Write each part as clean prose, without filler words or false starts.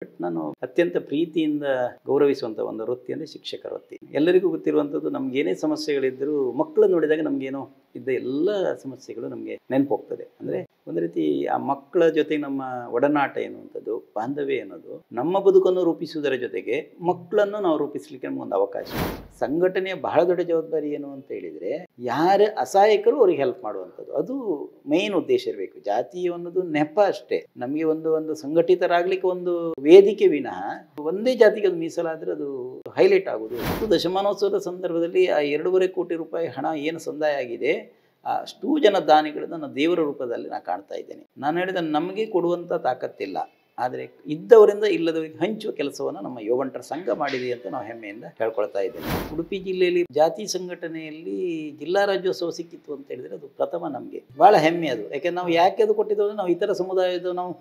ನಾನು ಅತ್ಯಂತ ಪ್ರೀತಿಯಿಂದ ಗೌರವಿಸುವಂಥ ಒಂದು ವೃತ್ತಿ ಅಂದರೆ ಶಿಕ್ಷಕ ವೃತ್ತಿ. ಎಲ್ಲರಿಗೂ ಗೊತ್ತಿರುವಂಥದ್ದು, ನಮಗೇನೇ ಸಮಸ್ಯೆಗಳಿದ್ದರೂ ಮಕ್ಕಳನ್ನು ನೋಡಿದಾಗ ನಮಗೇನೋ ಇದ್ದ ಎಲ್ಲ ಸಮಸ್ಯೆಗಳು ನಮಗೆ ನೆನಪು ಹೋಗ್ತದೆ. ಅಂದರೆ ಒಂದು ರೀತಿ ಆ ಮಕ್ಕಳ ಜೊತೆ ನಮ್ಮ ಒಡನಾಟ ಎನ್ನುವಂಥದ್ದು, ಬಾಂಧವ್ಯ ಎನ್ನುವುದು ನಮ್ಮ ಬದುಕನ್ನು ರೂಪಿಸುವುದರ ಜೊತೆಗೆ ಮಕ್ಕಳನ್ನು ನಾವು ರೂಪಿಸಲಿಕ್ಕೆ ನಮಗೊಂದು ಅವಕಾಶ. ಸಂಘಟನೆಯ ಬಹಳ ದೊಡ್ಡ ಜವಾಬ್ದಾರಿ ಏನು ಅಂತ ಹೇಳಿದರೆ, ಯಾರೇ ಅಸಹಾಯಕರು ಅವ್ರಿಗೆ ಹೆಲ್ಪ್ ಮಾಡುವಂಥದ್ದು, ಅದು ಮೇನ್ ಉದ್ದೇಶ ಇರಬೇಕು. ಜಾತಿ ಅನ್ನೋದು ನೆಪ ಅಷ್ಟೇ. ನಮಗೆ ಒಂದು ಸಂಘಟಿತರಾಗಲಿಕ್ಕೆ ಒಂದು ವೇದಿಕೆ ವಿನಃ ಒಂದೇ ಜಾತಿಗೆ ಅದು ಮೀಸಲಾದರೆ ಅದು ಹೈಲೈಟ್ ಆಗೋದು. ದಶಮಾನೋತ್ಸವದ ಸಂದರ್ಭದಲ್ಲಿ ಆ 2.5 ಕೋಟಿ ರೂಪಾಯಿ ಹಣ ಏನು ಸಂದಾಯ ಆಗಿದೆ, ಅಷ್ಟೂ ಜನ ದಾನಿಗಳನ್ನು ನಾನು ದೇವರ ರೂಪದಲ್ಲಿ ನಾನು ಕಾಣ್ತಾ ಇದ್ದೇನೆ. ನಾನು ಹೇಳಿದ ನಮಗೆ ಕೊಡುವಂಥ ತಾಕತ್ತಿಲ್ಲ, ಆದರೆ ಇದ್ದವರಿಂದ ಇಲ್ಲದವರಿಗೆ ಹಂಚುವ ಕೆಲಸವನ್ನು ನಮ್ಮ ಯುವಕರ ಸಂಘ ಮಾಡಿದೆ ಅಂತ ನಾವು ಹೆಮ್ಮೆಯಿಂದ ಹೇಳ್ಕೊಳ್ತಾ ಇದ್ದೇವೆ. ಉಡುಪಿ ಜಿಲ್ಲೆಯಲ್ಲಿ ಜಾತಿ ಸಂಘಟನೆಯಲ್ಲಿ ಜಿಲ್ಲಾ ರಾಜ್ಯೋತ್ಸವ ಸಿಕ್ಕಿತ್ತು ಅಂತ ಹೇಳಿದರೆ ಅದು ಪ್ರಥಮ. ನಮಗೆ ಭಾಳ ಹೆಮ್ಮೆ ಅದು. ಯಾಕೆಂದ್ರೆ ನಾವು ಯಾಕೆ ಅದು ಕೊಟ್ಟಿದ್ದೇವೆ, ನಾವು ಇತರ ಸಮುದಾಯದ ನಾವು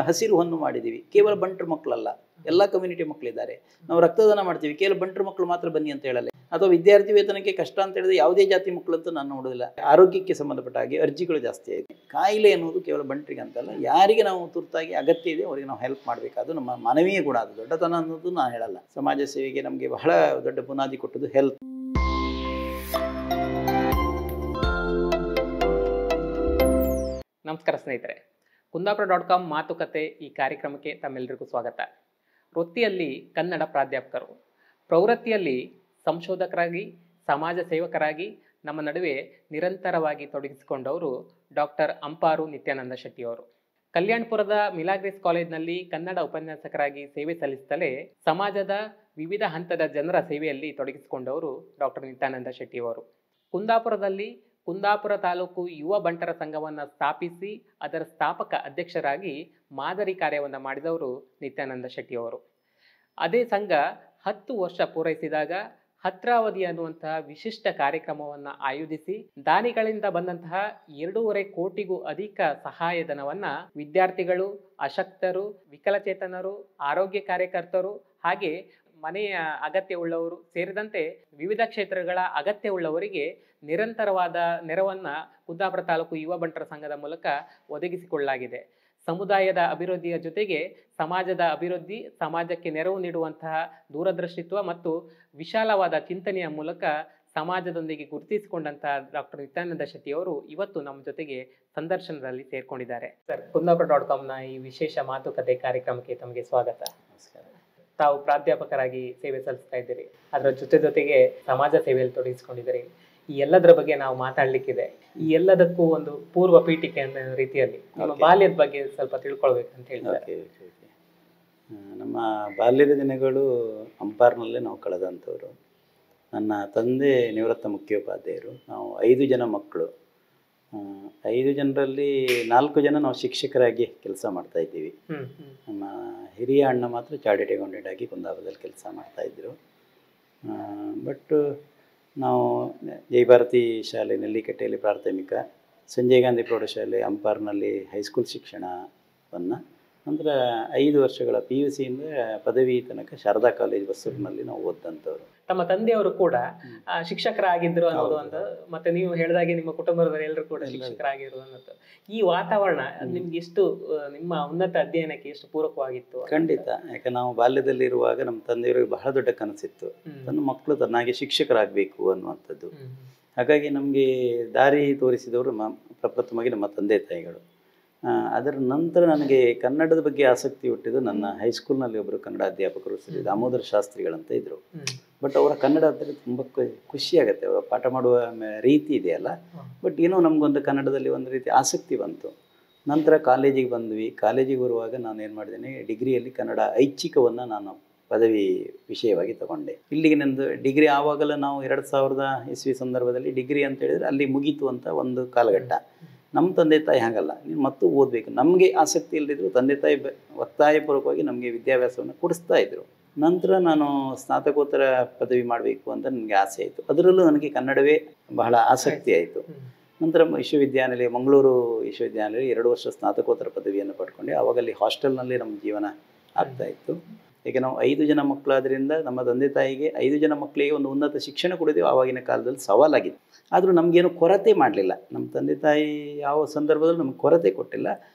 ಹಸಿರು ಹೊನ್ನು ಮಾಡಿದ್ದೀವಿ. ಕೇವಲ ಬಂಟರು ಮಕ್ಕಳಲ್ಲ, ಎಲ್ಲ ಕಮ್ಯುನಿಟಿ ಮಕ್ಕಳಿದ್ದಾರೆ. ನಾವು ರಕ್ತದಾನ ಮಾಡ್ತೀವಿ, ಕೇವಲ ಬಂಟರು ಮಕ್ಕಳು ಮಾತ್ರ ಬನ್ನಿ ಅಂತ ಹೇಳಲ್ಲ. ಅಥವಾ ವಿದ್ಯಾರ್ಥಿ ವೇತನಕ್ಕೆ ಕಷ್ಟ ಅಂತ ಹೇಳಿದ್ರೆ ಯಾವುದೇ ಜಾತಿ ಮಕ್ಕಳಂತೂ ನಾನು ನೋಡೋದಿಲ್ಲ. ಆರೋಗ್ಯಕ್ಕೆ ಸಂಬಂಧಪಟ್ಟ ಹಾಗೆ ಅರ್ಜಿಗಳು ಜಾಸ್ತಿ ಆಗಿದೆ. ಕಾಯಿಲೆ ಎನ್ನುವುದು ಕೇವಲ ಬಂಟರಿಗೆ ಅಂತಲ್ಲ, ಯಾರಿಗೆ ನಾವು ತುರ್ತಾಗಿ ಅಗತ್ಯ ಇದೆ ಅವರಿಗೆ ನಾವು ಹೆಲ್ಪ್ ಮಾಡಬೇಕಾದ್ರು ನಮ್ಮ ಮಾನವೀಯ ಗುಣ. ಅದು ದೊಡ್ಡತನ ಅನ್ನೋದು ನಾನು ಹೇಳಲ್ಲ. ಸಮಾಜ ಸೇವೆಗೆ ನಮಗೆ ಬಹಳ ದೊಡ್ಡ ಬುನಾದಿ ಕೊಟ್ಟದ್ದು ಹೆಲ್ತ್. ನಮಸ್ಕಾರ ಸ್ನೇಹಿತರೆ, ಕುಂದಾಪುರ.com ಮಾತುಕತೆ ಈ ಕಾರ್ಯಕ್ರಮಕ್ಕೆ ತಮ್ಮೆಲ್ಲರಿಗೂ ಸ್ವಾಗತ. ವೃತ್ತಿಯಲ್ಲಿ ಕನ್ನಡ ಪ್ರಾಧ್ಯಾಪಕರು, ಪ್ರವೃತ್ತಿಯಲ್ಲಿ ಸಂಶೋಧಕರಾಗಿ, ಸಮಾಜ ಸೇವಕರಾಗಿ ನಮ್ಮ ನಡುವೆ ನಿರಂತರವಾಗಿ ತೊಡಗಿಸಿಕೊಂಡವರು ಡಾಕ್ಟರ್ ಅಂಪಾರು ನಿತ್ಯಾನಂದ ಶೆಟ್ಟಿಯವರು. ಕಲ್ಯಾಣಪುರದ ಮಿಲಾಗ್ರಿಸ್ ಕಾಲೇಜಿನಲ್ಲಿ ಕನ್ನಡ ಉಪನ್ಯಾಸಕರಾಗಿ ಸೇವೆ ಸಲ್ಲಿಸುತ್ತಲೇ ಸಮಾಜದ ವಿವಿಧ ಹಂತದ ಜನರ ಸೇವೆಯಲ್ಲಿ ತೊಡಗಿಸಿಕೊಂಡವರು ಡಾಕ್ಟರ್ ನಿತ್ಯಾನಂದ ಶೆಟ್ಟಿಯವರು. ಕುಂದಾಪುರದಲ್ಲಿ ಕುಂದಾಪುರ ತಾಲೂಕು ಯುವ ಬಂಟರ ಸಂಘವನ್ನು ಸ್ಥಾಪಿಸಿ ಅದರ ಸ್ಥಾಪಕ ಅಧ್ಯಕ್ಷರಾಗಿ ಮಾದರಿ ಕಾರ್ಯವನ್ನು ಮಾಡಿದವರು ನಿತ್ಯಾನಂದ ಶೆಟ್ಟಿಯವರು. ಅದೇ ಸಂಘ 10 ವರ್ಷ ಪೂರೈಸಿದಾಗ ಹತ್ರಾವಧಿ ಅನ್ನುವಂತಹ ವಿಶಿಷ್ಟ ಕಾರ್ಯಕ್ರಮವನ್ನು ಆಯೋಜಿಸಿ ದಾನಿಗಳಿಂದ ಬಂದಂತಹ 2.5 ಕೋಟಿಗೂ ಅಧಿಕ ಸಹಾಯಧನವನ್ನು ವಿದ್ಯಾರ್ಥಿಗಳು, ಅಶಕ್ತರು, ವಿಕಲಚೇತನರು, ಆರೋಗ್ಯ ಕಾರ್ಯಕರ್ತರು, ಹಾಗೆ ಮನೆಯ ಅಗತ್ಯವುಳ್ಳವರು ಸೇರಿದಂತೆ ವಿವಿಧ ಕ್ಷೇತ್ರಗಳ ಅಗತ್ಯವುಳ್ಳವರಿಗೆ ನಿರಂತರವಾದ ನೆರವನ್ನು ಕುಂದಾಪುರ ತಾಲೂಕು ಯುವ ಬಂಟರ ಸಂಘದ ಮೂಲಕ ಒದಗಿಸಿಕೊಳ್ಳಲಾಗಿದೆ. ಸಮುದಾಯದ ಅಭಿವೃದ್ಧಿಯ ಜೊತೆಗೆ ಸಮಾಜದ ಅಭಿವೃದ್ಧಿ, ಸಮಾಜಕ್ಕೆ ನೆರವು ನೀಡುವಂತಹ ದೂರದೃಷ್ಟಿತ್ವ ಮತ್ತು ವಿಶಾಲವಾದ ಚಿಂತನೆಯ ಮೂಲಕ ಸಮಾಜದೊಂದಿಗೆ ಗುರುತಿಸಿಕೊಂಡಂತಹ ಡಾಕ್ಟರ್ ನಿತ್ಯಾನಂದ ಶೆಟ್ಟಿಯವರು ಇವತ್ತು ನಮ್ಮ ಜೊತೆಗೆ ಸಂದರ್ಶನದಲ್ಲಿ ಸೇರ್ಕೊಂಡಿದ್ದಾರೆ. ಸರ್, ಕುಂದಾಪುರ.comನ ಈ ವಿಶೇಷ ಮಾತುಕತೆ ಕಾರ್ಯಕ್ರಮಕ್ಕೆ ತಮಗೆ ಸ್ವಾಗತ. ನಮಸ್ಕಾರ. ತಾವು ಪ್ರಾಧ್ಯಾಪಕರಾಗಿ ಸೇವೆ ಸಲ್ಲಿಸ್ತಾ ಇದ್ದೀರಿ, ಅದರ ಜೊತೆಗೆ ಸಮಾಜ ಸೇವೆಯಲ್ಲಿ ತೊಡಗಿಸಿಕೊಂಡಿದ್ದೀರಿ. ಈ ಎಲ್ಲದರ ಬಗ್ಗೆ ನಾವು ಮಾತಾಡ್ಲಿಕ್ಕಿದೆ. ಈ ಎಲ್ಲದಕ್ಕೂ ಒಂದು ಪೂರ್ವ ಪೀಠಿಕೆ ಅನ್ನೋ ರೀತಿಯಲ್ಲಿ ನಿಮ್ಮ ಬಾಲ್ಯದ ಬಗ್ಗೆ ಸ್ವಲ್ಪ ತಿಳ್ಕೊಳ್ಬೇಕಂತ ಹೇಳ್ತಾರೆ. ನಮ್ಮ ಬಾಲ್ಯದ ದಿನಗಳು ಅಂಪಾರ್ನಲ್ಲೇ ನಾವು ಕಳೆದಂಥವ್ರು. ನನ್ನ ತಂದೆ ನಿವೃತ್ತ ಮುಖ್ಯೋಪಾಧ್ಯಾಯರು. ನಾವು 5 ಜನ ಮಕ್ಕಳು. 5 ಜನರಲ್ಲಿ 4 ಜನ ನಾವು ಶಿಕ್ಷಕರಾಗಿ ಕೆಲಸ ಮಾಡ್ತಾ ಇದ್ದೀವಿ. ನಮ್ಮ ಹಿರಿಯ ಅಣ್ಣ ಮಾತ್ರ ಚಾರ್ಟೆಡ್ ಅಕೌಂಟೆಂಟ್ ಆಗಿ ಕುಂದಾಪುರದಲ್ಲಿ ಕೆಲಸ ಮಾಡ್ತಾಯಿದ್ರು. ಬಟ್ ನಾವು ಜಯಭಾರತಿ ಶಾಲೆ ನೆಲ್ಲಿಕಟ್ಟೆಯಲ್ಲಿ ಪ್ರಾಥಮಿಕ, ಸಂಜಯ್ ಗಾಂಧಿ ಪ್ರೌಢಶಾಲೆ ಅಂಪಾರ್ನಲ್ಲಿ ಹೈಸ್ಕೂಲ್ ಶಿಕ್ಷಣವನ್ನು, ನಂತರ 5 ವರ್ಷಗಳ PUC ಇಂದ ಪದವಿ ತನಕ ಶಾರದಾ ಕಾಲೇಜ್ ಬಸ್ಸೂರಿನಲ್ಲಿ ನಾವು ಓದಂಥವ್ರು. ತಮ್ಮ ತಂದೆಯವರು ಕೂಡ ಶಿಕ್ಷಕರಾಗಿದ್ದರು ಅನ್ನೋದು ಅಂತ, ಮತ್ತೆ ನೀವು ಹೇಳಿದಾಗೆ ನಿಮ್ಮ ಕುಟುಂಬದವರು ಎಲ್ಲರೂ ಕೂಡ ಶಿಕ್ಷಕರಾಗಿರು ಅನ್ನೋದು. ಈ ವಾತಾವರಣ ನಿಮ್ಗೆ ಎಷ್ಟು, ನಿಮ್ಮ ಉನ್ನತ ಅಧ್ಯಯನಕ್ಕೆ ಎಷ್ಟು ಪೂರಕವಾಗಿತ್ತು? ಖಂಡಿತ. ಯಾಕೆ ನಾವು ಬಾಲ್ಯದಲ್ಲಿರುವಾಗ ನಮ್ಮ ತಂದೆಯವರಿಗೆ ಬಹಳ ದೊಡ್ಡ ಕನಸಿತ್ತು, ತನ್ನ ಮಕ್ಕಳು ತನ್ನಾಗೆ ಶಿಕ್ಷಕರಾಗಬೇಕು ಅನ್ನುವಂಥದ್ದು. ಹಾಗಾಗಿ ನಮಗೆ ದಾರಿ ತೋರಿಸಿದವರು ಪ್ರಪ್ರಥಮವಾಗಿ ನಮ್ಮ ತಂದೆ ತಾಯಿಗಳು. ಅದರ ನಂತರ ನನಗೆ ಕನ್ನಡದ ಬಗ್ಗೆ ಆಸಕ್ತಿ ಹುಟ್ಟಿದ್ದು ನನ್ನ ಹೈಸ್ಕೂಲ್ನಲ್ಲಿ ಒಬ್ಬರು ಕನ್ನಡ ಅಧ್ಯಾಪಕರು ಶ್ರೀ ದಾಮೋದರ ಶಾಸ್ತ್ರಿಗಳಂತ ಇದ್ದರು. ಬಟ್ ಅವರ ಕನ್ನಡ ಅಂದರೆ ತುಂಬ ಖುಷಿಯಾಗತ್ತೆ. ಅವರ ಪಾಠ ಮಾಡುವ ರೀತಿ ಇದೆಯಲ್ಲ, ಬಟ್ ಏನೋ ನಮಗೊಂದು ಕನ್ನಡದಲ್ಲಿ ಒಂದು ರೀತಿ ಆಸಕ್ತಿ ಬಂತು. ನಂತರ ಕಾಲೇಜಿಗೆ ಬಂದ್ವಿ. ಕಾಲೇಜಿಗೆ ಬರುವಾಗ ನಾನು ಏನು ಮಾಡಿದ್ದೇನೆ, ಡಿಗ್ರಿಯಲ್ಲಿ ಕನ್ನಡ ಐಚ್ಛಿಕವನ್ನು ನಾನು ಪದವಿ ವಿಷಯವಾಗಿ ತಗೊಂಡೆ. ಇಲ್ಲಿಗೆ ನಂದು ಡಿಗ್ರಿ ಆವಾಗಲೂ ನಾವು 2000 ಇಸ್ವಿ ಸಂದರ್ಭದಲ್ಲಿ ಡಿಗ್ರಿ ಅಂತ ಹೇಳಿದರೆ ಅಲ್ಲಿ ಮುಗೀತು ಅಂತ ಒಂದು ಕಾಲಘಟ್ಟ. ನಮ್ಮ ತಂದೆ ತಾಯಿ ಹಾಗಲ್ಲ, ನೀನು ಮತ್ತು ಓದಬೇಕು. ನಮಗೆ ಆಸಕ್ತಿ ಇಲ್ಲದಿದ್ದರೂ ತಂದೆ ತಾಯಿ ಒತ್ತಾಯಪೂರ್ವಕವಾಗಿ ನಮಗೆ ವಿದ್ಯಾಭ್ಯಾಸವನ್ನು ಕೊಡಿಸ್ತಾ ಇದ್ದರು. ನಂತರ ನಾನು ಸ್ನಾತಕೋತ್ತರ ಪದವಿ ಮಾಡಬೇಕು ಅಂತ ನನಗೆ ಆಸೆ ಆಯಿತು. ಅದರಲ್ಲೂ ನನಗೆ ಕನ್ನಡವೇ ಬಹಳ ಆಸಕ್ತಿ ಆಯಿತು. ನಂತರ ವಿಶ್ವವಿದ್ಯಾನಿಲಯ, ಮಂಗಳೂರು ವಿಶ್ವವಿದ್ಯಾನಿಲಯ 2 ವರ್ಷ ಸ್ನಾತಕೋತ್ತರ ಪದವಿಯನ್ನು ಪಡ್ಕೊಂಡೆ. ಆವಾಗಲ್ಲಿ ಹಾಸ್ಟೆಲ್ನಲ್ಲಿ ನಮ್ಮ ಜೀವನ ಆಗ್ತಾಯಿತ್ತು. ಏಕೆ ನಾವು 5 ಜನ ಮಕ್ಕಳಾದ್ರಿಂದ ನಮ್ಮ ತಂದೆ ತಾಯಿಗೆ 5 ಜನ ಮಕ್ಕಳಿಗೆ ಒಂದು ಉನ್ನತ ಶಿಕ್ಷಣ ಕೊಡಿದೆವು. ಆವಾಗಿನ ಕಾಲದಲ್ಲಿ ಸವಾಲಾಗಿತ್ತು. ಆದರೂ ನಮಗೇನು ಕೊರತೆ ಮಾಡಲಿಲ್ಲ. ನಮ್ಮ ತಂದೆ ತಾಯಿ ಯಾವ ಸಂದರ್ಭದಲ್ಲೂ ನಮಗೆ ಕೊರತೆ ಕೊಟ್ಟಿಲ್ಲ.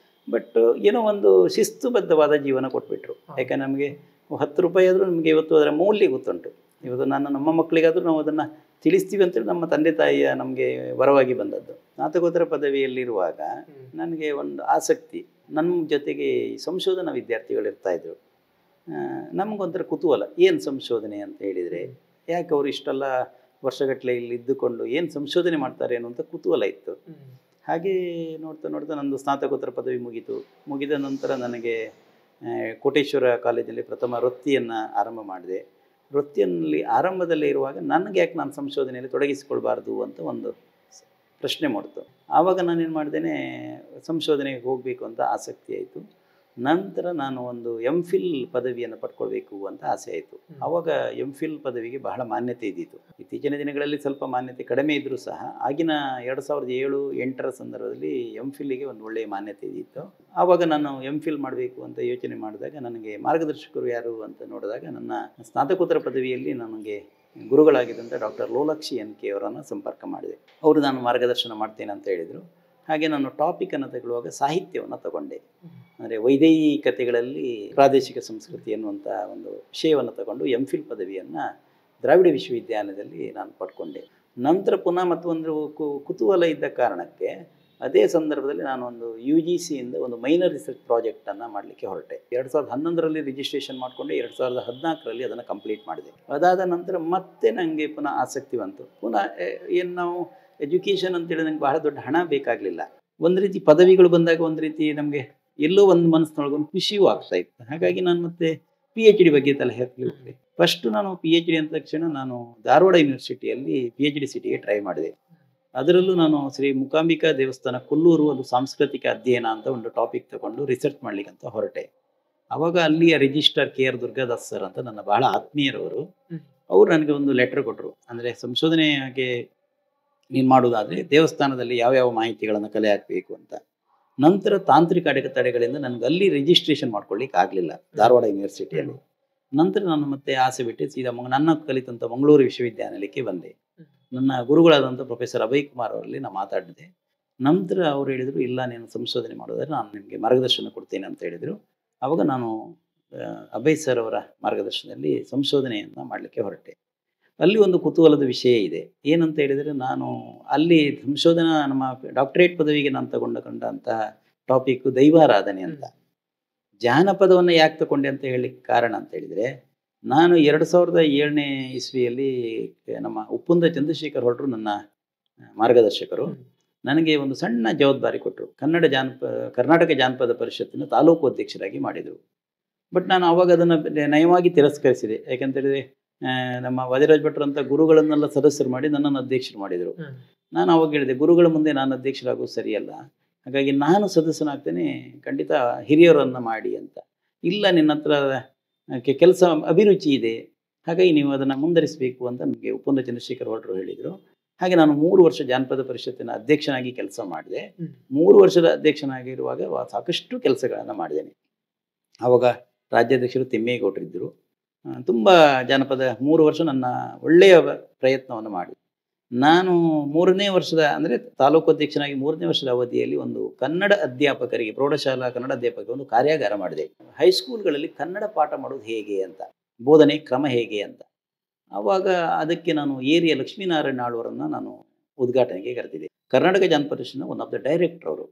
ಬಟ್ ಏನೋ ಒಂದು ಶಿಸ್ತುಬದ್ಧವಾದ ಜೀವನ ಕೊಟ್ಬಿಟ್ರು. ಯಾಕೆ ನಮಗೆ 10 ರೂಪಾಯಿ ಆದರೂ ನಮಗೆ ಇವತ್ತು ಅದರ ಮೌಲ್ಯ ಗೊತ್ತುಂಟು. ಇವತ್ತು ನಮ್ಮ ಮಕ್ಕಳಿಗಾದರೂ ನಾವು ಅದನ್ನು ತಿಳಿಸ್ತೀವಿ ಅಂತೇಳಿ ನಮ್ಮ ತಂದೆ ತಾಯಿಯ ನಮಗೆ ವರವಾಗಿ ಬಂದದ್ದು. ಸ್ನಾತಕೋತ್ತರ ಪದವಿಯಲ್ಲಿರುವಾಗ ನನಗೆ ಒಂದು ಆಸಕ್ತಿ, ನಮ್ಮ ಜೊತೆಗೆ ಸಂಶೋಧನಾ ವಿದ್ಯಾರ್ಥಿಗಳು ಇರ್ತಾಯಿದ್ರು. ನಮಗೊಂಥರ ಕುತೂಹಲ, ಏನು ಸಂಶೋಧನೆ ಅಂತ ಹೇಳಿದರೆ, ಯಾಕೆ ಅವರು ಇಷ್ಟೆಲ್ಲ ವರ್ಷಗಟ್ಟಲೆ ಇಲ್ಲಿ ಇದ್ದುಕೊಂಡು ಏನು ಸಂಶೋಧನೆ ಮಾಡ್ತಾರೆ ಅನ್ನುವಂಥ ಕುತೂಹಲ ಇತ್ತು. ಹಾಗೆ ನೋಡ್ತಾ ನೋಡ್ತಾ ನಂದು ಸ್ನಾತಕೋತ್ತರ ಪದವಿ ಮುಗಿದ ನಂತರ ನನಗೆ ಕೋಟೇಶ್ವರ ಕಾಲೇಜಲ್ಲಿ ಪ್ರಥಮ ವೃತ್ತಿಯನ್ನು ಆರಂಭ ಮಾಡಿದೆ. ವೃತ್ತಿಯಲ್ಲಿ ಆರಂಭದಲ್ಲೇ ಇರುವಾಗ ನನಗೆ ಯಾಕೆ ನಾನು ಸಂಶೋಧನೆಯಲ್ಲಿ ತೊಡಗಿಸಿಕೊಳ್ಬಾರ್ದು ಅಂತ ಒಂದು ಪ್ರಶ್ನೆ ಮೂಡಿತು. ಆವಾಗ ನಾನೇನು ಮಾಡಿದ್ದೇನೆ, ಸಂಶೋಧನೆಗೆ ಹೋಗಬೇಕು ಅಂತ ಆಸಕ್ತಿ ಆಯಿತು. ನಂತರ ನಾನು ಒಂದು MPhil ಪದವಿಯನ್ನು ಪಡ್ಕೊಳ್ಬೇಕು ಅಂತ ಆಸೆ ಆಯಿತು. ಆವಾಗ MPhil ಪದವಿಗೆ ಬಹಳ ಮಾನ್ಯತೆ ಇದ್ದಿತ್ತು. ಇತ್ತೀಚಿನ ದಿನಗಳಲ್ಲಿ ಸ್ವಲ್ಪ ಮಾನ್ಯತೆ ಕಡಿಮೆ ಇದ್ದರೂ ಸಹ ಆಗಿನ 2007-8ರ ಸಂದರ್ಭದಲ್ಲಿ MPhilಗೆ ಒಂದು ಒಳ್ಳೆಯ ಮಾನ್ಯತೆ ಇದ್ದಿತ್ತು. ಆವಾಗ ನಾನು MPhil ಮಾಡಬೇಕು ಅಂತ ಯೋಚನೆ ಮಾಡಿದಾಗ ನನಗೆ ಮಾರ್ಗದರ್ಶಕರು ಯಾರು ಅಂತ ನೋಡಿದಾಗ ನನ್ನ ಸ್ನಾತಕೋತ್ತರ ಪದವಿಯಲ್ಲಿ ನನಗೆ ಗುರುಗಳಾಗಿದ್ದಂಥ ಡಾಕ್ಟರ್ ಲೋಲಾಕ್ಷಿ NK ಅವರನ್ನು ಸಂಪರ್ಕ ಮಾಡಿದೆ. ಅವರು ನಾನು ಮಾರ್ಗದರ್ಶನ ಮಾಡ್ತೇನೆ ಅಂತ ಹೇಳಿದರು. ಹಾಗೆ ನಾನು ಟಾಪಿಕನ್ನು ತಗೊಳ್ಳುವಾಗ ಸಾಹಿತ್ಯವನ್ನು ತಗೊಂಡೆ. ಅಂದರೆ ವೈದೇಹಿಕತೆಗಳಲ್ಲಿ ಪ್ರಾದೇಶಿಕ ಸಂಸ್ಕೃತಿ ಎನ್ನುವಂಥ ಒಂದು ವಿಷಯವನ್ನು ತಗೊಂಡು MPhil ಪದವಿಯನ್ನು ದ್ರಾವಿಡ ವಿಶ್ವವಿದ್ಯಾಲಯದಲ್ಲಿ ನಾನು ಪಡ್ಕೊಂಡೆ. ನಂತರ ಪುನಃ ಮತ್ತೊಂದು ಕುತೂಹಲ ಇದ್ದ ಕಾರಣಕ್ಕೆ ಅದೇ ಸಂದರ್ಭದಲ್ಲಿ ನಾನು ಒಂದು UGCಯಿಂದ ಒಂದು ಮೈನರ್ ರಿಸರ್ಚ್ ಪ್ರಾಜೆಕ್ಟನ್ನು ಮಾಡಲಿಕ್ಕೆ ಹೊರಟೆ. 2011ರಲ್ಲಿ ರಿಜಿಸ್ಟ್ರೇಷನ್ ಮಾಡಿಕೊಂಡೆ, 2014ರಲ್ಲಿ ಅದನ್ನು ಕಂಪ್ಲೀಟ್ ಮಾಡಿದೆ. ಅದಾದ ನಂತರ ಮತ್ತೆ ನನಗೆ ಪುನಃ ಆಸಕ್ತಿ ಬಂತು. ಪುನಃ ಏನು ನಾವು ಎಜುಕೇಷನ್ ಅಂತೇಳಿ ನನಗೆ ಬಹಳ ದೊಡ್ಡ ಹಣ ಬೇಕಾಗಲಿಲ್ಲ. ಒಂದು ರೀತಿ ಪದವಿಗಳು ಬಂದಾಗ ಒಂದು ರೀತಿ ನಮಗೆ ಎಲ್ಲೋ ಒಂದು ಮನಸ್ಸಿನೊಳಗೊಂದು ಖುಷಿಯೂ ಆಗ್ತಾ ಇತ್ತು. ಹಾಗಾಗಿ ನಾನು ಮತ್ತೆ PhD ಬಗ್ಗೆ ತಲೆ ಹಾಕಲಿಕ್ಕೆ ಫಸ್ಟು ನಾನು PhD ಅಂದ ತಕ್ಷಣ ನಾನು ಧಾರವಾಡ ಯೂನಿವರ್ಸಿಟಿಯಲ್ಲಿ PhD ಸೀಟಿಗೆ ಟ್ರೈ ಮಾಡಿದೆ. ಅದರಲ್ಲೂ ನಾನು ಶ್ರೀ ಮೂಕಾಂಬಿಕಾ ದೇವಸ್ಥಾನ ಕೊಲ್ಲೂರು ಒಂದು ಸಾಂಸ್ಕೃತಿಕ ಅಧ್ಯಯನ ಅಂತ ಒಂದು ಟಾಪಿಕ್ ತಗೊಂಡು ರಿಸರ್ಚ್ ಮಾಡ್ಲಿಕ್ಕಂತ ಹೊರಟೆ. ಆವಾಗ ಅಲ್ಲಿಯ ರಿಜಿಸ್ಟ್ರಾರ್ KR ದುರ್ಗಾದಾಸ್ ಸರ್ ಅಂತ ನನ್ನ ಬಹಳ ಆತ್ಮೀಯರವರು, ಅವರು ನನಗೆ ಒಂದು ಲೆಟರ್ ಕೊಟ್ಟರು. ಅಂದರೆ ಸಂಶೋಧನೆಗೆ ನೀನು ಮಾಡೋದಾದರೆ ದೇವಸ್ಥಾನದಲ್ಲಿ ಯಾವ್ಯಾವ ಮಾಹಿತಿಗಳನ್ನು ಕಲೆ ಹಾಕಬೇಕು ಅಂತ. ನಂತರ ತಾಂತ್ರಿಕ ಅಡೆತಡೆಗಳಿಂದ ನನಗೆ ಅಲ್ಲಿ ರಿಜಿಸ್ಟ್ರೇಷನ್ ಮಾಡ್ಕೊಳ್ಳಿಕ್ಕೆ ಆಗಲಿಲ್ಲ ಧಾರವಾಡ ಯೂನಿವರ್ಸಿಟಿಯಲ್ಲಿ. ನಂತರ ನಾನು ಮತ್ತೆ ಆಸೆ ಬಿಟ್ಟು ಸೀದಾ ನನ್ನ ಕಲಿತಂಥ ಮಂಗಳೂರು ವಿಶ್ವವಿದ್ಯಾನಿಲಯಕ್ಕೆ ಬಂದೆ. ನನ್ನ ಗುರುಗಳಾದಂಥ ಪ್ರೊಫೆಸರ್ ಅಭಯ್ ಕುಮಾರ್ ಅವರಲ್ಲಿ ನಾನು ಮಾತಾಡಿದೆ. ನಂತರ ಅವರು ಹೇಳಿದರು, ಇಲ್ಲ ನೀನು ಸಂಶೋಧನೆ ಮಾಡೋದಾದ್ರೆ ನಾನು ನಿಮಗೆ ಮಾರ್ಗದರ್ಶನ ಕೊಡ್ತೇನೆ ಅಂತ ಹೇಳಿದರು. ಆವಾಗ ನಾನು ಅಭಯ್ ಸರ್ ಅವರ ಮಾರ್ಗದರ್ಶನದಲ್ಲಿ ಸಂಶೋಧನೆಯನ್ನು ಮಾಡಲಿಕ್ಕೆ ಹೊರಟೆ. ಅಲ್ಲಿ ಒಂದು ಕುತೂಹಲದ ವಿಷಯ ಇದೆ. ಏನಂತ ಹೇಳಿದರೆ, ನಾನು ಅಲ್ಲಿ ಸಂಶೋಧನಾ ನಮ್ಮ ಡಾಕ್ಟರೇಟ್ ಪದವಿಗೆ ನಾನು ತಗೊಂಡಂತಹ ಟಾಪಿಕ್ಕು ದೈವಾರಾಧನೆ ಅಂತ. ಜಾನಪದವನ್ನು ಯಾಕೆ ತಗೊಂಡೆ ಅಂತ ಹೇಳಲಿಕ್ಕೆ ಕಾರಣ ಅಂತ ಹೇಳಿದರೆ, ನಾನು 2007ನೇ ಇಸ್ವಿಯಲ್ಲಿ ನಮ್ಮ ಉಪ್ಪುಂದ ಚಂದ್ರಶೇಖರ್ ಹೊರಟರು ನನ್ನ ಮಾರ್ಗದರ್ಶಕರು ನನಗೆ ಒಂದು ಸಣ್ಣ ಜವಾಬ್ದಾರಿ ಕೊಟ್ಟರು. ಕರ್ನಾಟಕ ಜಾನಪದ ಪರಿಷತ್ತಿನ ತಾಲೂಕು ಅಧ್ಯಕ್ಷರಾಗಿ ಮಾಡಿದರು. ಬಟ್ ನಾನು ಆವಾಗ ಅದನ್ನು ನಯವಾಗಿ ತಿರಸ್ಕರಿಸಿದೆ. ಯಾಕೆಂತೇಳಿದರೆ ನಮ್ಮ ವಾದಿರಾಜ್ ಭಟ್ರು ಅಂತ ಗುರುಗಳನ್ನೆಲ್ಲ ಸದಸ್ಯರು ಮಾಡಿ ನನ್ನನ್ನು ಅಧ್ಯಕ್ಷರು ಮಾಡಿದರು. ನಾನು ಆವಾಗ ಹೇಳಿದೆ, ಗುರುಗಳ ಮುಂದೆ ನಾನು ಅಧ್ಯಕ್ಷರಾಗೋದು ಸರಿಯಲ್ಲ, ಹಾಗಾಗಿ ನಾನು ಸದಸ್ಯನಾಗ್ತೇನೆ, ಖಂಡಿತ ಹಿರಿಯರನ್ನು ಮಾಡಿ ಅಂತ. ಇಲ್ಲ, ನಿನ್ನ ಹತ್ರ ಕೆಲಸ ಅಭಿರುಚಿ ಇದೆ, ಹಾಗಾಗಿ ನೀವು ಅದನ್ನು ಮುಂದುವರಿಸಬೇಕು ಅಂತ ನನಗೆ ಉಪ್ಪುಂದ ಚಂದ್ರಶೇಖರ್ ಹೊರಟರು ಹೇಳಿದರು. ಹಾಗೆ ನಾನು 3 ವರ್ಷ ಜಾನಪದ ಪರಿಷತ್ತಿನ ಅಧ್ಯಕ್ಷನಾಗಿ ಕೆಲಸ ಮಾಡಿದೆ. 3 ವರ್ಷದ ಅಧ್ಯಕ್ಷನಾಗಿರುವಾಗ ಸಾಕಷ್ಟು ಕೆಲಸಗಳನ್ನು ಮಾಡಿದ್ದೇನೆ. ಆವಾಗ ರಾಜ್ಯಾಧ್ಯಕ್ಷರು ತಿಮ್ಮೇಗೌಡರಿದ್ದರು. ತುಂಬ ಜಾನಪದ 3 ವರ್ಷ ನನ್ನ ಒಳ್ಳೆಯ ಪ್ರಯತ್ನವನ್ನು ಮಾಡಿ ನಾನು 3ನೇ ವರ್ಷದ ಅಂದರೆ ತಾಲೂಕು ಅಧ್ಯಕ್ಷನಾಗಿ 3ನೇ ವರ್ಷದ ಅವಧಿಯಲ್ಲಿ ಒಂದು ಕನ್ನಡ ಅಧ್ಯಾಪಕರಿಗೆ, ಪ್ರೌಢಶಾಲಾ ಕನ್ನಡ ಅಧ್ಯಾಪಕರಿಗೆ ಒಂದು ಕಾರ್ಯಾಗಾರ ಮಾಡಿದೆ. ಹೈಸ್ಕೂಲ್ಗಳಲ್ಲಿ ಕನ್ನಡ ಪಾಠ ಮಾಡೋದು ಹೇಗೆ ಅಂತ, ಬೋಧನೆ ಕ್ರಮ ಹೇಗೆ ಅಂತ. ಆವಾಗ ಅದಕ್ಕೆ ನಾನು ಏರಿಯ ಲಕ್ಷ್ಮೀನಾರಾಯಣ ಆಳ್ವರನ್ನು ನಾನು ಉದ್ಘಾಟನೆಗೆ ಕರೆದಿದ್ದೆ. ಕರ್ನಾಟಕ ಜಾನಪದ ಪರಿಷತ್ನ ಒನ್ ಆಫ್ ದ ಡೈರೆಕ್ಟರ್ ಅವರು.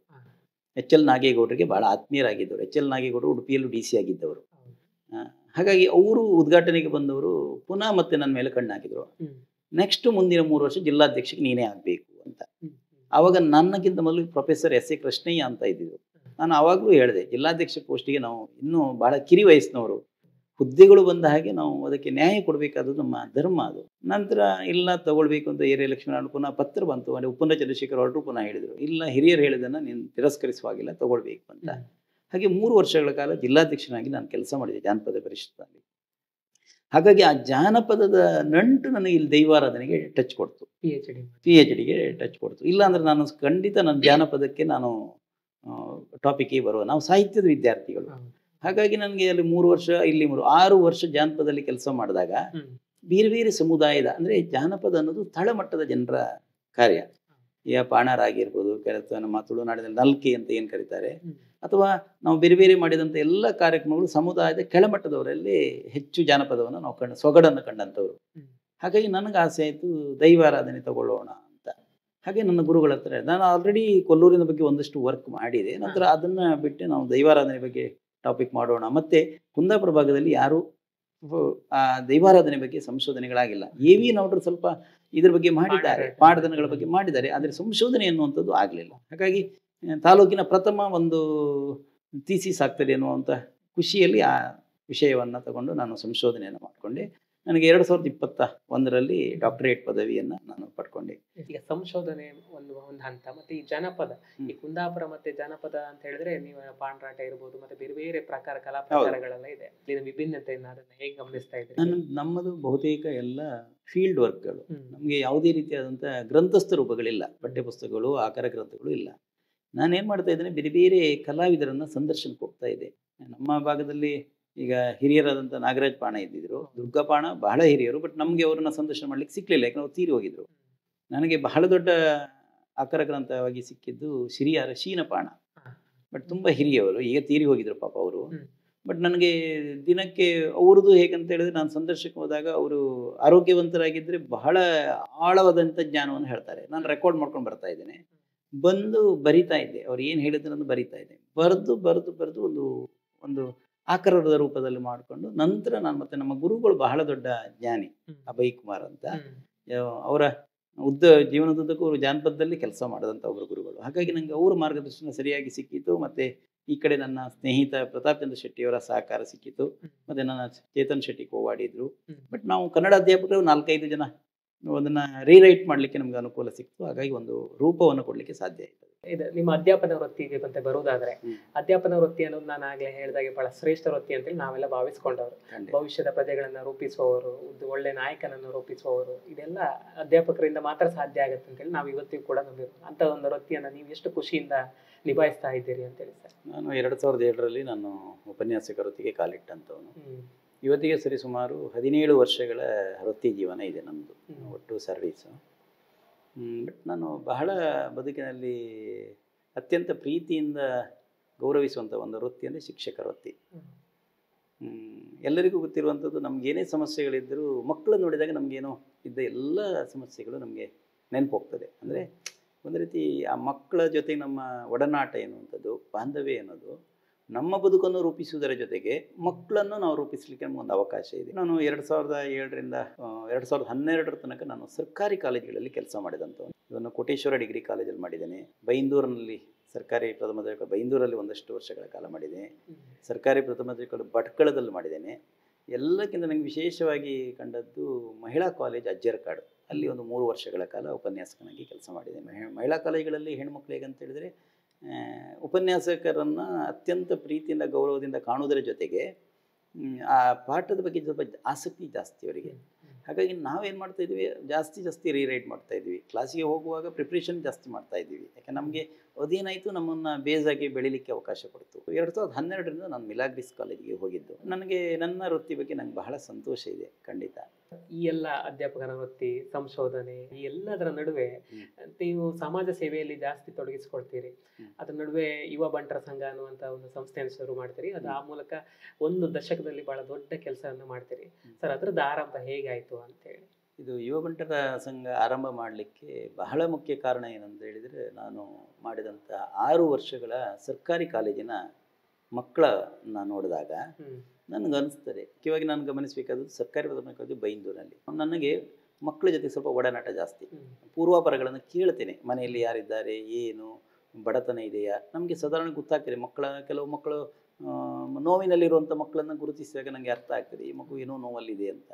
HL ನಾಗೇಗೌಡರಿಗೆ ಬಹಳ ಆತ್ಮೀಯರಾಗಿದ್ದವರು. HL ನಾಗೇಗೌಡರು ಉಡುಪಿಯಲ್ಲೂ DC ಆಗಿದ್ದವರು. ಹಾಗಾಗಿ ಅವರು ಉದ್ಘಾಟನೆಗೆ ಬಂದವರು ಪುನಃ ಮತ್ತೆ ನನ್ನ ಮೇಲೆ ಕಣ್ಣಾಕಿದ್ರು. ನೆಕ್ಸ್ಟ್ ಮುಂದಿನ 3 ವರ್ಷ ಜಿಲ್ಲಾಧ್ಯಕ್ಷಕ್ಕೆ ನೀನೇ ಆಗಬೇಕು ಅಂತ. ಆವಾಗ ನನ್ನಕ್ಕಿಂತ ಮೊದಲು ಪ್ರೊಫೆಸರ್ SA ಕೃಷ್ಣಯ್ಯ ಅಂತ ಇದ್ದಿದ್ರು. ನಾನು ಆವಾಗಲೂ ಹೇಳಿದೆ, ಜಿಲ್ಲಾಧ್ಯಕ್ಷ ಪೋಸ್ಟಿಗೆ ನಾವು ಇನ್ನೂ ಬಹಳ ಕಿರಿ ವಯಸ್ಸಿನವರು, ಹುದ್ದೆಗಳು ಬಂದ ಹಾಗೆ ನಾವು ಅದಕ್ಕೆ ನ್ಯಾಯ ಕೊಡಬೇಕಾದ್ದು ನಮ್ಮ ಧರ್ಮ ಅದು. ನಂತರ ಇಲ್ಲ ತಗೊಳ್ಬೇಕು ಅಂತ ಏರಿಯ ಲಕ್ಷ್ಮೀನಾರಾಯಣ ಪುನಃ ಪತ್ರ ಬಂತು. ಅಂದರೆ ಉಪ್ಪುಂದ ಚಂದ್ರಶೇಖರ್ ಹೊರಟರು ಪುನಃ ಹೇಳಿದರು, ಇಲ್ಲ ಹಿರಿಯರು ಹೇಳಿದ್ದನ್ನು ನೀನು ತಿರಸ್ಕರಿಸುವಾಗಿಲ್ಲ, ತಗೊಳ್ಬೇಕು ಅಂತ. ಹಾಗೆ 3 ವರ್ಷಗಳ ಕಾಲ ಜಿಲ್ಲಾಧ್ಯಕ್ಷನಾಗಿ ನಾನು ಕೆಲಸ ಮಾಡಿದೆ ಜಾನಪದ ಪರಿಷತ್ನಲ್ಲಿ. ಹಾಗಾಗಿ ಆ ಜಾನಪದದ ನಂಟು ನನಗೆ ಇಲ್ಲಿ ದೈವಾರಾಧನೆಗೆ ಟಚ್ ಕೊಡ್ತು, PhDಗೆ ಟಚ್ ಕೊಡ್ತು. ಇಲ್ಲಾಂದರೆ ನಾನು ಖಂಡಿತ ನನ್ನ ಜಾನಪದಕ್ಕೆ ನಾನು ಟಾಪಿಕ್ಗೆ ಬರುವ, ನಾವು ಸಾಹಿತ್ಯದ ವಿದ್ಯಾರ್ಥಿಗಳು. ಹಾಗಾಗಿ ನನಗೆ ಅಲ್ಲಿ 3 ವರ್ಷ, ಇಲ್ಲಿ 6 ವರ್ಷ ಜಾನಪದದಲ್ಲಿ ಕೆಲಸ ಮಾಡಿದಾಗ ಬೇರೆ ಬೇರೆ ಸಮುದಾಯದ, ಅಂದರೆ ಜಾನಪದ ಅನ್ನೋದು ತಳಮಟ್ಟದ ಜನರ ಕಾರ್ಯ. ಪಾಣಾರ ಆಗಿರ್ಬೋದು, ನಮ್ಮ ತುಳುನಾಡಿನಲ್ಲಿ ನಲ್ಕೆ ಅಂತ ಏನು ಕರೀತಾರೆ, ಅಥವಾ ನಾವು ಬೇರೆ ಬೇರೆ ಮಾಡಿದಂಥ ಎಲ್ಲ ಕಾರ್ಯಕ್ರಮಗಳು ಸಮುದಾಯದ ಕೆಳಮಟ್ಟದವರಲ್ಲಿ ಹೆಚ್ಚು ಜಾನಪದವನ್ನು ನಾವು ಸೊಗಡನ್ನು ಕಂಡಂಥವ್ರು. ಹಾಗಾಗಿ ನನಗೆ ಆಸೆ ಆಯಿತು ದೈವಾರಾಧನೆ ತಗೊಳ್ಳೋಣ ಅಂತ. ಹಾಗೆ ನನ್ನ ಗುರುಗಳ ಹತ್ರ ನಾನು ಆಲ್ರೆಡಿ ಕೊಲ್ಲೂರಿನ ಬಗ್ಗೆ ಒಂದಷ್ಟು ವರ್ಕ್ ಮಾಡಿದೆ. ನಂತರ ಅದನ್ನು ಬಿಟ್ಟು ನಾವು ದೈವಾರಾಧನೆ ಬಗ್ಗೆ ಟಾಪಿಕ್ ಮಾಡೋಣ. ಮತ್ತು ಕುಂದಾಪುರ ಭಾಗದಲ್ಲಿ ಯಾರೂ ಆ ದೈವಾರಾಧನೆ ಬಗ್ಗೆ ಸಂಶೋಧನೆಗಳಾಗಿಲ್ಲ. ಎ ವಿ ನೌಡ್ರು ಸ್ವಲ್ಪ ಇದ್ರ ಬಗ್ಗೆ ಮಾಡಿದ್ದಾರೆ, ಪಾಡ್ದನಗಳ ಬಗ್ಗೆ ಮಾಡಿದ್ದಾರೆ, ಆದರೆ ಸಂಶೋಧನೆ ಅನ್ನುವಂಥದ್ದು ಆಗಲಿಲ್ಲ. ಹಾಗಾಗಿ ತಾಲೂಕಿನ ಪ್ರಥಮ ಒಂದು ಥೀಸಿಸ್ ಆಗ್ತದೆ ಅನ್ನುವಂಥ ಖುಷಿಯಲ್ಲಿ ಆ ವಿಷಯವನ್ನು ತಗೊಂಡು ನಾನು ಸಂಶೋಧನೆಯನ್ನು ಮಾಡಿಕೊಂಡೆ. ನನಗೆ 2021ರಲ್ಲಿ ಡಾಕ್ಟರೇಟ್ ಪದವಿಯನ್ನು ನಾನು ಪಡ್ಕೊಂಡೆ. ಈಗ ಸಂಶೋಧನೆ ಒಂದು ಹಂತ, ಮತ್ತೆ ಈ ಜನಪದ, ಈ ಕುಂದಾಪುರ ಮತ್ತೆ ಜನಪದ ಅಂತ ಹೇಳಿದ್ರೆ ನೀವು ಪಾಂಡ್ರಾಟ ಇರ್ಬೋದು, ಮತ್ತೆ ಬೇರೆ ಬೇರೆ ಪ್ರಕಾರ ಕಲಾ ಪ್ರಕಾರಗಳೆಲ್ಲ ಇದೆ. ಇದರ ವಿಭಿನ್ನತೆಯನ್ನು ಅದನ್ನ ಹೇಗೆ ಗಮನಿಸ್ತಾ ಇದ್ದೀರಿ? ನಮ್ಮದು ಬಹುತೇಕ ಎಲ್ಲ ಫೀಲ್ಡ್ ವರ್ಕ್ಗಳು. ನಮಗೆ ಯಾವುದೇ ರೀತಿಯಾದಂಥ ಗ್ರಂಥಸ್ಥ ರೂಪಗಳಿಲ್ಲ, ಪಠ್ಯಪುಸ್ತಕಗಳು, ಆಕಾರ ಗ್ರಂಥಗಳು ಇಲ್ಲ. ನಾನೇನು ಮಾಡ್ತಾ ಇದ್ದೇನೆ, ಬೇರೆ ಬೇರೆ ಕಲಾವಿದರನ್ನು ಸಂದರ್ಶನಕ್ಕೆ ಹೋಗ್ತಾ ಇದ್ದೆ. ನಮ್ಮ ಭಾಗದಲ್ಲಿ ಈಗ ಹಿರಿಯರಾದಂಥ ನಾಗರಾಜ್ ಪಾಣ ಇದ್ದಿದ್ರು, ದುರ್ಗಾ ಪಾಣ ಬಹಳ ಹಿರಿಯರು, ಬಟ್ ನಮಗೆ ಅವ್ರನ್ನ ಸಂದರ್ಶನ ಮಾಡ್ಲಿಕ್ಕೆ ಸಿಕ್ಕಲಿಲ್ಲ, ಯಾಕಂದ್ರೆ ಅವ್ರು ತೀರಿ ಹೋಗಿದ್ರು. ನನಗೆ ಬಹಳ ದೊಡ್ಡ ಆಕಾರ ಗ್ರಂಥವಾಗಿ ಸಿಕ್ಕಿದ್ದು ಸಿರಿಯಾರ ಶೀನಪಾಣ, ಬಟ್ ತುಂಬ ಹಿರಿಯವರು, ಈಗ ತೀರಿ ಹೋಗಿದ್ರು ಪಾಪ ಅವರು. ಬಟ್ ನನಗೆ ದಿನಕ್ಕೆ ಅವ್ರದ್ದು ಹೇಗಂತ ಹೇಳಿದ್ರೆ, ನಾನು ಸಂದರ್ಶಕ್ಕೆ ಹೋದಾಗ ಅವರು ಆರೋಗ್ಯವಂತರಾಗಿದ್ದರೆ ಬಹಳ ಆಳವಾದಂಥ ಜ್ಞಾನವನ್ನು ಹೇಳ್ತಾರೆ. ನಾನು ರೆಕಾರ್ಡ್ ಮಾಡ್ಕೊಂಡು ಬರ್ತಾ ಇದ್ದೇನೆ, ಬಂದು ಬರಿತಾ ಇದ್ದೆ, ಅವ್ರು ಏನು ಹೇಳಿದ್ರು ನಾನು ಬರಿತಾ ಇದ್ದೆ. ಬರೆದು ಬರೆದು ಬರೆದು ಒಂದು ಆಕಾರದ ರೂಪದಲ್ಲಿ ಮಾಡಿಕೊಂಡು ನಂತರ ನಾನು ಮತ್ತೆ ನಮ್ಮ ಗುರುಗಳು ಬಹಳ ದೊಡ್ಡ ಜ್ಞಾನಿ ಅಭಯ್ ಕುಮಾರ್ ಅಂತ, ಅವರ ಜೀವನದುದ್ದಕ್ಕೂ ಅವರು ಜಾನಪದದಲ್ಲಿ ಕೆಲಸ ಮಾಡಿದಂಥ ಒಬ್ಬರು ಗುರುಗಳು. ಹಾಗಾಗಿ ನನಗೆ ಅವರ ಮಾರ್ಗದರ್ಶನ ಸರಿಯಾಗಿ ಸಿಕ್ಕಿತು. ಮತ್ತು ಈ ಕಡೆ ನನ್ನ ಸ್ನೇಹಿತ ಪ್ರತಾಪ್ ಚಂದ್ರ ಶೆಟ್ಟಿಯವರ ಸಹಕಾರ ಸಿಕ್ಕಿತು. ಮತ್ತು ನನ್ನ ಚೇತನ್ ಶೆಟ್ಟಿ ಕೋವಾಡಿದ್ರು. ಬಟ್ ನಾವು ಕನ್ನಡ ಅಧ್ಯಾಪಕರು 4-5 ಜನ ಅದನ್ನು ರೀರೈಟ್ ಮಾಡಲಿಕ್ಕೆ ನಮ್ಗೆ ಅನುಕೂಲ ಸಿಕ್ತು. ಹಾಗಾಗಿ ಒಂದು ರೂಪವನ್ನು ಕೊಡಲಿಕ್ಕೆ ಸಾಧ್ಯ ಆಯಿತು. ಇದು ನಿಮ್ಮ ಅಧ್ಯಾಪನ ವೃತ್ತಿಗೆ ಮತ್ತೆ ಬರುವುದಾದ್ರೆ, ಅಧ್ಯಾಪನ ವೃತ್ತಿ ಅನ್ನೋದು ನಾನು ಆಗ್ಲೇ ಹೇಳಿದಾಗೆ ಬಹಳ ಶ್ರೇಷ್ಠ ವೃತ್ತಿ ಅಂತೇಳಿ ನಾವೆಲ್ಲ ಭಾವಿಸ್ಕೊಂಡವರು. ಭವಿಷ್ಯದ ಪ್ರಜೆಗಳನ್ನ ರೂಪಿಸುವವರು, ಒಂದು ಒಳ್ಳೆ ನಾಯಕನನ್ನು ರೂಪಿಸುವವರು, ಇದೆಲ್ಲ ಅಧ್ಯಾಪಕರಿಂದ ಮಾತ್ರ ಸಾಧ್ಯ ಆಗುತ್ತೆ ಅಂತೇಳಿ ನಾವು ಇವತ್ತಿಗೂ ಕೂಡ ನಂಬಿರು. ಅಂತ ಒಂದು ವೃತ್ತಿಯನ್ನು ನೀವು ಎಷ್ಟು ಖುಷಿಯಿಂದ ನಿಭಾಯಿಸ್ತಾ ಇದ್ದೀರಿ ಅಂತೇಳಿ ಸರ್? ನಾನು 2007ರಲ್ಲಿ ನಾನು ಉಪನ್ಯಾಸಕ ವೃತ್ತಿಗೆ ಕಾಲಿಟ್ಟಂಥವನು. ಇವತ್ತಿಗೆ ಸರಿ ಸುಮಾರು 17 ವರ್ಷಗಳ ವೃತ್ತಿ ಜೀವನ ಇದೆ ನಮ್ಮದು, ಒಟ್ಟು ಸರ್ವೀಸು. ಬಟ್ ನಾನು ಬಹಳ ಬದುಕಿನಲ್ಲಿ ಅತ್ಯಂತ ಪ್ರೀತಿಯಿಂದ ಗೌರವಿಸುವಂಥ ಒಂದು ವೃತ್ತಿ ಅಂದರೆ ಶಿಕ್ಷಕ ವೃತ್ತಿ. ಎಲ್ಲರಿಗೂ ಗೊತ್ತಿರುವಂಥದ್ದು, ನಮಗೇನೇ ಸಮಸ್ಯೆಗಳಿದ್ದರೂ ಮಕ್ಕಳು ನೋಡಿದಾಗ ನಮಗೇನೋ ಇದ್ದ ಎಲ್ಲ ಸಮಸ್ಯೆಗಳು ನಮಗೆ ನೆನಪು ಹೋಗ್ತದೆ. ಅಂದರೆ ಒಂದು ರೀತಿ ಆ ಮಕ್ಕಳ ಜೊತೆಗೆ ನಮ್ಮ ಒಡನಾಟ ಎನ್ನುವಂಥದ್ದು, ಬಾಂಧವ್ಯ ಅನ್ನೋದು ನಮ್ಮ ಬದುಕನ್ನು ರೂಪಿಸುವುದರ ಜೊತೆಗೆ ಮಕ್ಕಳನ್ನು ನಾವು ರೂಪಿಸಲಿಕ್ಕೆ ನಮಗೊಂದು ಅವಕಾಶ ಇದೆ. ನಾನು 2007ರಿಂದ 2012ರ ತನಕ ನಾನು ಸರ್ಕಾರಿ ಕಾಲೇಜುಗಳಲ್ಲಿ ಕೆಲಸ ಮಾಡಿದಂಥವನು. ಇವನು ಕೋಟೇಶ್ವರ ಡಿಗ್ರಿ ಕಾಲೇಜಲ್ಲಿ ಮಾಡಿದ್ದೇನೆ, ಬೈಂದೂರಿನಲ್ಲಿ ಸರ್ಕಾರಿ ಪ್ರಥಮ ದರ್ಜೆ ಬೈಂದೂರಲ್ಲಿ ಒಂದಷ್ಟು ವರ್ಷಗಳ ಕಾಲ ಮಾಡಿದ್ದೇನೆ, ಸರ್ಕಾರಿ ಪ್ರಥಮ ದರ್ಜೆ ಭಟ್ಕಳದಲ್ಲಿ ಮಾಡಿದ್ದೇನೆ. ಎಲ್ಲಕ್ಕಿಂತ ನನಗೆ ವಿಶೇಷವಾಗಿ ಕಂಡದ್ದು ಮಹಿಳಾ ಕಾಲೇಜ್ ಅಜ್ಜರ್ಕಾಡು, ಅಲ್ಲಿ ಒಂದು 3 ವರ್ಷಗಳ ಕಾಲ ಉಪನ್ಯಾಸಕನಾಗಿ ಕೆಲಸ ಮಾಡಿದೆ. ಮಹಿಳಾ ಕಾಲೇಜುಗಳಲ್ಲಿ ಹೆಣ್ಮಕ್ಳು ಹೇಗಂತ ಹೇಳಿದರೆ, ಉಪನ್ಯಾಸಕರನ್ನು ಅತ್ಯಂತ ಪ್ರೀತಿಯಿಂದ ಗೌರವದಿಂದ ಕಾಣುವುದರ ಜೊತೆಗೆ ಆ ಪಾಠದ ಬಗ್ಗೆ ಸ್ವಲ್ಪ ಆಸಕ್ತಿ ಜಾಸ್ತಿ ಅವರಿಗೆ. ಹಾಗಾಗಿ ನಾವೇನು ಮಾಡ್ತಾಯಿದ್ವಿ, ಜಾಸ್ತಿ ರೀರೈಟ್ ಮಾಡ್ತಾಯಿದ್ವಿ. ಕ್ಲಾಸಿಗೆ ಹೋಗುವಾಗ ಪ್ರಿಪ್ರೇಷನ್ ಜಾಸ್ತಿ ಮಾಡ್ತಾಯಿದ್ವಿ. ಯಾಕೆ ನಮಗೆ ಅದೇನಾಯಿತು, ನಮ್ಮನ್ನು ಬೇಸಾಗಿ ಬೆಳೀಲಿಕ್ಕೆ ಅವಕಾಶ ಕೊಡ್ತು. 2012ರಿಂದ ನಾನು ಮಿಲಾಗ್ರಿಸ್ ಕಾಲೇಜಿಗೆ ಹೋಗಿದ್ದು. ನನಗೆ ನನ್ನ ವೃತ್ತಿ ಬಗ್ಗೆ ನಂಗೆ ಬಹಳ ಸಂತೋಷ ಇದೆ ಖಂಡಿತ. ಈ ಎಲ್ಲ ಅಧ್ಯಾಪಕರ ವೃತ್ತಿ, ಸಂಶೋಧನೆ, ಈ ಎಲ್ಲದರ ನಡುವೆ ನೀವು ಸಮಾಜ ಸೇವೆಯಲ್ಲಿ ಜಾಸ್ತಿ ತೊಡಗಿಸ್ಕೊಳ್ತೀರಿ. ಅದರ ನಡುವೆ ಯುವ ಬಂಟರ ಸಂಘ ಅನ್ನುವಂಥ ಒಂದು ಸಂಸ್ಥೆಯನ್ನು ಶುರು ಮಾಡ್ತೀರಿ. ಅದು ಆ ಮೂಲಕ ಒಂದು ದಶಕದಲ್ಲಿ ಬಹಳ ದೊಡ್ಡ ಕೆಲಸವನ್ನು ಮಾಡ್ತೀರಿ ಸರ್. ಅದರದ್ದು ಆರಂಭ ಹೇಗಾಯಿತು ಅಂತೇಳಿ? ಇದು ಯುವ ಬಂಟರ ಸಂಘ ಆರಂಭ ಮಾಡಲಿಕ್ಕೆ ಬಹಳ ಮುಖ್ಯ ಕಾರಣ ಏನಂತ ಹೇಳಿದರೆ, ನಾನು ಮಾಡಿದಂಥ 6 ವರ್ಷಗಳ ಸರ್ಕಾರಿ ಕಾಲೇಜಿನ ಮಕ್ಕಳನ್ನ ನೋಡಿದಾಗ ನನಗನ್ನಿಸ್ತದೆ, ಮುಖ್ಯವಾಗಿ ನಾನು ಗಮನಿಸಬೇಕಾದದ್ದು ಸರ್ಕಾರಿ ಪ್ರಥಮ ಕಾಲೇಜು ಬೈಂದೂರಿನಲ್ಲಿ. ನನಗೆ ಮಕ್ಕಳ ಜೊತೆ ಸ್ವಲ್ಪ ಒಡನಾಟ ಜಾಸ್ತಿ, ಪೂರ್ವಾಪರಗಳನ್ನು ಕೇಳ್ತೇನೆ. ಮನೆಯಲ್ಲಿ ಯಾರಿದ್ದಾರೆ, ಏನು ಬಡತನ ಇದೆಯಾ, ನಮಗೆ ಸಾಧಾರಣ ಗೊತ್ತಾಗ್ತದೆ. ಕೆಲವು ಮಕ್ಕಳು ನೋವಿನಲ್ಲಿರುವಂಥ ಮಕ್ಕಳನ್ನು ಗುರುತಿಸಿದಾಗ ನನಗೆ ಅರ್ಥ ಆಗ್ತದೆ, ಈ ಮಗು ಏನೋ ನೋವಲ್ಲಿದೆ ಅಂತ.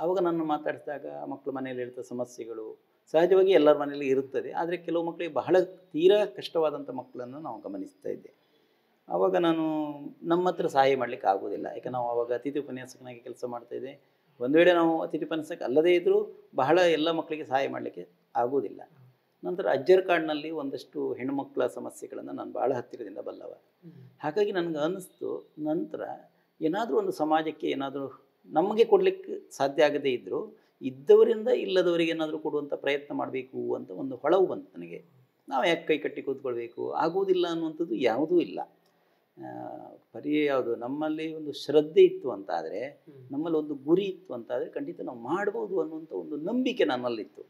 ಆವಾಗ ನಾನು ಮಾತಾಡಿಸಿದಾಗ ಮಕ್ಕಳು ಮನೆಯಲ್ಲಿ ಇರ್ತ ಸಮಸ್ಯೆಗಳು ಸಹಜವಾಗಿ ಎಲ್ಲರ ಮನೆಯಲ್ಲಿ ಇರುತ್ತದೆ, ಆದರೆ ಕೆಲವು ಮಕ್ಕಳಿಗೆ ಬಹಳ ತೀರಾ ಕಷ್ಟವಾದಂಥ ಮಕ್ಕಳನ್ನು ನಾವು ಗಮನಿಸ್ತಾ ಇದ್ದೆ. ಆವಾಗ ನಾನು ನಮ್ಮ ಹತ್ರ ಸಹಾಯ ಮಾಡಲಿಕ್ಕೆ ಆಗೋದಿಲ್ಲ, ಯಾಕೆ ನಾವು ಆವಾಗ ಅತಿಥಿ ಉಪನ್ಯಾಸಕನಾಗಿ ಕೆಲಸ ಮಾಡ್ತಾಯಿದ್ದೆ. ಒಂದು ವೇಳೆ ನಾವು ಅತಿಥಿ ಉಪನ್ಯಾಸಕ ಅಲ್ಲದೇ ಇದ್ದರೂ ಬಹಳ ಎಲ್ಲ ಮಕ್ಕಳಿಗೆ ಸಹಾಯ ಮಾಡಲಿಕ್ಕೆ ಆಗೋದಿಲ್ಲ. ನಂತರ ಅಜ್ಜರ್ಕಾಡ್ನಲ್ಲಿ ಒಂದಷ್ಟು ಹೆಣ್ಣುಮಕ್ಕಳ ಸಮಸ್ಯೆಗಳನ್ನು ನಾನು ಭಾಳ ಹತ್ತಿರದಿಂದ ಬಲ್ಲವ. ಹಾಗಾಗಿ ನನಗೆ ಅನ್ನಿಸ್ತು, ನಂತರ ಏನಾದರೂ ಒಂದು ಸಮಾಜಕ್ಕೆ ಏನಾದರೂ ನಮಗೆ ಕೊಡಲಿಕ್ಕೆ ಸಾಧ್ಯ ಆಗದೇ ಇದ್ದರೂ ಇದ್ದವರಿಂದ ಇಲ್ಲದವರಿಗೆ ಏನಾದರೂ ಕೊಡುವಂಥ ಪ್ರಯತ್ನ ಮಾಡಬೇಕು ಅಂತ ಒಂದು ಹೊಳವು ಬಂತು ನನಗೆ. ನಾವು ಯಾಕೆ ಕೈ ಕಟ್ಟಿ ಕೂತ್ಕೊಳ್ಬೇಕು, ಆಗುವುದಿಲ್ಲ ಅನ್ನುವಂಥದ್ದು ಯಾವುದೂ ಇಲ್ಲ. ಬರೀ ಯಾವುದು ನಮ್ಮಲ್ಲಿ ಒಂದು ಶ್ರದ್ಧೆ ಇತ್ತು ಅಂತ ಆದರೆ, ನಮ್ಮಲ್ಲಿ ಒಂದು ಗುರಿ ಇತ್ತು ಅಂತ ಆದರೆ ಖಂಡಿತ ನಾವು ಮಾಡ್ಬೋದು ಅನ್ನುವಂಥ ಒಂದು ನಂಬಿಕೆ ನನ್ನಲ್ಲಿತ್ತು.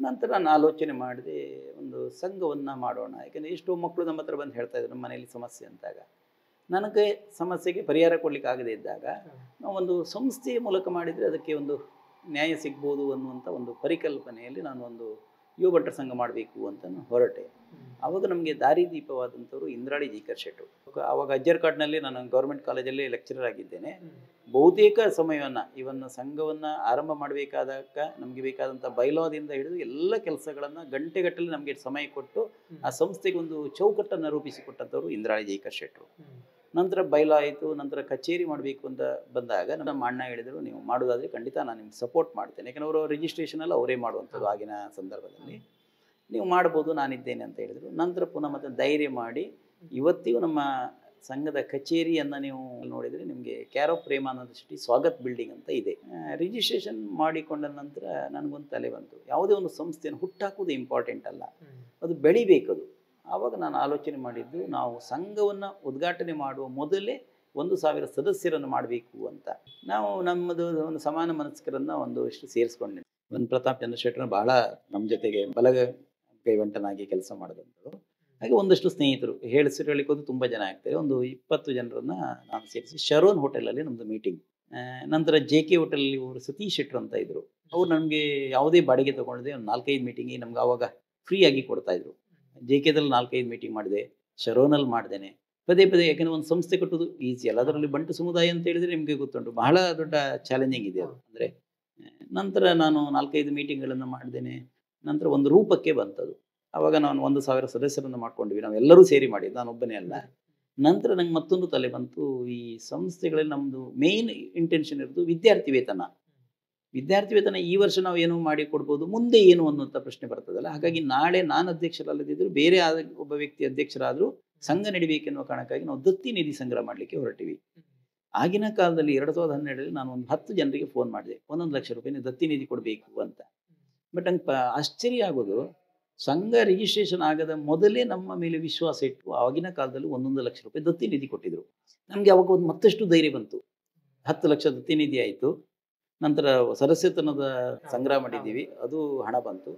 ನಂತರ ನಾನು ಆಲೋಚನೆ ಮಾಡಿದೆ, ಒಂದು ಸಂಘವನ್ನು ಮಾಡೋಣ. ಯಾಕೆಂದರೆ ಎಷ್ಟೋ ಮಕ್ಕಳು ನಮ್ಮ ಹತ್ರ ಬಂದು ಹೇಳ್ತಾ ಇದ್ರು ನಮ್ಮ ಮನೆಯಲ್ಲಿ ಸಮಸ್ಯೆ ಅಂತಾಗ, ನನಗೆ ಸಮಸ್ಯೆಗೆ ಪರಿಹಾರ ಕೊಡಲಿಕ್ಕೆ ಆಗದೇ ಇದ್ದಾಗ ನಾವು ಒಂದು ಸಂಸ್ಥೆಯ ಮೂಲಕ ಮಾಡಿದರೆ ಅದಕ್ಕೆ ಒಂದು ನ್ಯಾಯ ಸಿಗ್ಬೋದು ಅನ್ನುವಂಥ ಒಂದು ಪರಿಕಲ್ಪನೆಯಲ್ಲಿ ನಾನು ಒಂದು ಯುವ ಭಟ್ರ ಸಂಘ ಮಾಡಬೇಕು ಅಂತ ನಾನು ಹೊರಟೆ. ಆವಾಗ ನಮಗೆ ದಾರಿದೀಪವಾದಂಥವ್ರು ಇಂದ್ರಾಳಿ ಜೀಕರ್ ಶೆಟ್ಟರು. ಆವಾಗ ಅಜ್ಜರ್ಕಾಡ್ನಲ್ಲಿ ನಾನು ಗೌರ್ಮೆಂಟ್ ಕಾಲೇಜಲ್ಲಿ ಲೆಕ್ಚರರ್ ಆಗಿದ್ದೇನೆ. ಬಹುತೇಕ ಸಮಯವನ್ನು ಇವನ್ನ ಸಂಘವನ್ನು ಆರಂಭ ಮಾಡಬೇಕಾದಾಗ ನಮಗೆ ಬೇಕಾದಂಥ ಬೈಲಾದಿಂದ ಹಿಡಿದು ಎಲ್ಲ ಕೆಲಸಗಳನ್ನು ಗಂಟೆಗಟ್ಟಲೆ ನಮಗೆ ಸಮಯ ಕೊಟ್ಟು ಆ ಸಂಸ್ಥೆಗೆ ಒಂದು ಚೌಕಟ್ಟನ್ನು ರೂಪಿಸಿಕೊಟ್ಟಂಥವ್ರು ಇಂದ್ರಾಳಿ ಜೀಕರ್ ಶೆಟ್ಟರು. ನಂತರ ಬೈಲಾ ಆಯಿತು. ನಂತರ ಕಚೇರಿ ಮಾಡಬೇಕು ಅಂತ ಬಂದಾಗ ನಮ್ಮ ಅಣ್ಣ ಹೇಳಿದರು, ನೀವು ಮಾಡೋದಾದರೆ ಖಂಡಿತ ನಾನು ನಿಮ್ಗೆ ಸಪೋರ್ಟ್ ಮಾಡ್ತೇನೆ. ಯಾಕಂದರೆ ಅವರು ರಿಜಿಸ್ಟ್ರೇಷನ್ ಎಲ್ಲ ಅವರೇ ಮಾಡುವಂಥದ್ದು ಆಗಿನ ಸಂದರ್ಭದಲ್ಲಿ. ನೀವು ಮಾಡ್ಬೋದು, ನಾನಿದ್ದೇನೆ ಅಂತ ಹೇಳಿದರು. ನಂತರ ಪುನಃ ಮತ್ತೆ ಧೈರ್ಯ ಮಾಡಿ ಇವತ್ತಿಗೂ ನಮ್ಮ ಸಂಘದ ಕಚೇರಿಯನ್ನು ನೀವು ನೋಡಿದರೆ ನಿಮಗೆ care of Premananda Shetty Swagat building ಅಂತ ಇದೆ. ರಿಜಿಸ್ಟ್ರೇಷನ್ ಮಾಡಿಕೊಂಡ ನಂತರ ನನಗೊಂದು ತಲೆ ಬಂತು, ಯಾವುದೇ ಒಂದು ಸಂಸ್ಥೆಯನ್ನು ಹುಟ್ಟಾಕೋದು ಇಂಪಾರ್ಟೆಂಟ್ ಅಲ್ಲ, ಅದು ಬೆಳಿಬೇಕದು. ಆವಾಗ ನಾನು ಆಲೋಚನೆ ಮಾಡಿದ್ದು, ನಾವು ಸಂಘವನ್ನು ಉದ್ಘಾಟನೆ ಮಾಡುವ ಮೊದಲೇ 1,000 ಸದಸ್ಯರನ್ನು ಮಾಡಬೇಕು ಅಂತ. ನಾವು ನಮ್ಮದು ಒಂದು ಸಮಾನ ಮನಸ್ಕರನ್ನು ಒಂದಷ್ಟು ಸೇರಿಸ್ಕೊಂಡೆ. ಪ್ರತಾಪ್ ಚಂದ್ರಶೇಖರನ್ನು ಬಹಳ ನಮ್ಮ ಜೊತೆಗೆ ಕೈವಂಟನಾಗಿ ಕೆಲಸ ಮಾಡಿದಂಥದ್ದು. ಹಾಗೆ ಒಂದಷ್ಟು ಸ್ನೇಹಿತರು ಹೇಳಿಕೊಳ್ಳಿಕ್ಕೆ ತುಂಬ ಜನ ಆಗ್ತಾರೆ. ಒಂದು 20 ಜನರನ್ನು ನಾನು ಸೇರಿಸಿ ಶರೋನ್ ಹೋಟೆಲಲ್ಲಿ ನಮ್ಮದು ಮೀಟಿಂಗ್. ನಂತರ JK ಹೋಟೆಲಲ್ಲಿ ಇವರು ಸತೀಶ್ ಶೆಟ್ಟರು ಅಂತ ಇದ್ದರು. ಅವ್ರು ನಮಗೆ ಯಾವುದೇ ಬಾಡಿಗೆ ತೊಗೊಂಡಿದೆ ಒಂದು 4-5 ಮೀಟಿಂಗಿಗೆ ನಮ್ಗೆ ಆವಾಗ ಫ್ರೀಯಾಗಿ ಕೊಡ್ತಾಯಿದ್ರು. JKದಲ್ಲಿ 4-5 ಮೀಟಿಂಗ್ ಮಾಡಿದೆ, ಶರೋನಲ್ಲಿ ಮಾಡ್ದೇನೆ ಪದೇ ಪದೇ. ಯಾಕೆಂದರೆ ಒಂದು ಸಂಸ್ಥೆ ಕಟ್ಟೋದು ಈಸಿ ಅಲ್ಲ. ಅದರಲ್ಲಿ ಬಂಟು ಸಮುದಾಯ ಅಂತ ಹೇಳಿದರೆ ನಿಮಗೆ ಗೊತ್ತುಂಟು, ಬಹಳ ದೊಡ್ಡ ಚಾಲೆಂಜಿಂಗ್ ಇದೆ ಅದು. ಅಂದರೆ ನಂತರ ನಾನು 4-5 ಮೀಟಿಂಗ್ಗಳನ್ನು ಮಾಡ್ದೇನೆ. ನಂತರ ಒಂದು ರೂಪಕ್ಕೆ ಬಂತದು. ಆವಾಗ ನಾನು 1,000 ಸದಸ್ಯರನ್ನು ಮಾಡ್ಕೊಂಡ್ವಿ, ನಾವೆಲ್ಲರೂ ಸೇರಿ ಮಾಡಿದ್ದು, ನಾನೊಬ್ಬನೇ ಅಲ್ಲ. ನಂತರ ನಂಗೆ ಮತ್ತೊಂದು ತಲೆ ಬಂತು, ಈ ಸಂಸ್ಥೆಗಳಲ್ಲಿ ನಮ್ಮದು ಮೇಯ್ನ್ ಇಂಟೆನ್ಷನ್ ಇರೋದು ವಿದ್ಯಾರ್ಥಿ ವೇತನ. ವಿದ್ಯಾರ್ಥಿ ವೇತನ ಈ ವರ್ಷ ನಾವು ಏನೋ ಮಾಡಿ ಕೊಡ್ಬೋದು, ಮುಂದೆ ಏನು ಅನ್ನುವಂಥ ಪ್ರಶ್ನೆ ಬರ್ತದಲ್ಲ. ಹಾಗಾಗಿ ನಾಳೆ ನಾನು ಅಧ್ಯಕ್ಷರಲ್ಲದಿದ್ದರೂ ಬೇರೆ ಒಬ್ಬ ವ್ಯಕ್ತಿ ಅಧ್ಯಕ್ಷರಾದರೂ ಸಂಘ ನಡಿಬೇಕೆನ್ನುವ ಕಾರಣಕ್ಕಾಗಿ ನಾವು ದತ್ತಿ ನಿಧಿ ಸಂಗ್ರಹ ಮಾಡಲಿಕ್ಕೆ ಹೊರಟಿವಿ. ಆಗಿನ ಕಾಲದಲ್ಲಿ 2012ರಲ್ಲಿ ನಾನು ಒಂದು 10 ಜನರಿಗೆ ಫೋನ್ ಮಾಡಿದೆ, 1 ಲಕ್ಷ ರೂಪಾಯಿ ದತ್ತಿ ನಿಧಿ ಕೊಡಬೇಕು ಅಂತ. ಬಟ್ ನಂಗೆ ಆಶ್ಚರ್ಯ ಆಗೋದು, ಸಂಘ ರಿಜಿಸ್ಟ್ರೇಷನ್ ಆಗದ ಮೊದಲೇ ನಮ್ಮ ಮೇಲೆ ವಿಶ್ವಾಸ ಇಟ್ಟು ಆಗಿನ ಕಾಲದಲ್ಲಿ 1 ಲಕ್ಷ ರೂಪಾಯಿ ದತ್ತಿ ನಿಧಿ ಕೊಟ್ಟಿದ್ರು. ನಮಗೆ ಅವಾಗ ಒಂದು ಮತ್ತಷ್ಟು ಧೈರ್ಯ ಬಂತು. 10 ಲಕ್ಷ ದತ್ತಿ ನಿಧಿ ಆಯಿತು. ನಂತರ ಸದಸ್ಯತನದ ಸಂಗ್ರಹ ಮಾಡಿದ್ದೀವಿ, ಅದು ಹಣ ಬಂತು.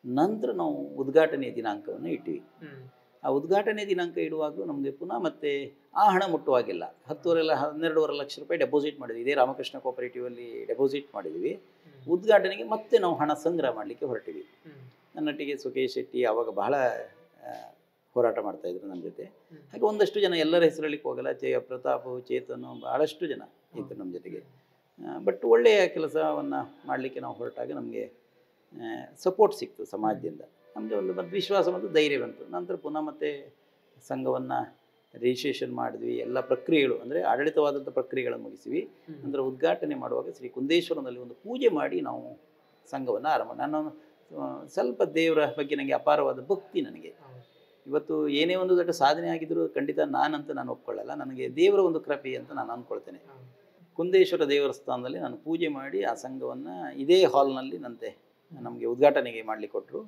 ನಂತರ ನಾವು ಉದ್ಘಾಟನೆಯ ದಿನಾಂಕವನ್ನು ಇಟ್ಟಿವಿ. ಆ ಉದ್ಘಾಟನೆ ದಿನಾಂಕ ಇಡುವಾಗಲೂ ನಮಗೆ ಪುನಃ ಮತ್ತೆ ಆ ಹಣ ಮುಟ್ಟುವಾಗಿಲ್ಲ. 12.5 ಲಕ್ಷ ರೂಪಾಯಿ ಡೆಪಾಸಿಟ್ ಮಾಡಿದ್ವಿ. ಇದೇ ರಾಮಕೃಷ್ಣ ಕೋಆಪರೇಟಿವಲ್ಲಿ ಡೆಪಾಸಿಟ್ ಮಾಡಿದ್ವಿ. ಉದ್ಘಾಟನೆಗೆ ಮತ್ತೆ ನಾವು ಹಣ ಸಂಗ್ರಹ ಮಾಡಲಿಕ್ಕೆ ಹೊರಟಿವಿ. ನನ್ನೊಟ್ಟಿಗೆ ಸುಖೇಶ್ ಶೆಟ್ಟಿ ಆವಾಗ ಬಹಳ ಹೋರಾಟ ಮಾಡ್ತಾಯಿದ್ರು ನನ್ನ ಜೊತೆ. ಹಾಗೆ ಒಂದಷ್ಟು ಜನ, ಎಲ್ಲರ ಹೆಸರಲ್ಲಿಕ್ಕೆ ಹೋಗಲ್ಲ, ಪ್ರತಾಪ್, ಚೇತನು, ಬಹಳಷ್ಟು ಜನ ಇದ್ದರು ನಮ್ಮ ಜೊತೆಗೆ. ಬಟ್ ಒಳ್ಳೆಯ ಕೆಲಸವನ್ನು ಮಾಡಲಿಕ್ಕೆ ನಾವು ಹೊರಟಾಗ ನಮಗೆ ಸಪೋರ್ಟ್ ಸಿಕ್ತು ಸಮಾಜದಿಂದ. ನಮಗೆ ಒಂದು ವಿಶ್ವಾಸ ಮತ್ತು ಧೈರ್ಯ ಬಂತು. ನಂತರ ಪುನಃ ಮತ್ತೆ ಸಂಘವನ್ನು ರಿಜಿಸ್ಟ್ರೇಷನ್ ಮಾಡಿದ್ವಿ. ಎಲ್ಲ ಪ್ರಕ್ರಿಯೆಗಳು ಅಂದರೆ ಆಡಳಿತವಾದಂಥ ಪ್ರಕ್ರಿಯೆಗಳನ್ನು ಮುಗಿಸಿವಿ. ನಂತರ ಉದ್ಘಾಟನೆ ಮಾಡುವಾಗ ಶ್ರೀ ಕುಂದೇಶ್ವರನಲ್ಲಿ ಒಂದು ಪೂಜೆ ಮಾಡಿ ನಾವು ಸಂಘವನ್ನು ಆರಂಭ. ನಾನು ಸ್ವಲ್ಪ ದೇವರ ಬಗ್ಗೆ ನನಗೆ ಅಪಾರವಾದ ಭಕ್ತಿ. ನನಗೆ ಇವತ್ತು ಏನೇ ಒಂದು ದೊಡ್ಡ ಸಾಧನೆ ಆಗಿದ್ದರೂ ಖಂಡಿತ ನಾನಂತ ನಾನು ಒಪ್ಕೊಳ್ಳಲ್ಲ, ನನಗೆ ದೇವರ ಒಂದು ಕೃಪೆ ಅಂತ ನಾನು ಅಂದ್ಕೊಳ್ತೇನೆ. ಕುಂದೇಶ್ವರ ದೇವಸ್ಥಾನದಲ್ಲಿ ನಾನು ಪೂಜೆ ಮಾಡಿ ಆ ಸಂಘವನ್ನು ಇದೇ ಹಾಲ್ನಲ್ಲಿ ನಮಗೆ ಉದ್ಘಾಟನೆಗೆ ಮಾಡಲಿಕ್ಕೆ ಕೊಟ್ಟರು.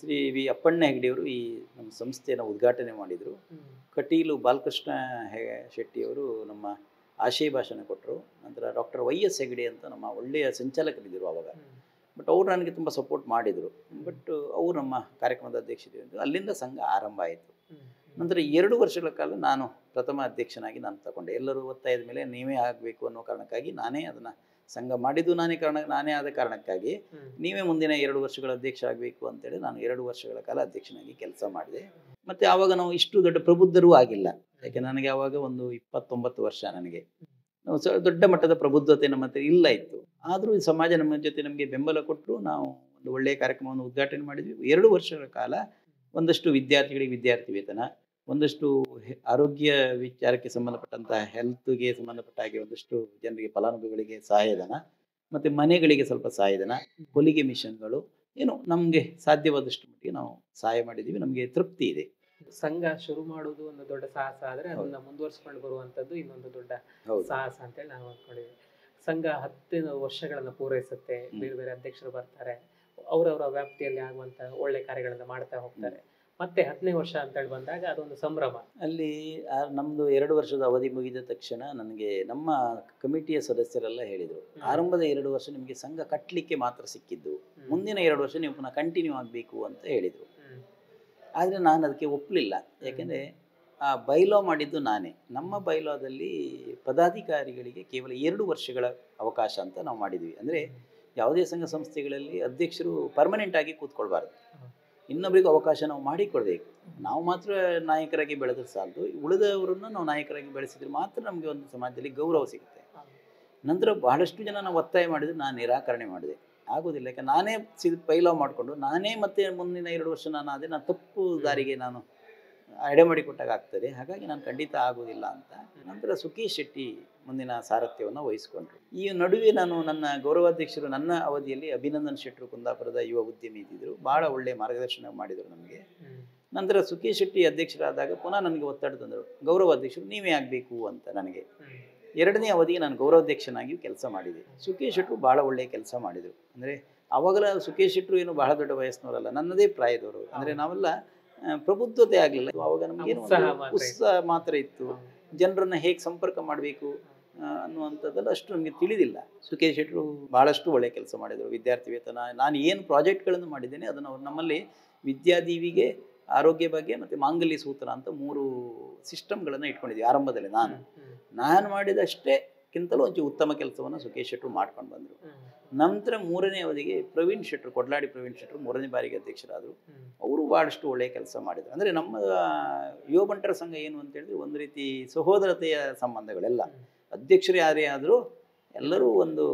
ಶ್ರೀ ವಿ ಅಪ್ಪಣ್ಣ ಹೆಗ್ಡೆಯವರು ಈ ನಮ್ಮ ಸಂಸ್ಥೆಯನ್ನು ಉದ್ಘಾಟನೆ ಮಾಡಿದರು. ಕಟೀಲು ಬಾಲಕೃಷ್ಣ ಶೆಟ್ಟಿಯವರು ನಮ್ಮ ಆಶಯ ಭಾಷಣ ಕೊಟ್ಟರು. ನಂತರ ಡಾಕ್ಟರ್ YS ಹೆಗ್ಡೆ ಅಂತ ನಮ್ಮ ಒಳ್ಳೆಯ ಸಂಚಾಲಕರಿದ್ದರು ಆವಾಗ. ಬಟ್ ಅವರು ನನಗೆ ತುಂಬ ಸಪೋರ್ಟ್ ಮಾಡಿದರು. ಬಟ್ ಅವರು ನಮ್ಮ ಕಾರ್ಯಕ್ರಮದ ಅಧ್ಯಕ್ಷತೆ, ಅಲ್ಲಿಂದ ಸಂಘ ಆರಂಭ ಆಯಿತು. ನಂತರ 2 ವರ್ಷಗಳ ಕಾಲ ನಾನು ಪ್ರಥಮ ಅಧ್ಯಕ್ಷನಾಗಿ ನಾನು ತಗೊಂಡೆ. ಎಲ್ಲರೂ ಒತ್ತಾಯದ ಮೇಲೆ ನೀವೇ ಆಗಬೇಕು ಅನ್ನೋ ಕಾರಣಕ್ಕಾಗಿ ನಾನೇ ಅದನ್ನು ಸಂಘ ಮಾಡಿದ್ದು ನಾನೇ ಆದ ಕಾರಣಕ್ಕಾಗಿ ನೀವೇ ಮುಂದಿನ 2 ವರ್ಷಗಳ ಅಧ್ಯಕ್ಷ ಆಗಬೇಕು ಅಂತೇಳಿ ನಾನು 2 ವರ್ಷಗಳ ಕಾಲ ಅಧ್ಯಕ್ಷನಾಗಿ ಕೆಲಸ ಮಾಡಿದೆ. ಮತ್ತು ಆವಾಗ ನಾವು ಇಷ್ಟು ದೊಡ್ಡ ಪ್ರಬುದ್ಧರೂ ಆಗಿಲ್ಲ. ಯಾಕೆ ನನಗೆ ಆವಾಗ ಒಂದು 29 ವರ್ಷ. ನನಗೆ ನಾವು ದೊಡ್ಡ ಮಟ್ಟದ ಪ್ರಬುದ್ಧತೆ ನಮ್ಮ ಹತ್ರ ಇಲ್ಲ ಇತ್ತು. ಆದರೂ ಈ ಸಮಾಜ ನಮ್ಮ ಜೊತೆ ನಮಗೆ ಬೆಂಬಲ ಕೊಟ್ಟರು. ನಾವು ಒಂದು ಒಳ್ಳೆಯ ಕಾರ್ಯಕ್ರಮವನ್ನು ಉದ್ಘಾಟನೆ ಮಾಡಿದ್ವಿ. 2 ವರ್ಷಗಳ ಕಾಲ ಒಂದಷ್ಟು ವಿದ್ಯಾರ್ಥಿಗಳಿಗೆ ವಿದ್ಯಾರ್ಥಿ ವೇತನ, ಒಂದಷ್ಟು ಆರೋಗ್ಯ ವಿಚಾರಕ್ಕೆ ಸಂಬಂಧಪಟ್ಟಂತಹ ಹೆಲ್ತ್ಗೆ ಸಂಬಂಧಪಟ್ಟ ಹಾಗೆ ಒಂದಷ್ಟು ಜನರಿಗೆ ಫಲಾನುಭವಿಗಳಿಗೆ ಸಹಾಯಧನ, ಮತ್ತು ಮನೆಗಳಿಗೆ ಸ್ವಲ್ಪ ಸಹಾಯಧನ, ಹೊಲಿಗೆ ಮಿಷನ್ಗಳು, ಏನು ನಮಗೆ ಸಾಧ್ಯವಾದಷ್ಟು ಮಟ್ಟಿಗೆ ನಾವು ಸಹಾಯ ಮಾಡಿದ್ದೀವಿ. ನಮಗೆ ತೃಪ್ತಿ ಇದೆ. ಸಂಘ ಶುರು ಮಾಡುವುದು ಒಂದು ದೊಡ್ಡ ಸಾಹಸ ಆದರೆ ಅದನ್ನ ಮುಂದುವರಿಸಿಕೊಂಡು ಬರುವಂಥದ್ದು ಇನ್ನೊಂದು ದೊಡ್ಡ ಸಾಹಸ ಅಂತೇಳಿ ನಾವು ಅಂದ್ಕೊಂಡಿದ್ದೀವಿ. ಸಂಘ 10 ವರ್ಷಗಳನ್ನು ಪೂರೈಸುತ್ತೆ. ಬೇರೆ ಬೇರೆ ಅಧ್ಯಕ್ಷರು ಬರ್ತಾರೆ, ಅವರವರ ವ್ಯಾಪ್ತಿಯಲ್ಲಿ ಆಗುವಂಥ ಒಳ್ಳೆ ಕಾರ್ಯಗಳನ್ನು ಮಾಡ್ತಾ ಹೋಗ್ತಾರೆ. ಮತ್ತೆ 10ನೇ ವರ್ಷ ಅಂತೇಳಿ ಬಂದಾಗ ಅದೊಂದು ಸಂಭ್ರಮ. ಅಲ್ಲಿ ನಮ್ಮದು 2 ವರ್ಷದ ಅವಧಿ ಮುಗಿದ ತಕ್ಷಣ ನನಗೆ ನಮ್ಮ ಕಮಿಟಿಯ ಸದಸ್ಯರೆಲ್ಲ ಹೇಳಿದರು, ಆರಂಭದ 2 ವರ್ಷ ನಿಮಗೆ ಸಂಘ ಕಟ್ಟಲಿಕ್ಕೆ ಮಾತ್ರ ಸಿಕ್ಕಿದ್ದು, ಮುಂದಿನ 2 ವರ್ಷ ನೀವು ಪುನಃ ಕಂಟಿನ್ಯೂ ಆಗಬೇಕು ಅಂತ ಹೇಳಿದರು. ಆದರೆ ನಾನು ಅದಕ್ಕೆ ಒಪ್ಪಲಿಲ್ಲ. ಯಾಕೆಂದರೆ ಆ ಬೈಲಾ ಮಾಡಿದ್ದು ನಾನೇ. ನಮ್ಮ ಬೈಲಾದಲ್ಲಿ ಪದಾಧಿಕಾರಿಗಳಿಗೆ ಕೇವಲ 2 ವರ್ಷಗಳ ಅವಕಾಶ ಅಂತ ನಾವು ಮಾಡಿದ್ವಿ. ಅಂದರೆ ಯಾವುದೇ ಸಂಘ ಸಂಸ್ಥೆಗಳಲ್ಲಿ ಅಧ್ಯಕ್ಷರು ಪರ್ಮನೆಂಟ್ ಆಗಿ ಕೂತ್ಕೊಳ್ಬಾರ್ದು, ಇನ್ನೊಬ್ಬರಿಗೂ ಅವಕಾಶ ನಾವು ಮಾಡಿಕೊಡ್ಬೇಕು. ನಾವು ಮಾತ್ರ ನಾಯಕರಾಗಿ ಬೆಳೆದ್ರೆ ಸಾಲದು, ಉಳಿದವರನ್ನು ನಾವು ನಾಯಕರಾಗಿ ಬೆಳೆಸಿದ್ರೆ ಮಾತ್ರ ನಮಗೆ ಒಂದು ಸಮಾಜದಲ್ಲಿ ಗೌರವ ಸಿಗುತ್ತೆ. ನಂತರ ಬಹಳಷ್ಟು ಜನ ನಾವು ಒತ್ತಾಯ ಮಾಡಿದರೆ ನಾನು ನಿರಾಕರಣೆ ಮಾಡಿದೆ. ಆಗೋದಿಲ್ಲ, ಯಾಕೆ ನಾನೇ ಪೈಲಾವ್ ಮಾಡಿಕೊಂಡು ನಾನೇ ಮತ್ತೆ ಮುಂದಿನ 2 ವರ್ಷ ನಾನು ತಪ್ಪು ದಾರಿಗೆ ನಾನು ಎಡೆ ಮಾಡಿಕೊಟ್ಟಾಗ ಆಗ್ತದೆ. ಹಾಗಾಗಿ ನಾನು ಖಂಡಿತ ಆಗೋದಿಲ್ಲ ಅಂತ ನಂತರ ಸುಖೇಶ್ ಶೆಟ್ಟಿ ಮುಂದಿನ ಸಾರಥ್ಯವನ್ನು ವಹಿಸಿಕೊಂಡ್ರು. ಈ ನಡುವೆ ನಾನು ನನ್ನ ಗೌರವಾಧ್ಯಕ್ಷರು ನನ್ನ ಅವಧಿಯಲ್ಲಿ ಅಭಿನಂದನ್ ಶೆಟ್ಟರು ಕುಂದಾಪುರದ ಯುವ ಉದ್ಯಮಿ ಇದ್ದಿದ್ದರು, ಭಾಳ ಒಳ್ಳೆಯ ಮಾರ್ಗದರ್ಶನ ಮಾಡಿದರು ನಮಗೆ. ನಂತರ ಸುಖೇಶ್ ಶೆಟ್ಟಿ ಅಧ್ಯಕ್ಷರಾದಾಗ ಪುನಃ ನನಗೆ ಒತ್ತಡ ತಂದರು, ಗೌರವಾಧ್ಯಕ್ಷರು ನೀವೇ ಆಗಬೇಕು ಅಂತ. ನನಗೆ 2ನೇ ಅವಧಿಗೆ ನಾನು ಗೌರವಾಧ್ಯಕ್ಷನಾಗಿ ಕೆಲಸ ಮಾಡಿದೆ. ಸುಖೇಶ್ ಶೆಟ್ಟರು ಭಾಳ ಒಳ್ಳೆಯ ಕೆಲಸ ಮಾಡಿದರು. ಅಂದರೆ ಅವಾಗಲ ಸುಖೇಶ್ ಶೆಟ್ಟರು ಏನು ಬಹಳ ದೊಡ್ಡ ವಯಸ್ಸಿನವರಲ್ಲ, ನನ್ನದೇ ಪ್ರಾಯದವರು. ಅಂದರೆ ನಾವೆಲ್ಲ ಪ್ರಬುದ್ಧತೆ ಆಗಲಿಲ್ಲ. ಆವಾಗ ನಮಗೇನು ಉತ್ಸಾಹ ಮಾತ್ರ ಇತ್ತು, ಜನರನ್ನು ಹೇಗೆ ಸಂಪರ್ಕ ಮಾಡಬೇಕು ಅನ್ನುವಂಥದ್ದೆಲ್ಲ ಅಷ್ಟು ನಮಗೆ ತಿಳಿದಿಲ್ಲ. ಸುಖೇಶ್ ಶೆಟ್ಟರು ಭಾಳಷ್ಟು ಒಳ್ಳೆಯ ಕೆಲಸ ಮಾಡಿದರು. ವಿದ್ಯಾರ್ಥಿ ವೇತನ, ನಾನು ಏನು ಪ್ರಾಜೆಕ್ಟ್ಗಳನ್ನು ಮಾಡಿದ್ದೇನೆ ಅದನ್ನು ಅವರು ನಮ್ಮಲ್ಲಿ ವಿದ್ಯಾದೀವಿಗೆ, ಆರೋಗ್ಯ ಬಗ್ಗೆ ಮತ್ತು ಮಾಂಗಲ್ಯ ಸೂತ್ರ ಅಂತ 3 ಸಿಸ್ಟಮ್ಗಳನ್ನು ಇಟ್ಕೊಂಡಿದ್ವಿ ಆರಂಭದಲ್ಲಿ. ನಾನು ಮಾಡಿದಷ್ಟೇಕ್ಕಿಂತಲೂ ಒಂಚೂರು ಉತ್ತಮ ಕೆಲಸವನ್ನು ಸುಖೇಶ್ ಶೆಟ್ಟರು ಮಾಡ್ಕೊಂಡು ಬಂದರು. ನಂತರ 3ನೇ ಅವಧಿಗೆ ಪ್ರವೀಣ್ ಶೆಟ್ಟರು, ಕೊಡ್ಲಾಡಿ ಪ್ರವೀಣ್ ಶೆಟ್ಟರು 3ನೇ ಬಾರಿಗೆ ಅಧ್ಯಕ್ಷರಾದರು. ಅವರು ಭಾಳಷ್ಟು ಒಳ್ಳೆಯ ಕೆಲಸ ಮಾಡಿದರು. ಅಂದರೆ ನಮ್ಮ ಯುವ ಬಂಟರ ಸಂಘ ಏನು ಅಂತ ಹೇಳಿದ್ರೆ ಒಂದು ರೀತಿ ಸಹೋದರತೆಯ ಸಂಬಂಧಗಳೆಲ್ಲ. ಅಧ್ಯಕ್ಷರು ಯಾರೇ ಆದರೂ ಎಲ್ಲರೂ ಒಂದು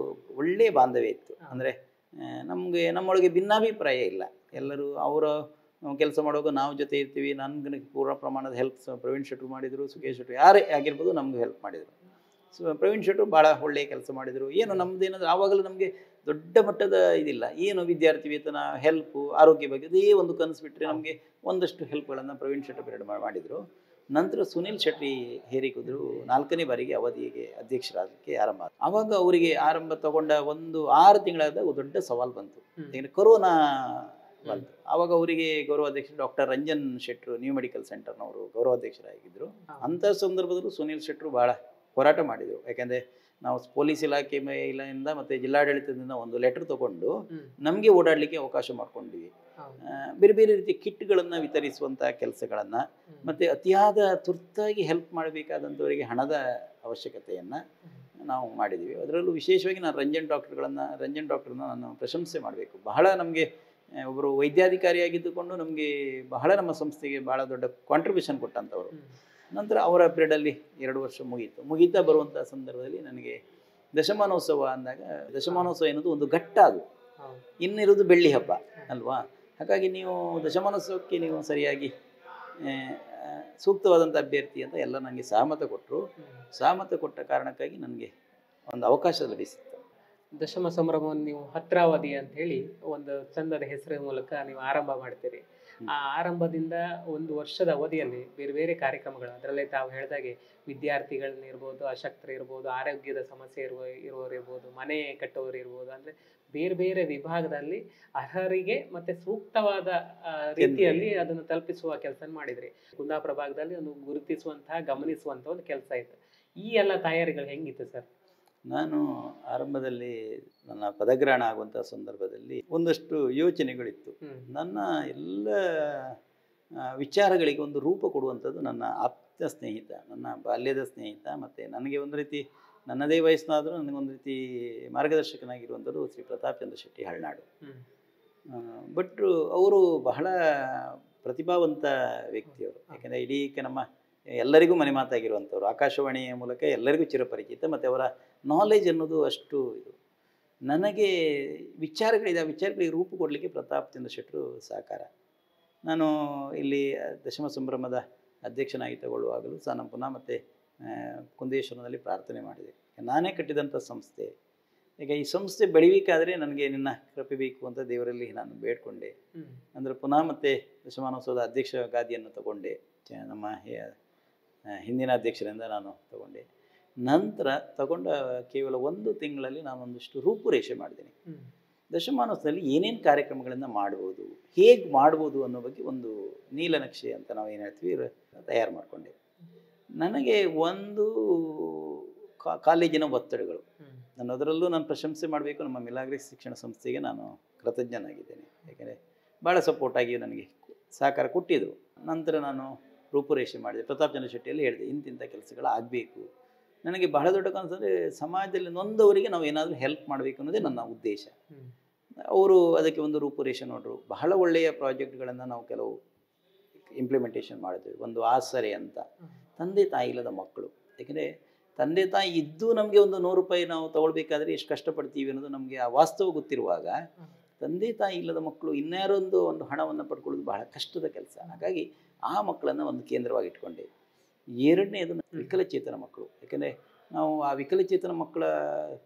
ಒಳ್ಳೆಯ ಬಾಂಧವ್ಯ ಇತ್ತು. ಅಂದರೆ ನಮ್ಮೊಳಗೆ ಭಿನ್ನಾಭಿಪ್ರಾಯ ಇಲ್ಲ. ಎಲ್ಲರೂ ಅವರ ಕೆಲಸ ಮಾಡುವಾಗ ನಾವು ಜೊತೆ ಇರ್ತೀವಿ. ನನಗೆ ಪೂರ್ಣ ಪ್ರಮಾಣದ ಹೆಲ್ಪ್ ಪ್ರವೀಣ್ ಶೆಟ್ಟರು ಮಾಡಿದರು, ಸುಖೇಶ್ ಶೆಟ್ಟರು ಯಾರೇ ಆಗಿರ್ಬೋದು ನಮಗೂ ಹೆಲ್ಪ್ ಮಾಡಿದರು. ಪ್ರವೀಣ್ ಶೆಟ್ಟರು ಭಾಳ ಒಳ್ಳೆಯ ಕೆಲಸ ಮಾಡಿದರು. ಏನು ನಮ್ಮದೇನಂದ್ರೆ ಆವಾಗಲೂ ನಮಗೆ ದೊಡ್ಡ ಮಟ್ಟದ ಇದಿಲ್ಲ, ಏನು ವಿದ್ಯಾರ್ಥಿ ವೇತನ, ಹೆಲ್ಪು, ಆರೋಗ್ಯ ಬಗ್ಗೆ ಇದೇ ಒಂದು ಕನಸು ಬಿಟ್ಟರೆ ನಮಗೆ ಒಂದಷ್ಟು ಹೆಲ್ಪ್ಗಳನ್ನು ಪ್ರವೀಣ್ ಶೆಟ್ಟರು ಮಾಡಿದರು. ನಂತರ ಸುನಿಲ್ ಶೆಟ್ಟಿ ಹೇರಿಕಿದ್ರು 4ನೇ ಬಾರಿಗೆ ಅವಧಿಗೆ ಅಧ್ಯಕ್ಷರಾಗಲಿಕ್ಕೆ ಆರಂಭ ಆಯಿತು. ಆವಾಗ ಅವರಿಗೆ ಆರಂಭ ತಗೊಂಡ ಒಂದು 6 ತಿಂಗಳಾದ ದೊಡ್ಡ ಸವಾಲು ಬಂತು, ಯಾಕೆಂದರೆ ಕೊರೋನಾ ಬಂತು. ಆವಾಗ ಅವರಿಗೆ ಗೌರವಾಧ್ಯಕ್ಷರು ಡಾಕ್ಟರ್ ರಂಜನ್ ಶೆಟ್ಟರು ನ್ಯೂ ಮೆಡಿಕಲ್ ಸೆಂಟರ್ನವರು ಗೌರವಾಧ್ಯಕ್ಷರಾಗಿದ್ದರು. ಅಂಥ ಸಂದರ್ಭದಲ್ಲೂ ಸುನಿಲ್ ಶೆಟ್ಟರು ಭಾಳ ಹೋರಾಟ ಮಾಡಿದರು. ಯಾಕೆಂದರೆ ನಾವು ಪೊಲೀಸ್ ಇಲಾಖೆಯಿಂದ ಮತ್ತು ಜಿಲ್ಲಾಡಳಿತದಿಂದ ಒಂದು ಲೆಟರ್ ತಗೊಂಡು ನಮಗೆ ಓಡಾಡಲಿಕ್ಕೆ ಅವಕಾಶ ಮಾಡ್ಕೊಂಡಿವಿ. ಬೇರೆ ಬೇರೆ ರೀತಿಯ ಕಿಟ್ಗಳನ್ನು ವಿತರಿಸುವಂಥ ಕೆಲಸಗಳನ್ನು ಮತ್ತು ಅತಿಯಾದ ತುರ್ತಾಗಿ ಹೆಲ್ಪ್ ಮಾಡಬೇಕಾದಂಥವರಿಗೆ ಹಣದ ಅವಶ್ಯಕತೆಯನ್ನು ನಾವು ಮಾಡಿದ್ದೀವಿ. ಅದರಲ್ಲೂ ವಿಶೇಷವಾಗಿ ನಾನು ರಂಜನ್ ಡಾಕ್ಟ್ರನ್ನ ನಾನು ಪ್ರಶಂಸೆ ಮಾಡಬೇಕು. ಬಹಳ ನಮಗೆ ಒಬ್ಬರು ವೈದ್ಯಾಧಿಕಾರಿಯಾಗಿದ್ದುಕೊಂಡು ನಮಗೆ ಬಹಳ ನಮ್ಮ ಸಂಸ್ಥೆಗೆ ಭಾಳ ದೊಡ್ಡ ಕಾಂಟ್ರಿಬ್ಯೂಷನ್ ಕೊಟ್ಟಂಥವರು. ನಂತರ ಅವರ ಪೀರಿಯಡಲ್ಲಿ 2 ವರ್ಷ ಮುಗೀತಾ ಬರುವಂಥ ಸಂದರ್ಭದಲ್ಲಿ ನನಗೆ ದಶಮಾನೋತ್ಸವ ಅಂದಾಗ, ದಶಮಾನೋತ್ಸವ ಎನ್ನುವುದು ಒಂದು ಘಟ್ಟ, ಅದು ಇನ್ನಿರೋದು ಬೆಳ್ಳಿ ಹಬ್ಬ ಅಲ್ವಾ. ಹಾಗಾಗಿ ನೀವು ದಶಮಾನೋತ್ಸವಕ್ಕೆ ನೀವು ಸರಿಯಾಗಿ ಸೂಕ್ತವಾದಂಥ ಅಭ್ಯರ್ಥಿ ಅಂತ ಎಲ್ಲ ನನಗೆ ಸಹಮತ ಕೊಟ್ಟ ಕಾರಣಕ್ಕಾಗಿ ನನಗೆ ಒಂದು ಅವಕಾಶ ಲಭಿಸಿತ್ತು. ದಶಮ ಸಂಭ್ರಮವನ್ನು ನೀವು ಹತ್ರಾವಧಿ ಅಂತ ಹೇಳಿ ಒಂದು ಚಂದದ ಹೆಸರಿನ ಮೂಲಕ ನೀವು ಆರಂಭ ಮಾಡ್ತೀರಿ. ಆ ಆರಂಭದಿಂದ 1 ವರ್ಷದ ಅವಧಿಯಲ್ಲಿ ಬೇರೆ ಬೇರೆ ಕಾರ್ಯಕ್ರಮಗಳು, ಅದರಲ್ಲೇ ತಾವು ಹೇಳಿದಾಗೆ ವಿದ್ಯಾರ್ಥಿಗಳನ್ನಿರ್ಬೋದು, ಅಶಕ್ತರು ಇರ್ಬೋದು, ಆರೋಗ್ಯದ ಸಮಸ್ಯೆ ಇರುವವರು ಇರ್ಬೋದು, ಮನೆ ಕಟ್ಟುವವರು ಇರ್ಬೋದು, ಅಂದರೆ ಬೇರೆ ಬೇರೆ ವಿಭಾಗದಲ್ಲಿ ಅರ್ಹರಿಗೆ ಮತ್ತೆ ಸೂಕ್ತವಾದ ರೀತಿಯಲ್ಲಿ ಅದನ್ನು ತಲುಪಿಸುವ ಕೆಲಸ ಮಾಡಿದ್ರಿ. ಕುಂದಾಪುರ ಭಾಗದಲ್ಲಿ ಒಂದು ಗುರುತಿಸುವಂತಹ, ಗಮನಿಸುವಂಥ ಒಂದು ಕೆಲಸ ಇತ್ತು. ಈ ಎಲ್ಲ ತಯಾರಿಗಳು ಹೆಂಗಿತ್ತು ಸರ್? ನಾನು ಆರಂಭದಲ್ಲಿ ನನ್ನ ಪದಗ್ರಹಣ ಆಗುವಂಥ ಸಂದರ್ಭದಲ್ಲಿ ಒಂದಷ್ಟು ಯೋಚನೆಗಳಿತ್ತು. ನನ್ನ ಎಲ್ಲ ವಿಚಾರಗಳಿಗೆ ಒಂದು ರೂಪ ಕೊಡುವಂಥದ್ದು ನನ್ನ ಆಪ್ತ ಸ್ನೇಹಿತ, ನನ್ನ ಬಾಲ್ಯದ ಸ್ನೇಹಿತ, ಮತ್ತು ನನಗೆ ಒಂದು ರೀತಿ ನನ್ನದೇ ವಯಸ್ಸಿನಾದರೂ ನನಗೊಂದು ರೀತಿ ಮಾರ್ಗದರ್ಶಕನಾಗಿರುವಂಥದ್ದು ಶ್ರೀ ಪ್ರತಾಪ್ ಚಂದ್ರ ಶೆಟ್ಟಿ ಹಳ್ನಾಡು. ಭಟ್ರು ಅವರು ಬಹಳ ಪ್ರತಿಭಾವಂತ ವ್ಯಕ್ತಿಯವರು. ಯಾಕೆಂದರೆ ಇಡೀ ನಮ್ಮ ಎಲ್ಲರಿಗೂ ಮನೆ ಮಾತಾಗಿರುವಂಥವ್ರು, ಆಕಾಶವಾಣಿಯ ಮೂಲಕ ಎಲ್ಲರಿಗೂ ಚಿರಪರಿಚಿತ, ಮತ್ತು ಅವರ ನಾಲೆಜ್ ಅನ್ನೋದು ಅಷ್ಟು ಇದು. ನನಗೆ ವಿಚಾರಗಳಿದೆ, ಆ ವಿಚಾರಗಳಿಗೆ ರೂಪು ಕೊಡಲಿಕ್ಕೆ ಪ್ರತಾಪ್ ಚಂದ್ರ ಶೆಟ್ಟರು ಸಹಕಾರ. ನಾನು ಇಲ್ಲಿ ದಶಮ ಸಂಭ್ರಮದ ಅಧ್ಯಕ್ಷನಾಗಿ ತಗೊಳ್ಳುವಾಗಲೂ ಸಹ ನಾನು ಪುನಃ ಮತ್ತೆ ಕುಂದೇಶ್ವರನಲ್ಲಿ ಪ್ರಾರ್ಥನೆ ಮಾಡಿದೆ. ನಾನೇ ಕಟ್ಟಿದಂಥ ಸಂಸ್ಥೆ, ಈಗ ಈ ಸಂಸ್ಥೆ ಬೆಳಿಬೇಕಾದ್ರೆ ನನಗೆ ನಿನ್ನ ಕೃಪೆ ಬೇಕು ಅಂತ ದೇವರಲ್ಲಿ ನಾನು ಬೇಡ್ಕೊಂಡೆ. ಅಂದರೆ ಪುನಃ ಮತ್ತೆ ದಶಮಾನೋತ್ಸವದ ಅಧ್ಯಕ್ಷ ಗಾದಿಯನ್ನು ತಗೊಂಡೆ, ನಮ್ಮ ಹಿಂದಿನ ಅಧ್ಯಕ್ಷರಿಂದ ನಾನು ತಗೊಂಡೆ. ನಂತರ ತಗೊಂಡ ಕೇವಲ 1 ತಿಂಗಳಲ್ಲಿ ನಾನು ಒಂದಿಷ್ಟು ರೂಪುರೇಷೆ ಮಾಡಿದ್ದೀನಿ. ದಶಮಾನೋತ್ಸವದಲ್ಲಿ ಏನೇನು ಕಾರ್ಯಕ್ರಮಗಳನ್ನು ಮಾಡ್ಬೋದು, ಹೇಗೆ ಮಾಡ್ಬೋದು ಅನ್ನೋ ಬಗ್ಗೆ ಒಂದು ನೀಲನಕ್ಷೆ ಅಂತ ನಾವು ಏನು ಹೇಳ್ತೀವಿ ತಯಾರು ಮಾಡಿಕೊಂಡೆ. ನನಗೆ ಒಂದು ಕಾಲೇಜಿನ ಒತ್ತಡಗಳು, ನಾನು ಅದರಲ್ಲೂ ನಾನು ಪ್ರಶಂಸೆ ಮಾಡಬೇಕು, ನಮ್ಮ ಮಿಲಾಗ್ರಿಸ್ ಶಿಕ್ಷಣ ಸಂಸ್ಥೆಗೆ ನಾನು ಕೃತಜ್ಞನಾಗಿದ್ದೇನೆ. ಯಾಕೆಂದರೆ ಭಾಳ ಸಪೋರ್ಟಾಗಿ ನನಗೆ ಸಹಕಾರ ಕೊಟ್ಟಿದ್ದರು. ನಂತರ ನಾನು ರೂಪುರೇಷೆ ಮಾಡಿದೆ, ಪ್ರತಾಪ್ ಚಂದ್ರ ಶೆಟ್ಟಿಯಲ್ಲಿ ಹೇಳಿದೆ ಇಂತಿಂಥ ಕೆಲಸಗಳು ಆಗಬೇಕು. ನನಗೆ ಬಹಳ ದೊಡ್ಡ ಕನಸಂದರೆ ಸಮಾಜದಲ್ಲಿ ನೊಂದವರಿಗೆ ನಾವು ಏನಾದರೂ ಹೆಲ್ಪ್ ಮಾಡಬೇಕು ಅನ್ನೋದೇ ನನ್ನ ಉದ್ದೇಶ. ಅವರು ಅದಕ್ಕೆ ಒಂದು ರೂಪುರೇಷೆ ನೋಡರು. ಬಹಳ ಒಳ್ಳೆಯ ಪ್ರಾಜೆಕ್ಟ್ಗಳನ್ನು ನಾವು ಕೆಲವು ಇಂಪ್ಲಿಮೆಂಟೇಷನ್ ಮಾಡಿದ್ವಿ. ಒಂದು ಆಸರೆ ಅಂತ, ತಂದೆ ತಾಯಿ ಇಲ್ಲದ ಮಕ್ಕಳು. ಯಾಕೆಂದರೆ ತಂದೆ ತಾಯಿ ಇದ್ದು ನಮಗೆ ಒಂದು 100 ರೂಪಾಯಿ ನಾವು ತೊಗೊಳ್ಬೇಕಾದ್ರೆ ಎಷ್ಟು ಕಷ್ಟಪಡ್ತೀವಿ ಅನ್ನೋದು ನಮಗೆ ಆ ವಾಸ್ತವ ಗೊತ್ತಿರುವಾಗ, ತಂದೆ ತಾಯಿ ಇಲ್ಲದ ಮಕ್ಕಳು ಇನ್ಯಾರೊಂದು ಹಣವನ್ನು ಪಡ್ಕೊಳ್ಳೋದು ಬಹಳ ಕಷ್ಟದ ಕೆಲಸ. ಹಾಗಾಗಿ ಆ ಮಕ್ಕಳನ್ನು ಒಂದು ಕೇಂದ್ರವಾಗಿ ಇಟ್ಕೊಂಡೆ. ಎರಡನೇದು ವಿಕಲಚೇತನ ಮಕ್ಕಳು. ಯಾಕೆಂದರೆ ನಾವು ಆ ವಿಕಲಚೇತನ ಮಕ್ಕಳ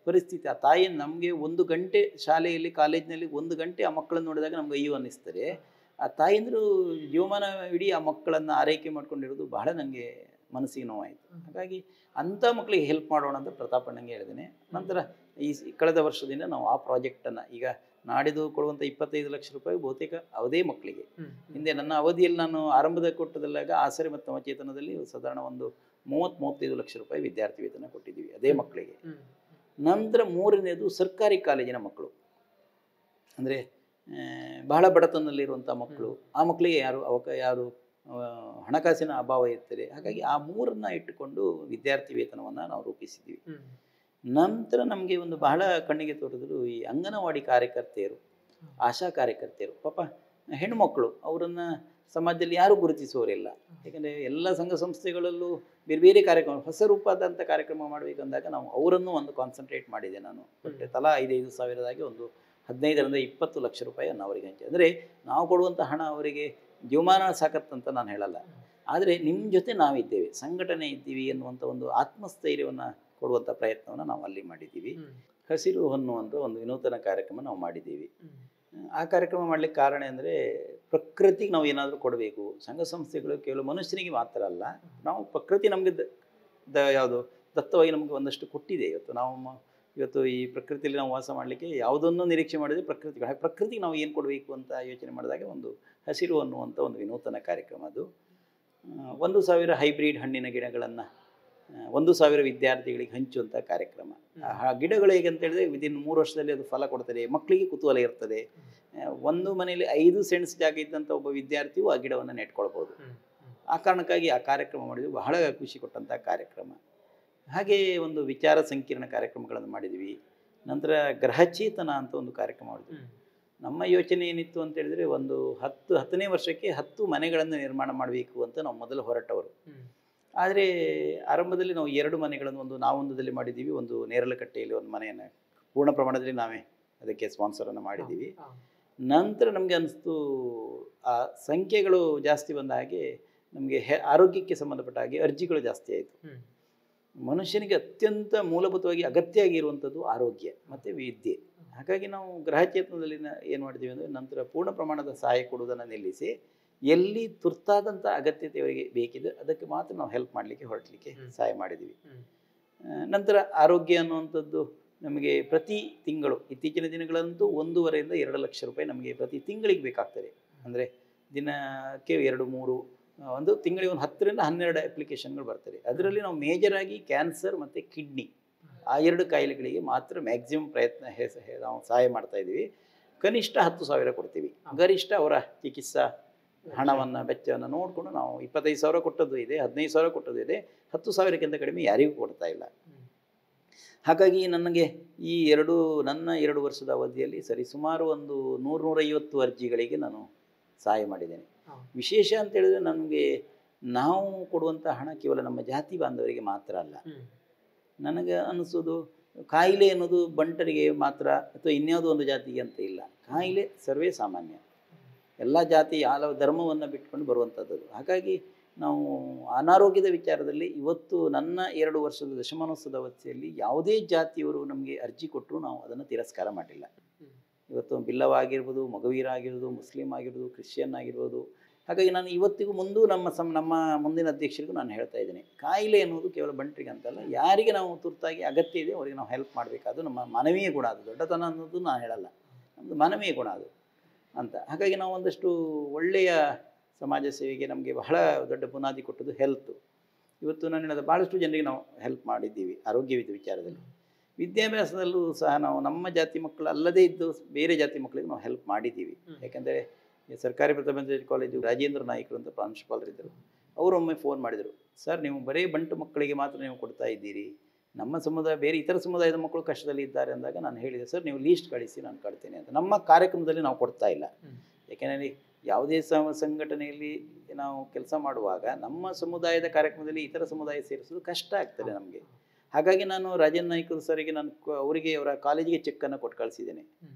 ಪರಿಸ್ಥಿತಿ, ಆ ತಾಯಿಯನ್ನು ನಮಗೆ 1 ಗಂಟೆ ಶಾಲೆಯಲ್ಲಿ ಕಾಲೇಜಿನಲ್ಲಿ 1 ಗಂಟೆ ಆ ಮಕ್ಕಳನ್ನು ನೋಡಿದಾಗ ನಮ್ಗೆ ಅಯ್ಯೋ ಅನ್ನಿಸ್ತದೆ. ಆ ತಾಯಂದಿರು ಜೀವಮಾನ ಇಡೀ ಆ ಮಕ್ಕಳನ್ನು ಆರೈಕೆ ಮಾಡ್ಕೊಂಡಿರೋದು ಬಹಳ ನನಗೆ ಮನಸ್ಸಿಗೆ ನೋವಾಯಿತು. ಹಾಗಾಗಿ ಅಂಥ ಮಕ್ಕಳಿಗೆ ಹೆಲ್ಪ್ ಮಾಡೋಣ ಅಂತ ಪ್ರತಾಪಣ್ಣಂಗೆ ಹೇಳಿದ್ದೇನೆ. ನಂತರ ಕಳೆದ ವರ್ಷದಿಂದ ನಾವು ಆ ಪ್ರಾಜೆಕ್ಟನ್ನು, ಈಗ ನಾಡಿದ್ದು ಕೊಡುವಂಥ 25 ಲಕ್ಷ ರೂಪಾಯಿ ಬಹುತೇಕ ಅದೇ ಮಕ್ಕಳಿಗೆ. ಹಿಂದೆ ನನ್ನ ಅವಧಿಯಲ್ಲಿ ನಾನು ಆರಂಭದ ಕೊಟ್ಟದಲ್ಲಾಗ ಆಸರೆ ಮತ್ತು ನವಚೇತನದಲ್ಲಿ ಸಾಧಾರಣ ಒಂದು 30-35 ಲಕ್ಷ ರೂಪಾಯಿ ವಿದ್ಯಾರ್ಥಿ ವೇತನ ಕೊಟ್ಟಿದ್ದೀವಿ ಅದೇ ಮಕ್ಕಳಿಗೆ. ನಂತರ ಮೂರನೇದು ಸರ್ಕಾರಿ ಕಾಲೇಜಿನ ಮಕ್ಕಳು, ಅಂದರೆ ಬಹಳ ಬಡತನದಲ್ಲಿರುವಂಥ ಮಕ್ಕಳು. ಆ ಮಕ್ಕಳಿಗೆ ಯಾರು ಹಣಕಾಸಿನ ಅಭಾವ ಇರ್ತದೆ. ಹಾಗಾಗಿ ಆ ಮೂರನ್ನ ಇಟ್ಟುಕೊಂಡು ವಿದ್ಯಾರ್ಥಿ ವೇತನವನ್ನು ನಾವು ರೂಪಿಸಿದ್ದೀವಿ. ನಂತರ ನಮಗೆ ಒಂದು ಬಹಳ ಕಣ್ಣಿಗೆ ತೋರಿದ್ರು ಈ ಅಂಗನವಾಡಿ ಕಾರ್ಯಕರ್ತೆಯರು, ಆಶಾ ಕಾರ್ಯಕರ್ತೆಯರು. ಪಾಪ ಹೆಣ್ಣುಮಕ್ಕಳು, ಅವರನ್ನು ಸಮಾಜದಲ್ಲಿ ಯಾರೂ ಗುರುತಿಸುವವರಿಲ್ಲ. ಯಾಕೆಂದರೆ ಎಲ್ಲ ಸಂಘ ಸಂಸ್ಥೆಗಳಲ್ಲೂ ಬೇರೆ ಬೇರೆ ಕಾರ್ಯಕ್ರಮ, ಹೊಸ ರೂಪದಂಥ ಕಾರ್ಯಕ್ರಮ ಮಾಡಬೇಕಂದಾಗ ನಾವು ಅವರನ್ನು ಒಂದು ಕಾನ್ಸಂಟ್ರೇಟ್ ಮಾಡಿದೆ ನಾನು. ಬಟ್ ತಲಾ 5-5 ಸಾವಿರದಾಗಿ ಒಂದು 15-20 ಲಕ್ಷ ರೂಪಾಯಿಯನ್ನು ಅವರಿಗೆ ಹಂಚಿ. ಅಂದರೆ ನಾವು ಕೊಡುವಂಥ ಹಣ ಅವರಿಗೆ ಜೀವಮಾನ ಸಾಕತ್ತಂತ ನಾನು ಹೇಳಲ್ಲ, ಆದರೆ ನಿಮ್ಮ ಜೊತೆ ನಾವಿದ್ದೇವೆ, ಸಂಘಟನೆ ಇದ್ದೀವಿ ಎನ್ನುವಂಥ ಒಂದು ಆತ್ಮಸ್ಥೈರ್ಯವನ್ನು ಕೊಡುವಂಥ ಪ್ರಯತ್ನವನ್ನು ನಾವು ಅಲ್ಲಿ ಮಾಡಿದ್ದೀವಿ. ಹಸಿರು ಹೊನ್ನು ಅಂತ ಒಂದು ವಿನೂತನ ಕಾರ್ಯಕ್ರಮ ನಾವು ಮಾಡಿದ್ದೀವಿ. ಆ ಕಾರ್ಯಕ್ರಮ ಮಾಡಲಿಕ್ಕೆ ಕಾರಣ ಅಂದರೆ ಪ್ರಕೃತಿಗೆ ನಾವು ಏನಾದರೂ ಕೊಡಬೇಕು. ಸಂಘ ಸಂಸ್ಥೆಗಳು ಕೇವಲ ಮನುಷ್ಯನಿಗೆ ಮಾತ್ರ ಅಲ್ಲ, ನಾವು ಪ್ರಕೃತಿ ನಮಗೆ ಯಾವುದು ದತ್ತವಾಗಿ ನಮಗೆ ಒಂದಷ್ಟು ಕೊಟ್ಟಿದೆ. ಇವತ್ತು ಈ ಪ್ರಕೃತಿಯಲ್ಲಿ ನಾವು ವಾಸ ಮಾಡಲಿಕ್ಕೆ ಯಾವುದನ್ನು ನಿರೀಕ್ಷೆ ಮಾಡಿದರೆ ಪ್ರಕೃತಿಗೆ ನಾವು ಏನು ಕೊಡಬೇಕು ಅಂತ ಯೋಚನೆ ಮಾಡಿದಾಗ ಒಂದು ಹಸಿರು ಅನ್ನುವಂಥ ಒಂದು ವಿನೂತನ ಕಾರ್ಯಕ್ರಮ ಅದು. 1000 ಹೈಬ್ರಿಡ್ ಹಣ್ಣಿನ ಗಿಡಗಳನ್ನು 1000 ವಿದ್ಯಾರ್ಥಿಗಳಿಗೆ ಹಂಚುವಂಥ ಕಾರ್ಯಕ್ರಮ. ಆ ಗಿಡಗಳು ಹೇಗೆ ಅಂತ ಹೇಳಿದ್ರೆ ವಿದಿನ್ 3 ವರ್ಷದಲ್ಲಿ ಅದು ಫಲ ಕೊಡ್ತದೆ, ಮಕ್ಕಳಿಗೆ ಕುತೂಹಲ ಇರ್ತದೆ. ಒಂದು ಮನೆಯಲ್ಲಿ 5 ಸೆಂಟ್ಸ್ ಜಾಗ ಇದ್ದಂಥ ಒಬ್ಬ ವಿದ್ಯಾರ್ಥಿಯು ಆ ಗಿಡವನ್ನು ನೆಟ್ಕೊಳ್ಬೋದು. ಆ ಕಾರಣಕ್ಕಾಗಿ ಆ ಕಾರ್ಯಕ್ರಮ ಮಾಡಿದ್ವಿ, ಬಹಳ ಖುಷಿ ಕೊಟ್ಟಂಥ ಕಾರ್ಯಕ್ರಮ. ಹಾಗೆ ಒಂದು ವಿಚಾರ ಸಂಕಿರಣ ಕಾರ್ಯಕ್ರಮಗಳನ್ನು ಮಾಡಿದ್ವಿ. ನಂತರ ಗ್ರಹಚೇತನ ಅಂತ ಒಂದು ಕಾರ್ಯಕ್ರಮ ಮಾಡಿದ್ವಿ. ನಮ್ಮ ಯೋಚನೆ ಏನಿತ್ತು ಅಂತ ಹೇಳಿದ್ರೆ ಒಂದು 10ನೇ ವರ್ಷಕ್ಕೆ 10 ಮನೆಗಳನ್ನು ನಿರ್ಮಾಣ ಮಾಡಬೇಕು ಅಂತ ನಾವು ಮೊದಲು ಹೊರಟವರು. ಆದರೆ ಆರಂಭದಲ್ಲಿ ನಾವು 2 ಮನೆಗಳನ್ನು, ಒಂದು ನಾವೊಂದದಲ್ಲಿ ಮಾಡಿದ್ದೀವಿ, ಒಂದು ನೇರಲಕಟ್ಟೆಯಲ್ಲಿ ಒಂದು ಮನೆಯನ್ನು ಪೂರ್ಣ ಪ್ರಮಾಣದಲ್ಲಿ ನಾವೇ ಅದಕ್ಕೆ ಸ್ಪಾನ್ಸರನ್ನು ಮಾಡಿದ್ದೀವಿ. ನಂತರ ನಮಗೆ ಅನಿಸ್ತು ಆ ಸಂಖ್ಯೆಗಳು ಜಾಸ್ತಿ ಬಂದ ಹಾಗೆ ನಮಗೆ ಆರೋಗ್ಯಕ್ಕೆ ಸಂಬಂಧಪಟ್ಟ ಹಾಗೆ ಅರ್ಜಿಗಳು ಜಾಸ್ತಿ ಆಯಿತು. ಮನುಷ್ಯನಿಗೆ ಅತ್ಯಂತ ಮೂಲಭೂತವಾಗಿ ಅಗತ್ಯ ಆಗಿರುವಂಥದ್ದು ಆರೋಗ್ಯ ಮತ್ತು ವಿದ್ಯೆ. ಹಾಗಾಗಿ ನಾವು ಗ್ರಹಚೇತನದಲ್ಲಿ ಏನು ಮಾಡಿದ್ದೀವಿ ಅಂದರೆ ನಂತರ ಪೂರ್ಣ ಪ್ರಮಾಣದ ಸಹಾಯ ಕೊಡುವುದನ್ನು ನಿಲ್ಲಿಸಿ ಎಲ್ಲಿ ತುರ್ತಾದಂಥ ಅಗತ್ಯತೆ ಅವರಿಗೆ ಬೇಕಿದೆ ಅದಕ್ಕೆ ಮಾತ್ರ ನಾವು ಹೆಲ್ಪ್ ಮಾಡಲಿಕ್ಕೆ ಹೊರಟಲಿಕ್ಕೆ ಸಹಾಯ ಮಾಡಿದ್ದೀವಿ. ನಂತರ ಆರೋಗ್ಯ ಅನ್ನುವಂಥದ್ದು ನಮಗೆ ಪ್ರತಿ ತಿಂಗಳು, ಇತ್ತೀಚಿನ ದಿನಗಳಂತೂ 1.5-2 ಲಕ್ಷ ರೂಪಾಯಿ ನಮಗೆ ಪ್ರತಿ ತಿಂಗಳಿಗೆ ಬೇಕಾಗ್ತದೆ. ಅಂದರೆ ದಿನಕ್ಕೆ 2-3, ಒಂದು ತಿಂಗಳಿಗೆ ಒಂದು 10-12 ಅಪ್ಲಿಕೇಶನ್ಗಳು ಬರ್ತದೆ. ಅದರಲ್ಲಿ ನಾವು ಮೇಜರಾಗಿ ಕ್ಯಾನ್ಸರ್ ಮತ್ತು ಕಿಡ್ನಿ ಆ 2 ಕಾಯಿಲೆಗಳಿಗೆ ಮಾತ್ರ ಮ್ಯಾಕ್ಸಿಮಮ್ ಪ್ರಯತ್ನ ನಾವು ಸಹಾಯ ಮಾಡ್ತಾ ಇದ್ದೀವಿ. ಕನಿಷ್ಠ 10,000 ಕೊಡ್ತೀವಿ, ಗರಿಷ್ಠ ಅವರ ಚಿಕಿತ್ಸಾ ಹಣವನ್ನು ವೆಚ್ಚವನ್ನು ನೋಡಿಕೊಂಡು ನಾವು 25,000 ಕೊಟ್ಟದ್ದು ಇದೆ, 15,000 ಕೊಟ್ಟದ್ದು ಇದೆ, 10,000ಕ್ಕಿಂತ ಕಡಿಮೆ ಯಾರಿಗೂ ಕೊಡ್ತಾ ಇಲ್ಲ. ಹಾಗಾಗಿ ನನಗೆ ಈ ನನ್ನ 2 ವರ್ಷದ ಅವಧಿಯಲ್ಲಿ ಸುಮಾರು ಒಂದು 100-150 ಅರ್ಜಿಗಳಿಗೆ ನಾನು ಸಹಾಯ ಮಾಡಿದ್ದೇನೆ. ವಿಶೇಷ ಅಂತ ಹೇಳಿದ್ರೆ ನಮಗೆ ನಾವು ಕೊಡುವಂಥ ಹಣ ಕೇವಲ ನಮ್ಮ ಜಾತಿ ಬಾಂಧವರಿಗೆ ಮಾತ್ರ ಅಲ್ಲ. ನನಗೆ ಅನ್ನಿಸೋದು ಕಾಯಿಲೆ ಅನ್ನೋದು ಬಂಟರಿಗೆ ಮಾತ್ರ ಅಥವಾ ಇನ್ಯಾವುದೋ ಒಂದು ಜಾತಿಗೆ ಅಂತ ಇಲ್ಲ. ಕಾಯಿಲೆ ಸರ್ವೇ ಸಾಮಾನ್ಯ, ಎಲ್ಲ ಜಾತಿ ಹಲವು ಧರ್ಮವನ್ನು ಬಿಟ್ಕೊಂಡು ಬರುವಂಥದ್ದು. ಹಾಗಾಗಿ ನಾವು ಅನಾರೋಗ್ಯದ ವಿಚಾರದಲ್ಲಿ ಇವತ್ತು ನನ್ನ 2 ವರ್ಷದ ದಶಮಾನೋತ್ಸವದ ಅವಧಿಯಲ್ಲಿ ಯಾವುದೇ ಜಾತಿಯವರು ನಮಗೆ ಅರ್ಜಿ ಕೊಟ್ಟರು ನಾವು ಅದನ್ನು ತಿರಸ್ಕಾರ ಮಾಡಿಲ್ಲ. ಇವತ್ತು ಬಿಲ್ಲವ ಆಗಿರ್ಬೋದು, ಮಗವೀರ ಆಗಿರ್ಬೋದು, ಮುಸ್ಲಿಂ ಆಗಿರ್ಬೋದು, ಕ್ರಿಶ್ಚಿಯನ್ ಆಗಿರ್ಬೋದು. ಹಾಗಾಗಿ ನಾನು ಇವತ್ತಿಗೂ ಮುಂದೂ ನಮ್ಮ ಮುಂದಿನ ಅಧ್ಯಕ್ಷರಿಗೂ ನಾನು ಹೇಳ್ತಾ ಇದ್ದೀನಿ, ಕಾಯಿಲೆ ಎನ್ನುವುದು ಕೇವಲ ಬಂಟರಿಗೆ ಅಂತಲ್ಲ, ಯಾರಿಗೆ ನಾವು ತುರ್ತಾಗಿ ಅಗತ್ಯ ಇದೆ ಅವರಿಗೆ ನಾವು ಹೆಲ್ಪ್ ಮಾಡಬೇಕು. ಅದು ನಮ್ಮ ಮಾನವೀಯ ಗುಣ, ಅದು ದೊಡ್ಡತನ ಅನ್ನೋದು ನಾನು ಹೇಳಲ್ಲ. ನಮ್ಮದು ಮಾನವೀಯ ಗುಣ ಅದು ಅಂತ. ಹಾಗಾಗಿ ನಾವು ಒಂದಷ್ಟು ಒಳ್ಳೆಯ ಸಮಾಜ ಸೇವೆಗೆ ನಮಗೆ ಬಹಳ ದೊಡ್ಡ ಬುನಾದಿ ಕೊಟ್ಟದ್ದು ಹೆಲ್ತು. ಇವತ್ತು ನಾನು ಹೇಳಿದ ಭಾಳಷ್ಟು ಜನರಿಗೆ ನಾವು ಹೆಲ್ಪ್ ಮಾಡಿದ್ದೀವಿ ಆರೋಗ್ಯವಿದ್ದ ವಿಚಾರದಲ್ಲಿ. ವಿದ್ಯಾಭ್ಯಾಸದಲ್ಲೂ ಸಹ ನಾವು ನಮ್ಮ ಜಾತಿ ಮಕ್ಕಳು ಅಲ್ಲದೇ ಇದ್ದು ಬೇರೆ ಜಾತಿ ಮಕ್ಕಳಿಗೆ ನಾವು ಹೆಲ್ಪ್ ಮಾಡಿದ್ದೀವಿ. ಯಾಕೆಂದರೆ ಸರ್ಕಾರಿ ಪ್ರಥಮ ದರ್ಜೆ ಕಾಲೇಜು ರಾಜೇಂದ್ರ ನಾಯ್ಕರು ಅಂತ ಪ್ರಾಂಶುಪಾಲರಿದ್ದರು. ಅವರೊಮ್ಮೆ ಫೋನ್ ಮಾಡಿದರು, ಸರ್ ನೀವು ಬರೀ ಬಂಟು ಮಕ್ಕಳಿಗೆ ಮಾತ್ರ ನೀವು ಕೊಡ್ತಾ ಇದ್ದೀರಿ, ನಮ್ಮ ಸಮುದಾಯ ಬೇರೆ ಇತರ ಸಮುದಾಯದ ಮಕ್ಕಳು ಕಷ್ಟದಲ್ಲಿ ಇದ್ದಾರೆ ಅಂದಾಗ ನಾನು ಹೇಳಿದೆ, ಸರ್ ನೀವು ಲೀಸ್ಟ್ ಕಳಿಸಿ ನಾನು ಕಟ್ತೇನೆ ಅಂತ. ನಮ್ಮ ಕಾರ್ಯಕ್ರಮದಲ್ಲಿ ನಾವು ಕೊಡ್ತಾ ಇಲ್ಲ. ಯಾಕೆಂದರೆ ಯಾವುದೇ ಸಂಘಟನೆಯಲ್ಲಿ ನಾವು ಕೆಲಸ ಮಾಡುವಾಗ ನಮ್ಮ ಸಮುದಾಯದ ಕಾರ್ಯಕ್ರಮದಲ್ಲಿ ಇತರ ಸಮುದಾಯ ಸೇರಿಸೋದು ಕಷ್ಟ ಆಗ್ತದೆ ನಮಗೆ. ಹಾಗಾಗಿ ನಾನು ರಾಜೇಂದ್ರ ನಾಯ್ಕರು ಸರಿಗೆ ನಾನು ಅವರಿಗೆ ಅವರ ಕಾಲೇಜಿಗೆ ಚೆಕ್ಕನ್ನು ಕೊಟ್ಟು ಕಳಿಸಿದ್ದೇನೆ,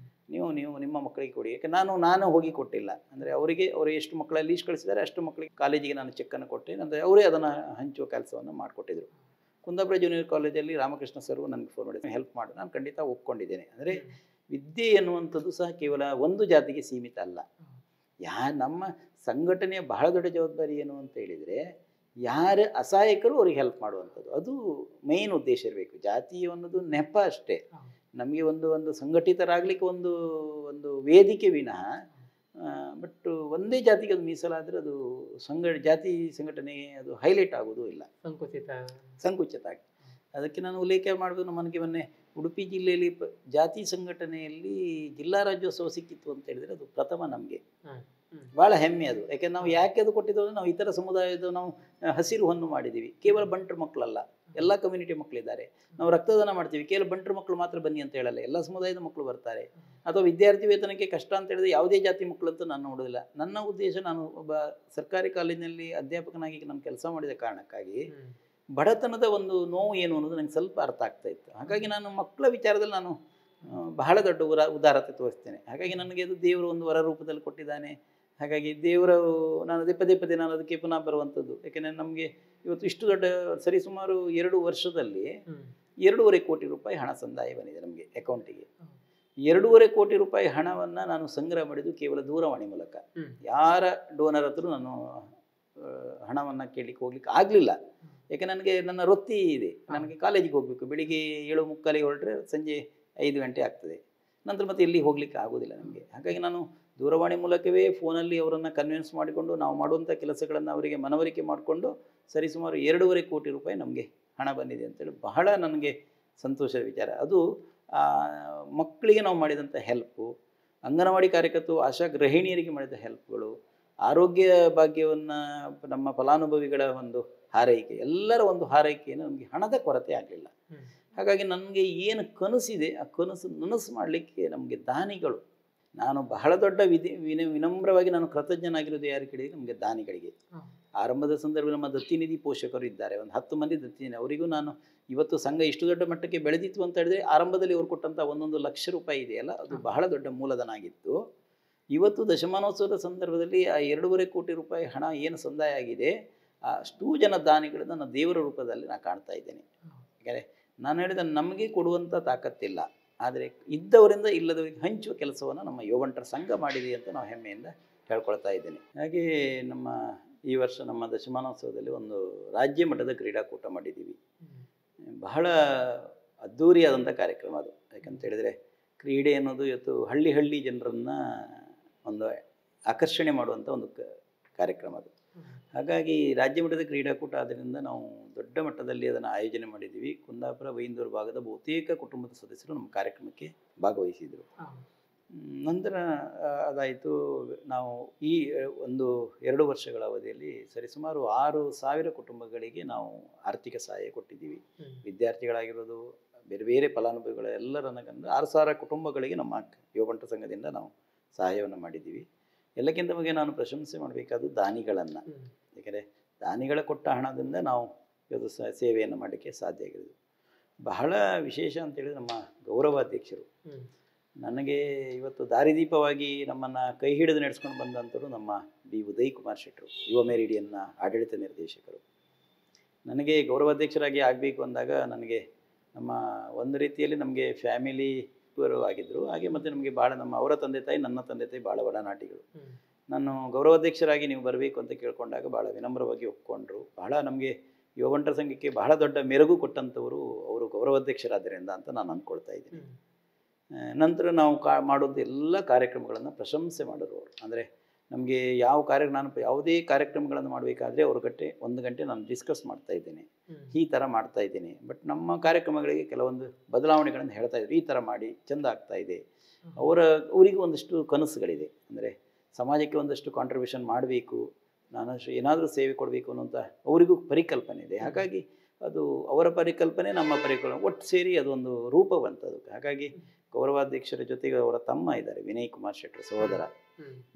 ನೀವು ನಿಮ್ಮ ಮಕ್ಕಳಿಗೆ ಕೊಡಿ. ಯಾಕೆ ನಾನು ಹೋಗಿ ಕೊಟ್ಟಿಲ್ಲ, ಅಂದರೆ ಅವರು ಎಷ್ಟು ಮಕ್ಕಳ ಲೀಸ್ಟ್ ಕಳಿಸಿದ್ದಾರೆ ಅಷ್ಟು ಮಕ್ಕಳಿಗೆ ಕಾಲೇಜಿಗೆ ನಾನು ಚೆಕ್ಕನ್ನು ಕೊಟ್ಟೆ, ಅಂದರೆ ಅವರೇ ಅದನ್ನು ಹಂಚುವ ಕೆಲಸವನ್ನು ಮಾಡಿಕೊಟ್ಟಿದ್ರು. ಕುಂದಾಪುರ ಜೂನಿಯರ್ ಕಾಲೇಜಲ್ಲಿ ರಾಮಕೃಷ್ಣ ಸರ್ ನನಗೆ ಫೋನ್ ಮಾಡಿ ಹೆಲ್ಪ್ ಮಾಡಿ, ನಾನು ಖಂಡಿತ ಒಪ್ಕೊಂಡಿದ್ದೇನೆ. ಅಂದರೆ ವಿದ್ಯೆ ಎನ್ನುವಂಥದ್ದು ಸಹ ಕೇವಲ ಒಂದು ಜಾತಿಗೆ ಸೀಮಿತ ಅಲ್ಲ. ನಮ್ಮ ಸಂಘಟನೆಯ ಬಹಳ ದೊಡ್ಡ ಜವಾಬ್ದಾರಿ ಏನು ಅಂತ ಹೇಳಿದರೆ, ಯಾರು ಅಸಹಾಯಕರು ಅವ್ರಿಗೆ ಹೆಲ್ಪ್ ಮಾಡುವಂಥದ್ದು, ಅದು ಮೇನ್ ಉದ್ದೇಶ ಇರಬೇಕು. ಜಾತಿ ಅನ್ನೋದು ನೆಪ ಅಷ್ಟೇ. ನಮಗೆ ಒಂದು ಸಂಘಟಿತರಾಗಲಿಕ್ಕೆ ಒಂದು ವೇದಿಕೆ ವಿನಃ, ಬಟ್ ಒಂದೇ ಜಾತಿಗೆ ಅದು ಮೀಸಲಾದರೆ ಅದು ಜಾತಿ ಸಂಘಟನೆ ಅದು ಹೈಲೈಟ್ ಆಗೋದು ಇಲ್ಲ, ಸಂಕುಚಿತ ಆಗಿ. ಅದಕ್ಕೆ ನಾನು ಉಲ್ಲೇಖ ಮಾಡೋದು, ಮೊನ್ನೆ ಉಡುಪಿ ಜಿಲ್ಲೆಯಲ್ಲಿ ಜಾತಿ ಸಂಘಟನೆಯಲ್ಲಿ ಜಿಲ್ಲಾ ರಾಜ್ಯೋತ್ಸವ ಸಿಕ್ಕಿತ್ತು ಅಂತ ಹೇಳಿದರೆ ಅದು ಪ್ರಥಮ ನಮಗೆ. ಭಾಳ ಹೆಮ್ಮೆ ಅದು. ಯಾಕೆಂದ್ರೆ ನಾವು ಯಾಕೆ ಅದು ಕೊಟ್ಟಿದ್ದೇವೆ, ನಾವು ಇತರ ಸಮುದಾಯದ ನಾವು ಹಸಿರು ಹೊನ್ನು ಮಾಡಿದ್ದೀವಿ. ಕೇವಲ ಬಂಟರು ಮಕ್ಕಳಲ್ಲ, ಎಲ್ಲ ಕಮ್ಯುನಿಟಿ ಮಕ್ಕಳಿದ್ದಾರೆ. ನಾವು ರಕ್ತದಾನ ಮಾಡ್ತೀವಿ, ಕೇವಲ ಬಂಟರು ಮಕ್ಕಳು ಮಾತ್ರ ಬನ್ನಿ ಅಂತ ಹೇಳಲ್ಲ, ಎಲ್ಲ ಸಮುದಾಯದ ಮಕ್ಕಳು ಬರ್ತಾರೆ. ಅಥವಾ ವಿದ್ಯಾರ್ಥಿ ವೇತನಕ್ಕೆ ಕಷ್ಟ ಅಂತ ಹೇಳಿದ್ರೆ ಯಾವುದೇ ಜಾತಿ ಮಕ್ಕಳು ಅಂತ ನಾನು ನೋಡೋದಿಲ್ಲ. ನನ್ನ ಉದ್ದೇಶ, ನಾನು ಒಬ್ಬ ಸರ್ಕಾರಿ ಕಾಲೇಜಿನಲ್ಲಿ ಅಧ್ಯಾಪಕನಾಗಿ ನಾನು ಕೆಲಸ ಮಾಡಿದ ಕಾರಣಕ್ಕಾಗಿ ಬಡತನದ ಒಂದು ನೋವು ಏನು ಅನ್ನೋದು ನನಗೆ ಸ್ವಲ್ಪ ಅರ್ಥ ಆಗ್ತಾ ಇತ್ತು. ಹಾಗಾಗಿ ನಾನು ಮಕ್ಕಳ ವಿಚಾರದಲ್ಲಿ ನಾನು ಬಹಳ ದೊಡ್ಡ ಉದಾರತೆ ತೋರಿಸ್ತೇನೆ. ಹಾಗಾಗಿ ನನಗೆ ಅದು ದೇವರು ಒಂದು ವರ ರೂಪದಲ್ಲಿ ಕೊಟ್ಟಿದ್ದಾನೆ. ಹಾಗಾಗಿ ದೇವರು, ನಾನು ಪದೇ ನಾನು ಅದಕ್ಕೆ ಪುನಃ ಬರುವಂಥದ್ದು. ಯಾಕೆಂದರೆ ನಮಗೆ ಇವತ್ತು ಇಷ್ಟು ದೊಡ್ಡ ಸರಿಸುಮಾರು 2 ವರ್ಷದಲ್ಲಿ 2.5 ಕೋಟಿ ರೂಪಾಯಿ ಹಣ ಸಂದಾಯ ಬಂದಿದೆ ನಮಗೆ ಅಕೌಂಟಿಗೆ. 2.5 ಕೋಟಿ ರೂಪಾಯಿ ಹಣವನ್ನು ನಾನು ಸಂಗ್ರಹ ಮಾಡಿದ್ದು ಕೇವಲ ದೂರವಾಣಿ ಮೂಲಕ. ಯಾರ ಡೋನರ್ ಹತ್ರ ನಾನು ಹಣವನ್ನು ಕೇಳಲಿಕ್ಕೆ ಹೋಗ್ಲಿಕ್ಕೆ ಆಗಲಿಲ್ಲ. ಯಾಕೆ ನನಗೆ ನನ್ನ ವೃತ್ತಿ ಇದೆ, ನನಗೆ ಕಾಲೇಜಿಗೆ ಹೋಗಬೇಕು. ಬೆಳಿಗ್ಗೆ 7:45 ಹೊರಟ್ರೆ ಸಂಜೆ 5 ಗಂಟೆ ಆಗ್ತದೆ. ನಂತರ ಮತ್ತೆ ಎಲ್ಲಿ ಹೋಗಲಿಕ್ಕೆ ಆಗೋದಿಲ್ಲ ನಮಗೆ. ಹಾಗಾಗಿ ನಾನು ದೂರವಾಣಿ ಮೂಲಕವೇ ಫೋನಲ್ಲಿ ಅವರನ್ನು ಕನ್ವಿನ್ಸ್ ಮಾಡಿಕೊಂಡು ನಾವು ಮಾಡುವಂಥ ಕೆಲಸಗಳನ್ನು ಅವರಿಗೆ ಮನವರಿಕೆ ಮಾಡಿಕೊಂಡು ಸರಿಸುಮಾರು 2.5 ಕೋಟಿ ರೂಪಾಯಿ ನಮಗೆ ಹಣ ಬಂದಿದೆ ಅಂತೇಳಿ ಬಹಳ ನನಗೆ ಸಂತೋಷದ ವಿಚಾರ. ಅದು ಮಕ್ಕಳಿಗೆ ನಾವು ಮಾಡಿದಂಥ ಹೆಲ್ಪು, ಅಂಗನವಾಡಿ ಕಾರ್ಯಕರ್ತರು ಆಶಾ ಗೃಹಿಣಿಯರಿಗೆ ಮಾಡಿದ ಹೆಲ್ಪ್ಗಳು, ಆರೋಗ್ಯ ಭಾಗ್ಯವನ್ನು ನಮ್ಮ ಫಲಾನುಭವಿಗಳ ಒಂದು ಹಾರೈಕೆ, ಎಲ್ಲರ ಒಂದು ಹಾರೈಕೆಯನ್ನು ನಮಗೆ ಹಣದ ಕೊರತೆ ಆಗಲಿಲ್ಲ. ಹಾಗಾಗಿ ನನಗೆ ಏನು ಕನಸಿದೆ ಆ ನನಸು ಮಾಡಲಿಕ್ಕೆ ನಮಗೆ ದಾನಿಗಳು, ನಾನು ಬಹಳ ದೊಡ್ಡ ವಿನಮ್ರವಾಗಿ ನಾನು ಕೃತಜ್ಞನಾಗಿರೋದು ಯಾರು ಕೇಳಿದರೆ ನಮಗೆ ದಾನಿಗಳಿಗೆ. ಆರಂಭದ ಸಂದರ್ಭದಲ್ಲಿ ನಮ್ಮ ದತ್ತಿನಿಧಿ ಪೋಷಕರು ಇದ್ದಾರೆ, ಒಂದು 10 ಮಂದಿ ದತ್ತಿನಿಧಿ. ಅವರಿಗೂ ನಾನು ಇವತ್ತು ಸಂಘ ಇಷ್ಟು ದೊಡ್ಡ ಮಟ್ಟಕ್ಕೆ ಬೆಳೆದಿತ್ತು ಅಂತ ಹೇಳಿದ್ರೆ ಆರಂಭದಲ್ಲಿ ಅವ್ರು ಕೊಟ್ಟಂಥ 1 ಲಕ್ಷ ರೂಪಾಯಿ ಇದೆಯಲ್ಲ, ಅದು ಬಹಳ ದೊಡ್ಡ ಮೂಲಧನ ಆಗಿತ್ತು. ಇವತ್ತು ದಶಮಾನೋತ್ಸವದ ಸಂದರ್ಭದಲ್ಲಿ ಆ 2.5 ಕೋಟಿ ರೂಪಾಯಿ ಹಣ ಏನು ಸಂದಾಯ ಆಗಿದೆ, ಅಷ್ಟೂ ಜನ ದಾನಿಗಳನ್ನು ನಾನು ದೇವರ ರೂಪದಲ್ಲಿ ನಾನು ಕಾಣ್ತಾ ಇದ್ದೇನೆ. ಯಾಕಂದರೆ ನಾನು ಹೇಳಿದ ನಮಗೆ ಕೊಡುವಂಥ ತಾಕತ್ತಿಲ್ಲ, ಆದರೆ ಇದ್ದವರಿಂದ ಇಲ್ಲದವರಿಗೆ ಹಂಚುವ ಕೆಲಸವನ್ನು ನಮ್ಮ ಯುವಂಟರ ಸಂಘ ಮಾಡಿದೆ ಅಂತ ನಾವು ಹೆಮ್ಮೆಯಿಂದ ಹೇಳ್ಕೊಳ್ತಾ ಇದ್ದೇನೆ. ಹಾಗೆ ಈ ವರ್ಷ ನಮ್ಮ ದಶಮಾನೋತ್ಸವದಲ್ಲಿ ಒಂದು ರಾಜ್ಯ ಮಟ್ಟದ ಕ್ರೀಡಾಕೂಟ ಮಾಡಿದ್ದೀವಿ. ಬಹಳ ಅದ್ಧೂರಿಯಾದಂಥ ಕಾರ್ಯಕ್ರಮ ಅದು. ಯಾಕಂತ ಹೇಳಿದರೆ ಕ್ರೀಡೆ ಅನ್ನೋದು ಇವತ್ತು ಹಳ್ಳಿ ಜನರನ್ನು ಒಂದು ಆಕರ್ಷಣೆ ಮಾಡುವಂಥ ಒಂದು ಕಾರ್ಯಕ್ರಮ ಅದು. ಹಾಗಾಗಿ ರಾಜ್ಯ ಮಟ್ಟದ ಕ್ರೀಡಾಕೂಟ ಆದ್ದರಿಂದ ನಾವು ದೊಡ್ಡ ಮಟ್ಟದಲ್ಲಿ ಅದನ್ನು ಆಯೋಜನೆ ಮಾಡಿದ್ದೀವಿ. ಕುಂದಾಪುರ ಬೈಂದೂರು ಭಾಗದ ಬಹುತೇಕ ಕುಟುಂಬದ ಸದಸ್ಯರು ನಮ್ಮ ಕಾರ್ಯಕ್ರಮಕ್ಕೆ ಭಾಗವಹಿಸಿದರು. ನಂತರ ಅದಾಯಿತು. ನಾವು ಈ 2 ವರ್ಷಗಳ ಅವಧಿಯಲ್ಲಿ ಸರಿಸುಮಾರು 6,000 ಕುಟುಂಬಗಳಿಗೆ ನಾವು ಆರ್ಥಿಕ ಸಹಾಯ ಕೊಟ್ಟಿದ್ದೀವಿ. ವಿದ್ಯಾರ್ಥಿಗಳಾಗಿರೋದು, ಬೇರೆ ಫಲಾನುಭವಿಗಳ ಎಲ್ಲರನ್ನ 6,000 ಕುಟುಂಬಗಳಿಗೆ ನಮ್ಮ ಯುವಂಟ ಸಂಘದಿಂದ ನಾವು ಸಹಾಯವನ್ನು ಮಾಡಿದ್ದೀವಿ. ಎಲ್ಲಕ್ಕಿಂತ ಬಗ್ಗೆ ನಾನು ಪ್ರಶಂಸೆ ಮಾಡಬೇಕಾದ್ದು ದಾನಿಗಳನ್ನು. ಏಕೆಂದರೆ ದಾನಿಗಳ ಕೊಟ್ಟ ಹಣದಿಂದ ನಾವು ಇವತ್ತು ಸೇವೆಯನ್ನು ಮಾಡಲಿಕ್ಕೆ ಸಾಧ್ಯ ಆಗಿರೋದು. ಬಹಳ ವಿಶೇಷ ಅಂತೇಳಿದರೆ ನಮ್ಮ ಗೌರವಾಧ್ಯಕ್ಷರು ನನಗೆ ಇವತ್ತು ದಾರಿದೀಪವಾಗಿ ನಮ್ಮನ್ನು ಕೈ ಹಿಡಿದು ನಡೆಸ್ಕೊಂಡು ಬಂದಂಥವ್ರು ನಮ್ಮ ಬಿ ಉದಯ್ ಕುಮಾರ್ ಶೆಟ್ಟರು, ಯುವ ಮೆರಿಡಿಯನ್ನ ಆಡಳಿತ ನಿರ್ದೇಶಕರು. ನನಗೆ ಗೌರವಾಧ್ಯಕ್ಷರಾಗಿ ಆಗಬೇಕು ಅಂದಾಗ ನನಗೆ ನಮ್ಮ ಒಂದು ರೀತಿಯಲ್ಲಿ ನಮಗೆ ಫ್ಯಾಮಿಲಿ ಆಗಿದ್ದರು. ಹಾಗೆ ಮತ್ತು ನಮಗೆ ಭಾಳ ಅವರ ತಂದೆ ತಾಯಿ, ನನ್ನ ತಂದೆ ತಾಯಿ ಭಾಳ ಒಡನಾಟಿಗಳು. ನಾನು ಗೌರವಾಧ್ಯಕ್ಷರಾಗಿ ನೀವು ಬರಬೇಕು ಅಂತ ಕೇಳ್ಕೊಂಡಾಗ ಭಾಳ ವಿನಮ್ರವಾಗಿ ಒಪ್ಕೊಂಡ್ರು. ಬಹಳ ನಮಗೆ ಯುವಂಟರ ಸಂಘಕ್ಕೆ ಬಹಳ ದೊಡ್ಡ ಮೆರುಗು ಕೊಟ್ಟಂಥವರು ಅವರು ಗೌರವಾಧ್ಯಕ್ಷರಾದ್ದರಿಂದ ಅಂತ ನಾನು ಅಂದ್ಕೊಳ್ತಾ ಇದ್ದೀನಿ. ನಂತರ ನಾವು ಮಾಡೋದು ಎಲ್ಲ ಕಾರ್ಯಕ್ರಮಗಳನ್ನು ಪ್ರಶಂಸೆ ಮಾಡೋರು ಅವರು. ಅಂದರೆ ನಮಗೆ ಯಾವ ನಾನು ಯಾವುದೇ ಕಾರ್ಯಕ್ರಮಗಳನ್ನು ಮಾಡಬೇಕಾದ್ರೆ ಅವ್ರ ಗಂಟೆ 1 ಗಂಟೆ ನಾನು ಡಿಸ್ಕಸ್ ಮಾಡ್ತಾ ಇದ್ದೇನೆ, ಈ ಥರ ಮಾಡ್ತಾ ಇದ್ದೀನಿ. ಬಟ್ ನಮ್ಮ ಕಾರ್ಯಕ್ರಮಗಳಿಗೆ ಕೆಲವೊಂದು ಬದಲಾವಣೆಗಳನ್ನು ಹೇಳ್ತಾ ಇದ್ರು, ಈ ಥರ ಮಾಡಿ ಚೆಂದ ಆಗ್ತಾ ಇದೆ. ಅವರಿಗೆ ಒಂದಷ್ಟು ಕನಸುಗಳಿದೆ, ಅಂದರೆ ಸಮಾಜಕ್ಕೆ ಒಂದಷ್ಟು ಕಾಂಟ್ರಿಬ್ಯೂಷನ್ ಮಾಡಬೇಕು, ನಾನು ಏನಾದರೂ ಸೇವೆ ಕೊಡಬೇಕು ಅನ್ನೋಂಥ ಅವರಿಗೂ ಪರಿಕಲ್ಪನೆ ಇದೆ. ಹಾಗಾಗಿ ಅದು ಅವರ ಪರಿಕಲ್ಪನೆ, ನಮ್ಮ ಪರಿಕಲ್ಪನೆ ಒಟ್ಟು ಸೇರಿ ಅದೊಂದು ರೂಪ ಬಂತದು. ಹಾಗಾಗಿ ಗೌರವಾಧ್ಯಕ್ಷರ ಜೊತೆಗೆ ಅವರ ತಮ್ಮ ಇದ್ದಾರೆ, ವಿನಯ್ ಕುಮಾರ್ ಶೆಟ್ಟರ್ ಸಹೋದರ.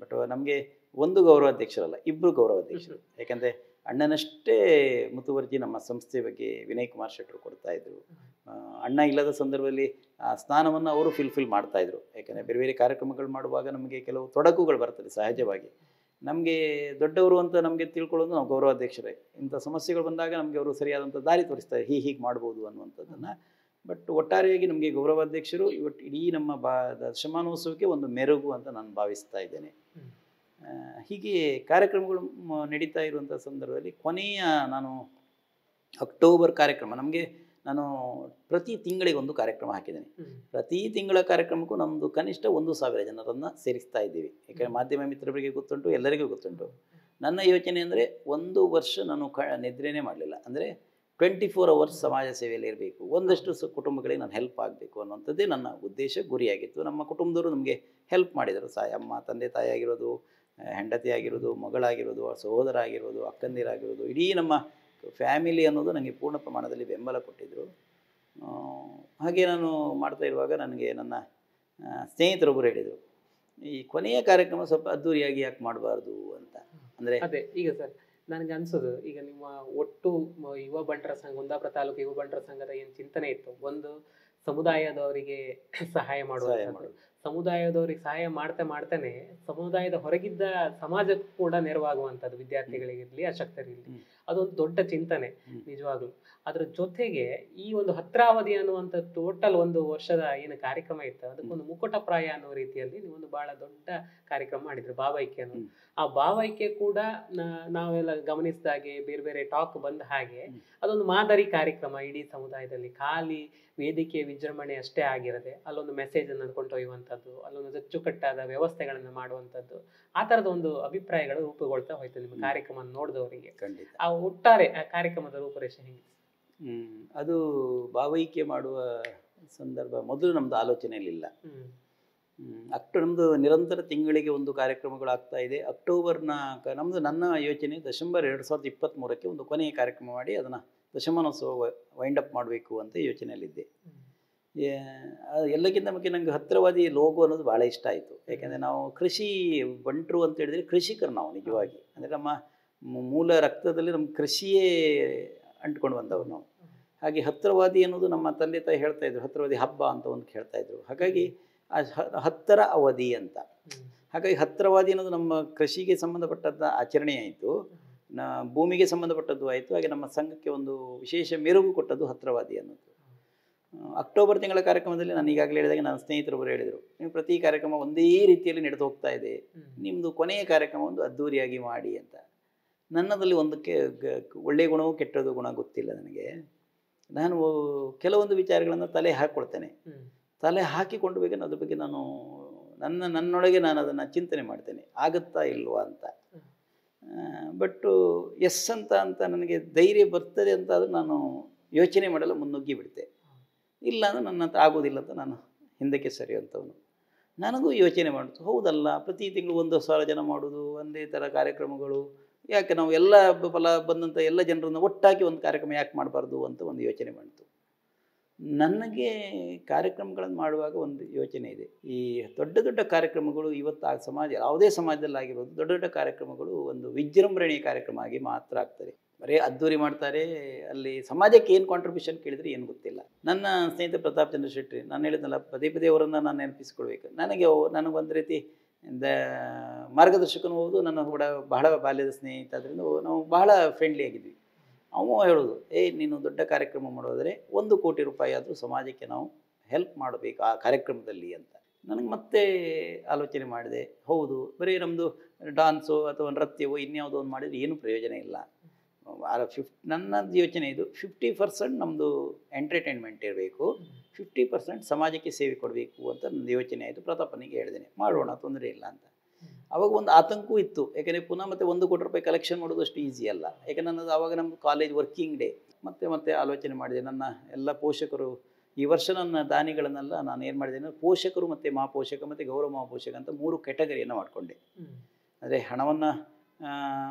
ಬಟ್ ನಮಗೆ ಒಂದು ಗೌರವಾಧ್ಯಕ್ಷರಲ್ಲ, 2 ಗೌರವಾಧ್ಯಕ್ಷರು. ಯಾಕೆಂದರೆ ಅಣ್ಣನಷ್ಟೇ ಮುತುವರ್ಜಿ ನಮ್ಮ ಸಂಸ್ಥೆ ಬಗ್ಗೆ ವಿನಯ್ ಕುಮಾರ್ ಶೆಟ್ಟರು ಕೊಡ್ತಾ ಇದ್ರು. ಅಣ್ಣ ಇಲ್ಲದ ಸಂದರ್ಭದಲ್ಲಿ ಆ ಸ್ಥಾನವನ್ನು ಅವರು ಫಿಲ್ ಮಾಡ್ತಾಯಿದ್ರು. ಯಾಕೆಂದರೆ ಬೇರೆ ಬೇರೆ ಕಾರ್ಯಕ್ರಮಗಳು ಮಾಡುವಾಗ ನಮಗೆ ಕೆಲವು ತೊಡಕುಗಳು ಬರ್ತದೆ ಸಹಜವಾಗಿ. ನಮಗೆ ದೊಡ್ಡವರು ಅಂತ ನಮಗೆ ತಿಳ್ಕೊಳ್ಳೋದು ನಾವು ಗೌರವಾಧ್ಯಕ್ಷರೇ. ಇಂಥ ಸಮಸ್ಯೆಗಳು ಬಂದಾಗ ನಮಗೆ ಅವರು ಸರಿಯಾದಂಥ ದಾರಿ ತೋರಿಸ್ತಾರೆ, ಹೀಗೆ ಮಾಡ್ಬೋದು ಅನ್ನುವಂಥದ್ದನ್ನು. ಬಟ್ ಒಟ್ಟಾರೆಯಾಗಿ ನಮಗೆ ಗೌರವಾಧ್ಯಕ್ಷರು ಇವತ್ತು ಇಡೀ ನಮ್ಮ ದಶಮಾನೋತ್ಸವಕ್ಕೆ ಒಂದು ಮೆರುಗು ಅಂತ ನಾನು ಭಾವಿಸ್ತಾ ಇದ್ದೇನೆ. ಹೀಗೆ ಕಾರ್ಯಕ್ರಮಗಳು ನಡೀತಾ ಇರುವಂಥ ಸಂದರ್ಭದಲ್ಲಿ ಕೊನೆಯ ನಾನು ಅಕ್ಟೋಬರ್ ಕಾರ್ಯಕ್ರಮ ನಾನು ಪ್ರತಿ ತಿಂಗಳಿಗೆ ಒಂದು ಕಾರ್ಯಕ್ರಮ ಹಾಕಿದ್ದೇನೆ. ಪ್ರತಿ ತಿಂಗಳ ಕಾರ್ಯಕ್ರಮಕ್ಕೂ ನಮ್ಮದು ಕನಿಷ್ಠ 1,000 ಜನರನ್ನು ಸೇರಿಸ್ತಾ ಇದ್ದೀವಿ. ಯಾಕೆಂದರೆ ಮಾಧ್ಯಮ ಮಿತ್ರರಿಗೆ ಗೊತ್ತುಂಟು, ಎಲ್ಲರಿಗೂ ಗೊತ್ತುಂಟು. ನನ್ನ ಯೋಚನೆ ಅಂದರೆ 1 ವರ್ಷ ನಾನು ನಿದ್ರೆನೇ ಮಾಡಲಿಲ್ಲ. ಅಂದರೆ 24 ಅವರ್ಸ್ ಸಮಾಜ ಸೇವೆಯಲ್ಲಿ ಇರಬೇಕು, ಒಂದಷ್ಟು ಕುಟುಂಬಗಳಿಗೆ ನಾನು ಹೆಲ್ಪ್ ಆಗಬೇಕು ಅನ್ನೋಂಥದ್ದೇ ನನ್ನ ಉದ್ದೇಶ, ಗುರಿಯಾಗಿತ್ತು. ನಮ್ಮ ಕುಟುಂಬದವರು ನಮಗೆ ಹೆಲ್ಪ್ ಮಾಡಿದರು. ಅಮ್ಮ, ತಂದೆ ತಾಯಿ ಆಗಿರೋದು, ಹೆಂಡತಿ ಆಗಿರೋದು, ಮಗಳಾಗಿರೋದು, ಸಹೋದರ ಆಗಿರೋದು, ಅಕ್ಕಂದಿರಾಗಿರೋದು, ಇಡೀ ನಮ್ಮ ಫ್ಯಾಮಿಲಿ ಅನ್ನೋದು ನನಗೆ ಪೂರ್ಣ ಪ್ರಮಾಣದಲ್ಲಿ ಬೆಂಬಲ ಕೊಟ್ಟಿದ್ದರು. ಹಾಗೆ ನಾನು ಮಾಡ್ತಾ ಇರುವಾಗ ನನಗೆ ನನ್ನ ಸ್ನೇಹಿತರೊಬ್ಬರು ಹೇಳಿದರು, ಈ ಕೊನೆಯ ಕಾರ್ಯಕ್ರಮ ಸ್ವಲ್ಪ ಅದ್ದೂರಿಯಾಗಿ ಯಾಕೆ ಮಾಡಬಾರ್ದು ಅಂತ. ಅಂದರೆ ಅದೇ ಈಗ ಸರ್ ನನಗೆ ಅನ್ಸೋದು, ಈಗ ನಿಮ್ಮ ಒಟ್ಟು ಯುವ ಬಂಟರ ಸಂಘ, ಕುಂದಾಪುರ ತಾಲೂಕು ಯುವ ಬಂಟರ ಸಂಘದ ಏನು ಚಿಂತನೆ ಇತ್ತು, ಒಂದು ಸಮುದಾಯದವರಿಗೆ ಸಹಾಯ ಮಾಡುವ, ಸಮುದಾಯದವರಿಗೆ ಸಹಾಯ ಮಾಡ್ತಾನೆ ಸಮುದಾಯದ ಹೊರಗಿದ್ದ ಸಮಾಜಕ್ಕೂ ಕೂಡ ನೆರವಾಗುವಂಥದ್ದು, ವಿದ್ಯಾರ್ಥಿಗಳಿಗಿರಲಿ ಅಶಕ್ತರಿರಲಿ, ಅದೊಂದು ದೊಡ್ಡ ಚಿಂತನೆ ನಿಜವಾಗ್ಲೂ. ಅದ್ರ ಜೊತೆಗೆ ಈ ಒಂದು ಹತ್ರಾವಧಿ ಅನ್ನುವಂಥ ಟೋಟಲ್ 1 ವರ್ಷದ ಏನು ಕಾರ್ಯಕ್ರಮ ಇತ್ತು, ಅದಕ್ಕೊಂದು ಮುಕುಟಪ್ರಾಯ ಅನ್ನೋ ರೀತಿಯಲ್ಲಿ ನೀವೊಂದು ಬಹಳ ದೊಡ್ಡ ಕಾರ್ಯಕ್ರಮ ಮಾಡಿದ್ರು, ಭಾವೈಕ್ಯ ಅನ್ನೋದು. ಆ ಭಾವೈಕ್ಯ ಕೂಡ ನಾವೆಲ್ಲ ಗಮನಿಸಿದಾಗೆ ಬೇರೆ ಬೇರೆ ಟಾಕ್ ಬಂದ ಹಾಗೆ ಅದೊಂದು ಮಾದರಿ ಕಾರ್ಯಕ್ರಮ ಇಡೀ ಸಮುದಾಯದಲ್ಲಿ. ಖಾಲಿ ವೇದಿಕೆ ವಿಜೃಂಭಣೆ ಅಷ್ಟೇ ಆಗಿರದೆ ಅಲ್ಲೊಂದು ಮೆಸೇಜ್ ಅನ್ನು ಕೊಂಡೊಯ್ಯುವಂಥದ್ದು, ಅಲ್ಲೊಂದು ಅಚ್ಚುಕಟ್ಟಾದ ವ್ಯವಸ್ಥೆಗಳನ್ನು ಮಾಡುವಂಥದ್ದು, ಆ ಥರದ ಒಂದು ಅಭಿಪ್ರಾಯಗಳು ರೂಪುಗೊಳ್ತಾ ಹೋಯ್ತು ನಿಮ್ಮ ಕಾರ್ಯಕ್ರಮ ನೋಡಿದವರಿಗೆ. ಆ ಒಟ್ಟಾರೆ ಆ ಕಾರ್ಯಕ್ರಮದ ರೂಪರೇಷೆ ಹೆಂಗೆ? ಅದು ಭಾವೈಕ್ಯ ಮಾಡುವ ಸಂದರ್ಭ ಮೊದಲು ನಮ್ಮದು ಆಲೋಚನೆಯಲ್ಲಿಲ್ಲ. ನಮ್ಮದು ನಿರಂತರ ತಿಂಗಳಿಗೆ ಒಂದು ಕಾರ್ಯಕ್ರಮಗಳಾಗ್ತಾ ಇದೆ. ಅಕ್ಟೋಬರ್ನ ನನ್ನ ಯೋಚನೆ ಡಿಸೆಂಬರ್ 2023ಕ್ಕೆ ಒಂದು ಕೊನೆಯ ಕಾರ್ಯಕ್ರಮ ಮಾಡಿ ಅದನ್ನು ದಶಮಾನೋತ್ಸವ ವೈಂಡಪ್ ಮಾಡಬೇಕು ಅಂತ ಯೋಚನೆಯಲ್ಲಿದ್ದೆ. ಎಲ್ಲಕ್ಕಿಂತ ಮುಖ್ಯ ನನಗೆ ಹತ್ತಿರವಾದಿ ಲೋಗೋ ಅನ್ನೋದು ಭಾಳ ಇಷ್ಟ ಆಯಿತು. ಯಾಕೆಂದರೆ ನಾವು ಕೃಷಿ ಬಂಟರು ಅಂತ ಹೇಳಿದರೆ ಕೃಷಿಕರು ನಾವು ನಿಜವಾಗಿ. ಅಂದರೆ ನಮ್ಮ ಮೂಲ ರಕ್ತದಲ್ಲಿ ನಮ್ಮ ಕೃಷಿಯೇ ಅಂಟ್ಕೊಂಡು ಬಂದವರು ನಾವು. ಹಾಗೆ ಹತ್ತಿರವಾದಿ ಅನ್ನೋದು ನಮ್ಮ ತಂದೆ ತಾಯಿ ಹೇಳ್ತಾಯಿದ್ರು, ಹತ್ತಿರವಾದಿ ಹಬ್ಬ ಅಂತ ಒಂದು ಹೇಳ್ತಾಯಿದ್ರು. ಹಾಗಾಗಿ ಹತ್ತರ ಅವಧಿ ಅಂತ. ಹಾಗಾಗಿ ಹತ್ತಿರವಾದಿ ಅನ್ನೋದು ನಮ್ಮ ಕೃಷಿಗೆ ಸಂಬಂಧಪಟ್ಟಂಥ ಆಚರಣೆ ಆಯಿತು, ಭೂಮಿಗೆ ಸಂಬಂಧಪಟ್ಟದ್ದು ಆಯಿತು. ಹಾಗೆ ನಮ್ಮ ಸಂಘಕ್ಕೆ ಒಂದು ವಿಶೇಷ ಮೆರುಗು ಕೊಟ್ಟದ್ದು ಹತ್ತಿರವಾದಿ ಅನ್ನೋದು. ಅಕ್ಟೋಬರ್ ತಿಂಗಳ ಕಾರ್ಯಕ್ರಮದಲ್ಲಿ ನಾನು ಈಗಾಗಲೇ ಹೇಳಿದಾಗ ನನ್ನ ಸ್ನೇಹಿತರೊಬ್ಬರು ಹೇಳಿದರು, ನೀವು ಪ್ರತಿ ಕಾರ್ಯಕ್ರಮ ಒಂದೇ ರೀತಿಯಲ್ಲಿ ನಡೆದು ಹೋಗ್ತಾ ಇದೆ, ನಿಮ್ಮದು ಕೊನೆಯ ಕಾರ್ಯಕ್ರಮ ಒಂದು ಅದ್ಧೂರಿಯಾಗಿ ಮಾಡಿ ಅಂತ. ನನ್ನದಲ್ಲಿ ಒಂದಕ್ಕೆ ಒಳ್ಳೆಯ ಗುಣವೂ ಕೆಟ್ಟದ್ದು ಗುಣ ಗೊತ್ತಿಲ್ಲ ನನಗೆ. ನಾನು ಕೆಲವೊಂದು ವಿಚಾರಗಳನ್ನು ತಲೆ ಹಾಕ್ಕೊಳ್ತೇನೆ. ತಲೆ ಹಾಕಿಕೊಂಡು ಬೇಕಂದ್ರೆ ಅದ್ರ ಬಗ್ಗೆ ನಾನು ನನ್ನೊಳಗೆ ನಾನು ಅದನ್ನು ಚಿಂತನೆ ಮಾಡ್ತೇನೆ, ಆಗುತ್ತಾ ಇಲ್ವಾ ಅಂತ. ಬಟ್ಟು ಎಸ್ ಅಂತ ನನಗೆ ಧೈರ್ಯ ಬರ್ತದೆ ಅಂತ ಆದರೂ ನಾನು ಯೋಚನೆ ಮಾಡಲು ಮುನ್ನುಗ್ಗಿ ಬಿಡ್ತೆ. ಇಲ್ಲ ಅಂದರೆ ನನ್ನ ಹತ್ರ ಆಗೋದಿಲ್ಲ ಅಂತ ನಾನು ಹಿಂದಕ್ಕೆ ಸರಿಯುವಂಥವನು. ನನಗೂ ಯೋಚನೆ ಮಾಡ್ತು, ಹೌದಲ್ಲ ಪ್ರತಿ ತಿಂಗಳು 1,000 ಜನ ಮಾಡೋದು, ಒಂದೇ ಥರ ಕಾರ್ಯಕ್ರಮಗಳು, ಯಾಕೆ ನಾವು ಎಲ್ಲ ಬಂದಂಥ ಎಲ್ಲ ಜನರನ್ನು ಒಟ್ಟಾಗಿ ಒಂದು ಕಾರ್ಯಕ್ರಮ ಯಾಕೆ ಮಾಡಬಾರ್ದು ಅಂತ ಒಂದು ಯೋಚನೆ ಮಾಡ್ತು. ನನಗೆ ಕಾರ್ಯಕ್ರಮಗಳನ್ನು ಮಾಡುವಾಗ ಒಂದು ಯೋಚನೆ ಇದೆ, ಈ ದೊಡ್ಡ ದೊಡ್ಡ ಕಾರ್ಯಕ್ರಮಗಳು ಇವತ್ತು ಆ ಸಮಾಜ ಯಾವುದೇ ಸಮಾಜದಲ್ಲಿ ಆಗಿರೋದು ದೊಡ್ಡ ದೊಡ್ಡ ಕಾರ್ಯಕ್ರಮಗಳು ಒಂದು ವಿಜೃಂಭಣೆಯ ಕಾರ್ಯಕ್ರಮ ಆಗಿ ಮಾತ್ರ ಆಗ್ತದೆ. ಬರೀ ಅದ್ದೂರಿ ಮಾಡ್ತಾರೆ, ಅಲ್ಲಿ ಸಮಾಜಕ್ಕೆ ಏನು ಕಾಂಟ್ರಿಬ್ಯೂಷನ್ ಕೇಳಿದರೆ ಏನು ಗೊತ್ತಿಲ್ಲ. ನನ್ನ ಸ್ನೇಹಿತ ಪ್ರತಾಪ್ ಚಂದ್ರ ಶೆಟ್ಟಿ, ನಾನು ಹೇಳಿದ್ನಲ್ಲ ಪದೇ ಪದೇ ಅವರನ್ನು ನಾನು ನೆನಪಿಸ್ಕೊಳ್ಬೇಕು. ನನಗೊಂದು ರೀತಿ ಮಾರ್ಗದರ್ಶಕನೂ ಹೌದು, ನನ್ನ ಕೂಡ ಬಹಳ ಬಾಲ್ಯದ ಸ್ನೇಹಿತ. ಅದರಿಂದ ನಾವು ಬಹಳ ಫ್ರೆಂಡ್ಲಿ ಆಗಿದ್ವಿ. ಅವ ಹೇಳೋದು, ನೀನು ದೊಡ್ಡ ಕಾರ್ಯಕ್ರಮ ಮಾಡೋದಾದರೆ 1 ಕೋಟಿ ರೂಪಾಯಿ ಆದರೂ ಸಮಾಜಕ್ಕೆ ನಾವು ಹೆಲ್ಪ್ ಮಾಡಬೇಕು ಆ ಕಾರ್ಯಕ್ರಮದಲ್ಲಿ ಅಂತ. ನನಗೆ ಮತ್ತೆ ಆಲೋಚನೆ ಮಾಡಿದೆ, ಹೌದು ಬರೀ ನಮ್ಮದು ಡಾನ್ಸು ಅಥವಾ ನೃತ್ಯವೋ ಇನ್ಯಾವುದೋ ಒಂದು ಮಾಡಿದರೆ ಏನೂ ಪ್ರಯೋಜನ ಇಲ್ಲ. ನನ್ನ ಯೋಚನೆ ಇದು 50% ನಮ್ಮದು ಎಂಟರ್ಟೈನ್ಮೆಂಟ್ ಇರಬೇಕು, 50% ಸಮಾಜಕ್ಕೆ ಸೇವೆ ಕೊಡಬೇಕು ಅಂತ ನನ್ನ ಯೋಚನೆ ಆಯಿತು. ಪ್ರತಾಪನಿಗೆ ಹೇಳಿದ್ದೇನೆ, ಮಾಡೋಣ, ತೊಂದರೆ ಇಲ್ಲ ಅಂತ. ಆವಾಗ ಒಂದು ಆತಂಕವೂ ಇತ್ತು, ಯಾಕೆಂದರೆ ಪುನಃ ಮತ್ತೆ 1 ಕೋಟಿ ರೂಪಾಯಿ ಕಲೆಕ್ಷನ್ ಮಾಡೋದು ಅಷ್ಟು ಈಸಿ ಅಲ್ಲ. ಯಾಕೆ ನನ್ನದು ಆವಾಗ ನಮ್ಮ ಕಾಲೇಜ್ ವರ್ಕಿಂಗ್ ಡೇ. ಮತ್ತೆ ಆಲೋಚನೆ ಮಾಡಿದೆ, ನನ್ನ ಎಲ್ಲ ಪೋಷಕರು ಈ ವರ್ಷ ನನ್ನ ದಾನಿಗಳನ್ನೆಲ್ಲ ನಾನು ಏನು ಮಾಡಿದ್ದೇನೆ, ಪೋಷಕರು ಮತ್ತು ಮಹಾಪೋಷಕ ಮತ್ತು ಗೌರವ ಮಹಾಪೋಷಕ ಅಂತ 3 ಕ್ಯಾಟಗರಿಯನ್ನು ಮಾಡಿಕೊಂಡೆ. ಅಂದರೆ ಹಣವನ್ನು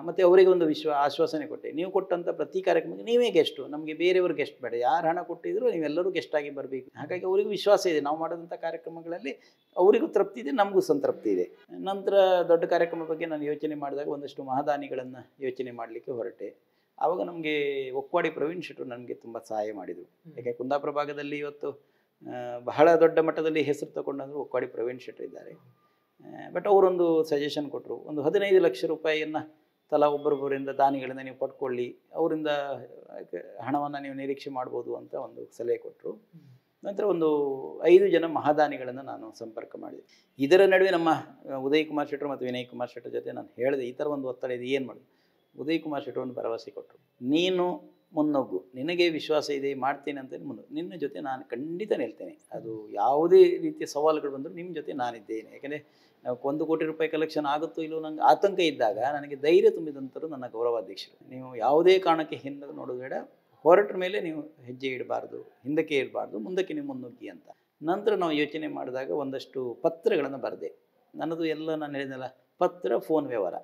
ಮತ್ತು ಅವರಿಗೆ ಒಂದು ಆಶ್ವಾಸನೆ ಕೊಟ್ಟೆ, ನೀವು ಕೊಟ್ಟಂಥ ಪ್ರತಿ ಕಾರ್ಯಕ್ರಮಕ್ಕೆ ನೀವೇ ಗೆಸ್ಟು, ನಮಗೆ ಬೇರೆಯವರು ಗೆಸ್ಟ್ ಬೇಡ, ಯಾರು ಹಣ ಕೊಟ್ಟಿದ್ರು ನೀವೆಲ್ಲರೂ ಗೆಸ್ಟಾಗಿ ಬರಬೇಕು. ಹಾಗಾಗಿ ಅವರಿಗೂ ವಿಶ್ವಾಸ ಇದೆ, ನಾವು ಮಾಡೋದಂಥ ಕಾರ್ಯಕ್ರಮಗಳಲ್ಲಿ ಅವರಿಗೂ ತೃಪ್ತಿ ಇದೆ, ನಮಗೂ ಸಂತೃಪ್ತಿ ಇದೆ. ನಂತರ ದೊಡ್ಡ ಕಾರ್ಯಕ್ರಮದ ಬಗ್ಗೆ ನಾನು ಯೋಚನೆ ಮಾಡಿದಾಗ ಒಂದಷ್ಟು ಮಹಾದಾನಿಗಳನ್ನು ಯೋಚನೆ ಮಾಡಲಿಕ್ಕೆ ಹೊರಟೆ. ಆವಾಗ ನಮಗೆ ಒಕ್ವಾಡಿ ಪ್ರವೀಣ್ ಶೆಟ್ಟರು ನನಗೆ ತುಂಬ ಸಹಾಯ ಮಾಡಿದರು. ಯಾಕೆ ಕುಂದಾಪುರ ಭಾಗದಲ್ಲಿ ಇವತ್ತು ಬಹಳ ದೊಡ್ಡ ಮಟ್ಟದಲ್ಲಿ ಹೆಸರು ತಗೊಂಡಂದ್ರು ಒಕ್ವಾಡಿ ಪ್ರವೀಣ್ ಶೆಟ್ಟರು ಇದ್ದಾರೆ. ಬಟ್ ಅವರೊಂದು ಸಜೆಷನ್ ಕೊಟ್ಟರು, ಒಂದು 15 ಲಕ್ಷ ರೂಪಾಯಿಯನ್ನು ತಲಾ ಒಬ್ಬರೊಬ್ಬರಿಂದ ದಾನಿಗಳಿಂದ ನೀವು ಪಡ್ಕೊಳ್ಳಿ, ಅವರಿಂದ ಹಣವನ್ನು ನೀವು ನಿರೀಕ್ಷೆ ಮಾಡ್ಬೋದು ಅಂತ ಒಂದು ಸಲಹೆ ಕೊಟ್ಟರು. ನಂತರ ಒಂದು 5 ಜನ ಮಹಾದಾನಿಗಳನ್ನು ನಾನು ಸಂಪರ್ಕ ಮಾಡಿದೆ. ಇದರ ನಡುವೆ ನಮ್ಮ ಉದಯ್ ಕುಮಾರ್ ಶೆಟ್ಟರು ಮತ್ತು ವಿನಯ್ ಕುಮಾರ್ ಶೆಟ್ಟರ್ ಜೊತೆ ನಾನು ಹೇಳಿದೆ, ಈ ಥರ ಒಂದು ಒತ್ತಡ ಇದೆ, ಏನು ಮಾಡೋದು. ಉದಯ್ ಕುಮಾರ್ ಶೆಟ್ಟರು ಒಂದು ಭರವಸೆ ಕೊಟ್ಟರು, ನೀನು ಮುನ್ನುಗ್ಗು, ನಿನಗೆ ವಿಶ್ವಾಸ ಇದೆ, ಮಾಡ್ತೀನಿ ಅಂತೇಳಿ ಮುನ್ನುಗ್ಗು, ನಿನ್ನ ಜೊತೆ ನಾನು ಖಂಡಿತ ನಿಲ್ತೇನೆ, ಅದು ಯಾವುದೇ ರೀತಿಯ ಸವಾಲುಗಳು ಬಂದರೂ ನಿಮ್ಮ ಜೊತೆ ನಾನಿದ್ದೇನೆ. ಯಾಕೆಂದರೆ 1 ಕೋಟಿ ರೂಪಾಯಿ ಕಲೆಕ್ಷನ್ ಆಗುತ್ತೋ ಇಲ್ಲೋ ನಂಗೆ ಆತಂಕ ಇದ್ದಾಗ ನನಗೆ ಧೈರ್ಯ ತುಂಬಿದಂಥರು ನನ್ನ ಗೌರವಾಧ್ಯಕ್ಷರು. ನೀವು ಯಾವುದೇ ಕಾರಣಕ್ಕೆ ಹಿಂದೆ ನೋಡೋದು ಬೇಡ, ಹೊರಟ ಮೇಲೆ ನೀವು ಹೆಜ್ಜೆ ಇಡಬಾರ್ದು, ಹಿಂದಕ್ಕೆ ಇರಬಾರ್ದು, ಮುಂದಕ್ಕೆ ನೀವು ಮುನ್ನುಗ್ಗಿ ಅಂತ. ನಂತರ ನಾವು ಯೋಚನೆ ಮಾಡಿದಾಗ ಒಂದಷ್ಟು ಪತ್ರಗಳನ್ನು ಬರೆದೆ. ನನ್ನದು ಎಲ್ಲ ನಾನು ಹೇಳಿದ್ನಲ್ಲ, ಪತ್ರ, ಫೋನ್ ವ್ಯವಹಾರ.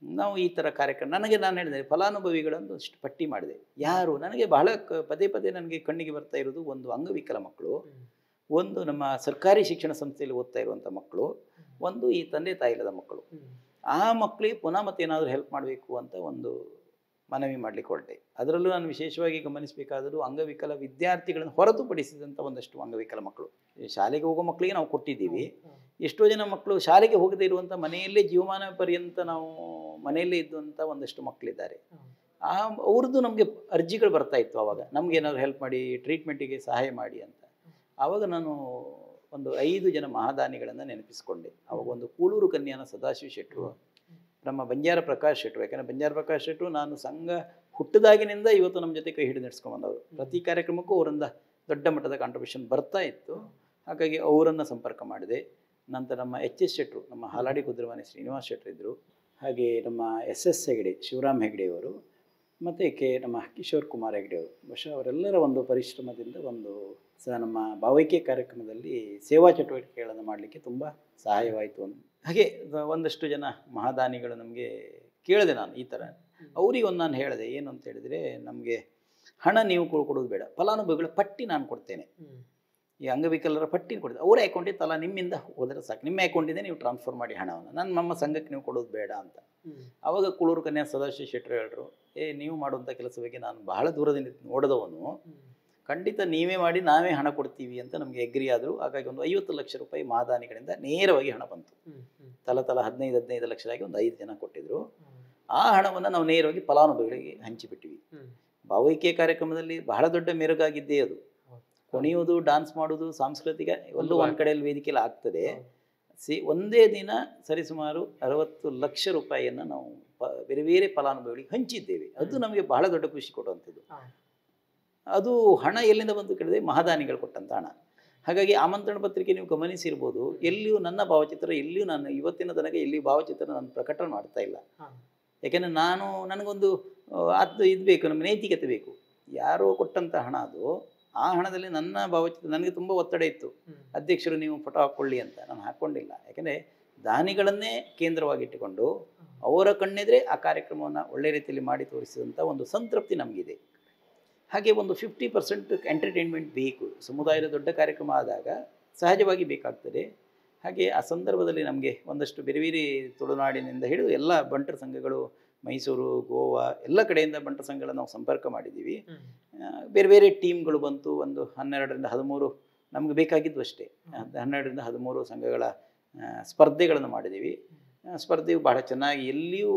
ನಾವು ಈ ಥರ ಕಾರ್ಯಕ್ರಮ ನಾನು ಹೇಳಿದೆ, ಫಲಾನುಭವಿಗಳನ್ನು ಅಷ್ಟು ಪಟ್ಟಿ ಮಾಡಿದೆ. ಯಾರು ನನಗೆ ಬಹಳ ಪದೇ ಪದೇ ನನಗೆ ಕಣ್ಣಿಗೆ ಬರ್ತಾ ಇರೋದು, ಒಂದು ಅಂಗವಿಕಲ ಮಕ್ಕಳು, ಒಂದು ನಮ್ಮ ಸರ್ಕಾರಿ ಶಿಕ್ಷಣ ಸಂಸ್ಥೆಯಲ್ಲಿ ಓದ್ತಾ ಇರುವಂಥ ಮಕ್ಕಳು, ಒಂದು ಈ ತಂದೆ ತಾಯಿಲ್ಲದ ಮಕ್ಕಳು. ಆ ಮಕ್ಕಳಿಗೆ ಪುನಃ ಮತ್ತೆ ಏನಾದರೂ ಹೆಲ್ಪ್ ಮಾಡಬೇಕು ಅಂತ ಒಂದು ಮನವಿ ಮಾಡಲಿಕ್ಕೆ ಹೊರಟೆ. ಅದರಲ್ಲೂ ನಾನು ವಿಶೇಷವಾಗಿ ಗಮನಿಸಬೇಕಾದರೂ ಅಂಗವಿಕಲ ವಿದ್ಯಾರ್ಥಿಗಳನ್ನು ಹೊರತುಪಡಿಸಿದಂಥ ಒಂದಷ್ಟು ಅಂಗವಿಕಲ ಮಕ್ಕಳು, ಶಾಲೆಗೆ ಹೋಗೋ ಮಕ್ಕಳಿಗೆ ನಾವು ಕೊಟ್ಟಿದ್ದೀವಿ. ಎಷ್ಟೋ ಜನ ಮಕ್ಕಳು ಶಾಲೆಗೆ ಹೋಗದೇ ಇರುವಂಥ, ಮನೆಯಲ್ಲೇ ಜೀವಮಾನ ಪರ್ಯಂತ ನಾವು ಮನೆಯಲ್ಲೇ ಇದ್ದಂಥ ಒಂದಷ್ಟು ಮಕ್ಕಳಿದ್ದಾರೆ. ಅವ್ರದ್ದು ನಮಗೆ ಅರ್ಜಿಗಳು ಬರ್ತಾ ಇತ್ತು. ಆವಾಗ ನಮಗೇನಾದ್ರು ಹೆಲ್ಪ್ ಮಾಡಿ, ಟ್ರೀಟ್ಮೆಂಟಿಗೆ ಸಹಾಯ ಮಾಡಿ ಅಂತ. ಆವಾಗ ನಾನು ಒಂದು 5 ಜನ ಮಹಾದಾನಿಗಳನ್ನು ನೆನಪಿಸಿಕೊಂಡೆ. ಆವಾಗ ಒಂದು ಕೂಳೂರು ಕನ್ಯಾನ ಸದಾಶಿವ ಶೆಟ್ಟರು, ನಮ್ಮ ಬಂಜಾರ ಪ್ರಕಾಶ್ ಶೆಟ್ಟರು. ಯಾಕಂದರೆ ಬಂಜಾರ ಪ್ರಕಾಶ್ ಶೆಟ್ಟರು ನಾನು ಸಂಘ ಹುಟ್ಟಿದಾಗಿನಿಂದ ಇವತ್ತು ನಮ್ಮ ಜೊತೆ ಕೈ ಹಿಡಿದು ನಡೆಸ್ಕೊಂಡ್ಬಂದವರು. ಪ್ರತಿ ಕಾರ್ಯಕ್ರಮಕ್ಕೂ ಅವರಿಂದ ದೊಡ್ಡ ಮಟ್ಟದ ಕಾಂಟ್ರಿಬ್ಯೂಷನ್ ಬರ್ತಾ ಇತ್ತು. ಹಾಗಾಗಿ ಅವರನ್ನು ಸಂಪರ್ಕ ಮಾಡಿದೆ. ನಂತರ ನಮ್ಮ HS ಶೆಟ್ಟರು, ನಮ್ಮ ಹಾಲಾಡಿ ಕುದ್ರಮನೆ ಶ್ರೀನಿವಾಸ್ ಶೆಟ್ಟರು ಇದ್ದರು. ಹಾಗೆ ನಮ್ಮ SS ಹೆಗಡೆ, ಶಿವರಾಮ್ ಹೆಗಡೆಯವರು, ಮತ್ತು ನಮ್ಮ ಕಿಶೋರ್ ಕುಮಾರ್ ಹೆಗಡೆಯವರು. ಬಹುಶಃ ಅವರೆಲ್ಲರ ಒಂದು ಪರಿಶ್ರಮದಿಂದ ಒಂದು ನಮ್ಮ ಭಾವೈಕ್ಯ ಕಾರ್ಯಕ್ರಮದಲ್ಲಿ ಸೇವಾ ಚಟುವಟಿಕೆಗಳನ್ನು ಮಾಡಲಿಕ್ಕೆ ತುಂಬ ಸಹಾಯವಾಯಿತು. ಹಾಗೆ ಒಂದಷ್ಟು ಜನ ಮಹಾದಾನಿಗಳು ನಮಗೆ ಕೇಳಿದೆ ನಾನು ಈ ಥರ. ಅವರಿಗೆ ಒಂದು ನಾನು ಹೇಳಿದೆ, ಏನು ಅಂತ ಹೇಳಿದರೆ, ನಮಗೆ ಹಣ ನೀವು ಕೊಡೋದು ಬೇಡ, ಫಲಾನುಭವಿಗಳ ಪಟ್ಟಿ ನಾನು ಕೊಡ್ತೇನೆ. ಈ ಅಂಗವಿಕಲರ ಪಟ್ಟಿ ಕೊಡ್ತೇನೆ, ಅವರ ಅಕೌಂಟಿಗೆ ತಲಾ ನಿಮ್ಮಿಂದ ಹೋದರೆ ಸಾಕು, ನಿಮ್ಮ ಅಕೌಂಟಿಂದ ನೀವು ಟ್ರಾನ್ಸ್ಫರ್ ಮಾಡಿ ಹಣವನ್ನು, ನಮ್ಮ ಸಂಘಕ್ಕೆ ನೀವು ಕೊಡೋದು ಬೇಡ ಅಂತ. ಆವಾಗ ಕೂಳೂರು ಕನ್ಯಾ ಸದಾಶಿವ ಶೆಟ್ಟರು ಹೇಳಿದ್ರು, ನೀವು ಮಾಡುವಂಥ ಕೆಲಸ ಬಗ್ಗೆ ನಾನು ಬಹಳ ದೂರದಿಂದ ನೋಡಿದವನು, ಖಂಡಿತ ನೀವೇ ಮಾಡಿ ನಾವೇ ಹಣ ಕೊಡ್ತೀವಿ ಅಂತ ನಮಗೆ ಅಗ್ರಿ ಆದರು. ಹಾಗಾಗಿ ಒಂದು 50 ಲಕ್ಷ ರೂಪಾಯಿ ಮಹಾದಾನಿಗಳಿಂದ ನೇರವಾಗಿ ಹಣ ಬಂತು. ತಲಾ 15 ಲಕ್ಷದಾಗಿ ಒಂದು 5 ಜನ ಕೊಟ್ಟಿದ್ರು. ಆ ಹಣವನ್ನು ನಾವು ನೇರವಾಗಿ ಫಲಾನುಭವಿಗಳಿಗೆ ಹಂಚಿಬಿಟ್ಟಿವಿ. ಭಾವೈಕ್ಯ ಕಾರ್ಯಕ್ರಮದಲ್ಲಿ ಬಹಳ ದೊಡ್ಡ ಮೆರುಗಾಗಿದ್ದೇ ಅದು. ಕುಣಿಯೋದು, ಡಾನ್ಸ್ ಮಾಡೋದು, ಸಾಂಸ್ಕೃತಿಕ ಒಂದು ಕಡೆಯಲ್ಲಿ ವೇದಿಕೆಯಲ್ಲಿ ಆಗ್ತದೆ. ಒಂದೇ ದಿನ ಸರಿಸುಮಾರು 60 ಲಕ್ಷ ರೂಪಾಯಿಯನ್ನು ನಾವು ಬೇರೆ ಬೇರೆ ಫಲಾನುಭವಿಗಳಿಗೆ ಹಂಚಿದ್ದೇವೆ. ಅದು ನಮಗೆ ಬಹಳ ದೊಡ್ಡ ಖುಷಿ ಕೊಡುವಂಥದ್ದು. ಅದು ಹಣ ಎಲ್ಲಿಂದ ಬಂದು ಕೇಳಿದ್ರೆ ಮಹಾದಾನಿಗಳು ಕೊಟ್ಟಂಥ ಹಣ. ಹಾಗಾಗಿ ಆಮಂತ್ರಣ ಪತ್ರಿಕೆ ನೀವು ಗಮನಿಸಿರ್ಬೋದು, ಎಲ್ಲಿಯೂ ನನ್ನ ಭಾವಚಿತ್ರ, ಎಲ್ಲಿಯೂ ನಾನು ಇವತ್ತಿನ ತನಕ ಎಲ್ಲಿಯೂ ಭಾವಚಿತ್ರ ನಾನು ಪ್ರಕಟಣೆ ಮಾಡ್ತಾ ಇಲ್ಲ. ಯಾಕೆಂದರೆ ನನಗೊಂದು ಇದು ಬೇಕು, ನಮಗೆ ನೈತಿಕತೆ ಬೇಕು. ಯಾರೋ ಕೊಟ್ಟಂಥ ಹಣ ಅದು, ಆ ಹಣದಲ್ಲಿ ನನ್ನ ಭಾವಚಿತ್ರ, ನನಗೆ ತುಂಬ ಒತ್ತಡ ಇತ್ತು, ಅಧ್ಯಕ್ಷರು ನೀವು ಫೋಟೋ ಹಾಕ್ಕೊಳ್ಳಿ ಅಂತ. ನಾನು ಹಾಕ್ಕೊಂಡಿಲ್ಲ. ಯಾಕೆಂದರೆ ದಾನಿಗಳನ್ನೇ ಕೇಂದ್ರವಾಗಿಟ್ಟುಕೊಂಡು ಅವರ ಕಣ್ಣೆದ್ರೆ ಆ ಕಾರ್ಯಕ್ರಮವನ್ನು ಒಳ್ಳೆ ರೀತಿಯಲ್ಲಿ ಮಾಡಿ ತೋರಿಸಿದಂಥ ಒಂದು ಸಂತೃಪ್ತಿ ನಮಗಿದೆ. ಹಾಗೆ ಒಂದು 50% ಎಂಟರ್ಟೈನ್ಮೆಂಟ್ ಬೇಕು. ಸಮುದಾಯದ ದೊಡ್ಡ ಕಾರ್ಯಕ್ರಮ ಆದಾಗ ಸಹಜವಾಗಿ ಬೇಕಾಗ್ತದೆ. ಹಾಗೆ ಆ ಸಂದರ್ಭದಲ್ಲಿ ನಮಗೆ ಒಂದಷ್ಟು ಬೇರೆ ಬೇರೆ ತುಳುನಾಡಿನಿಂದ ಹಿಡಿದು ಎಲ್ಲ ಬಂಟರ ಸಂಘಗಳು, ಮೈಸೂರು, ಗೋವಾ ಎಲ್ಲ ಕಡೆಯಿಂದ ಬಂಟರ ಸಂಘಗಳನ್ನು ನಾವು ಸಂಪರ್ಕ ಮಾಡಿದ್ದೀವಿ. ಬೇರೆ ಬೇರೆ ಟೀಮ್ಗಳು ಬಂತು. ಒಂದು 12ರಿಂದ 13 ನಮಗೆ ಬೇಕಾಗಿದ್ದು ಅಷ್ಟೇ, 12ರಿಂದ 13 ಸಂಘಗಳ ಸ್ಪರ್ಧೆಗಳನ್ನು ಮಾಡಿದ್ದೀವಿ. ಸ್ಪರ್ಧೆಯು ಬಹಳ ಚೆನ್ನಾಗಿ, ಎಲ್ಲಿಯೂ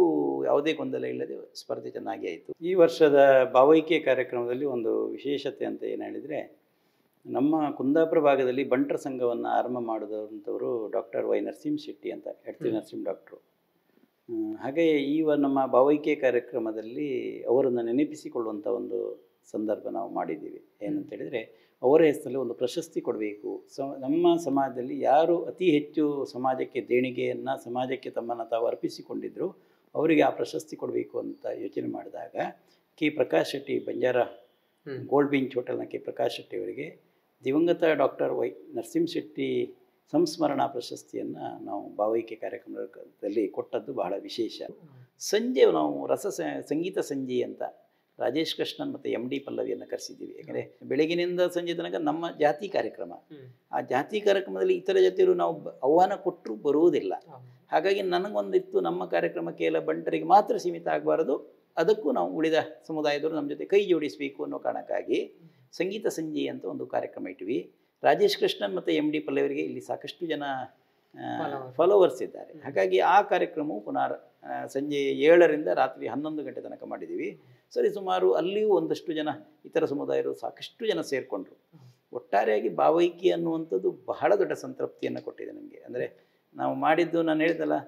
ಯಾವುದೇ ಗೊಂದಲ ಇಲ್ಲದೆ ಸ್ಪರ್ಧೆ ಚೆನ್ನಾಗಿ ಆಯಿತು. ಈ ವರ್ಷದ ಭಾವೈಕ್ಯ ಕಾರ್ಯಕ್ರಮದಲ್ಲಿ ಒಂದು ವಿಶೇಷತೆ ಅಂತ ಏನು ಹೇಳಿದರೆ, ನಮ್ಮ ಕುಂದಾಪುರ ಭಾಗದಲ್ಲಿ ಬಂಟರ ಸಂಘವನ್ನು ಆರಂಭ ಮಾಡಿದಂಥವರು ಡಾಕ್ಟರ್ ವೈ ನರಸಿಂಹ ಶೆಟ್ಟಿ ಅಂತ, ಎಡ್ತಿ ನರಸಿಂಹ ಡಾಕ್ಟ್ರು. ಹಾಗೆ ನಮ್ಮ ಭಾವೈಕ್ಯ ಕಾರ್ಯಕ್ರಮದಲ್ಲಿ ಅವರನ್ನು ನೆನಪಿಸಿಕೊಳ್ಳುವಂಥ ಒಂದು ಸಂದರ್ಭ ನಾವು ಮಾಡಿದ್ದೀವಿ. ಏನಂತ ಹೇಳಿದರೆ, ಅವರ ಹೆಸರಲ್ಲಿ ಒಂದು ಪ್ರಶಸ್ತಿ ಕೊಡಬೇಕು. ನಮ್ಮ ಸಮಾಜದಲ್ಲಿ ಯಾರು ಅತಿ ಹೆಚ್ಚು ಸಮಾಜಕ್ಕೆ ದೇಣಿಗೆಯನ್ನು, ಸಮಾಜಕ್ಕೆ ತಮ್ಮನ್ನು ತಾವು ಅರ್ಪಿಸಿಕೊಂಡಿದ್ರು ಅವರಿಗೆ ಆ ಪ್ರಶಸ್ತಿ ಕೊಡಬೇಕು ಅಂತ ಯೋಚನೆ ಮಾಡಿದಾಗ ಪ್ರಕಾಶ್ ಶೆಟ್ಟಿ, ಬಂಜಾರ ಗೋಲ್ಡ್ ಬೀಚ್ ಹೋಟೆಲ್ನ ಪ್ರಕಾಶ್ ಶೆಟ್ಟಿ ಅವರಿಗೆ ದಿವಂಗತ ಡಾಕ್ಟರ್ ನರಸಿಂಹ ಶೆಟ್ಟಿ ಸಂಸ್ಮರಣಾ ಪ್ರಶಸ್ತಿಯನ್ನು ನಾವು ಭಾವೈಕ್ಯ ಕಾರ್ಯಕ್ರಮದಲ್ಲಿ ಕೊಟ್ಟದ್ದು ಬಹಳ ವಿಶೇಷ. ಸಂಜೆ ನಾವು ಸಂಗೀತ ಸಂಜೆ ಅಂತ ರಾಜೇಶ್ ಕೃಷ್ಣನ್ ಮತ್ತು MD ಪಲ್ಲವಿಯನ್ನು ಕರೆಸಿದ್ದೀವಿ. ಯಾಕಂದರೆ ಬೆಳಗಿನಿಂದ ಸಂಜೆ ತನಕ ನಮ್ಮ ಜಾತಿ ಕಾರ್ಯಕ್ರಮ. ಆ ಜಾತಿ ಕಾರ್ಯಕ್ರಮದಲ್ಲಿ ಇತರ ಜೊತೆಯರು ನಾವು ಆಹ್ವಾನ ಕೊಟ್ಟರು ಬರುವುದಿಲ್ಲ. ಹಾಗಾಗಿ ನನಗೊಂದಿತ್ತು, ನಮ್ಮ ಕಾರ್ಯಕ್ರಮಕ್ಕೆ ಎಲ್ಲ ಬಂಟರಿಗೆ ಮಾತ್ರ ಸೀಮಿತ ಆಗಬಾರದು, ಅದಕ್ಕೂ ನಾವು ಉಳಿದ ಸಮುದಾಯದವರು ನಮ್ಮ ಜೊತೆ ಕೈ ಜೋಡಿಸಬೇಕು ಅನ್ನೋ ಕಾರಣಕ್ಕಾಗಿ ಸಂಗೀತ ಸಂಜೆ ಅಂತ ಒಂದು ಕಾರ್ಯಕ್ರಮ ಇಟ್ವಿ. ರಾಜೇಶ್ ಕೃಷ್ಣನ್ ಮತ್ತು MD ಪಲ್ಲವರಿಗೆ ಇಲ್ಲಿ ಸಾಕಷ್ಟು ಜನ ಫಾಲೋವರ್ಸ್ ಇದ್ದಾರೆ. ಹಾಗಾಗಿ ಆ ಕಾರ್ಯಕ್ರಮವು ಪುನಃ ಸಂಜೆ 7ರಿಂದ ರಾತ್ರಿ 11 ಗಂಟೆ ತನಕ ಮಾಡಿದ್ದೀವಿ. ಸರಿ, ಸುಮಾರು ಅಲ್ಲಿಯೂ ಒಂದಷ್ಟು ಜನ ಇತರ ಸಮುದಾಯರು ಸಾಕಷ್ಟು ಜನ ಸೇರಿಕೊಂಡ್ರು. ಒಟ್ಟಾರೆಯಾಗಿ ಭಾವೈಕ್ಯ ಅನ್ನುವಂಥದ್ದು ಬಹಳ ದೊಡ್ಡ ಸಂತೃಪ್ತಿಯನ್ನು ಕೊಟ್ಟಿದೆ ನಮಗೆ. ಅಂದರೆ ನಾವು ಮಾಡಿದ್ದು, ನಾನು ಹೇಳಿದಲ್ಲ,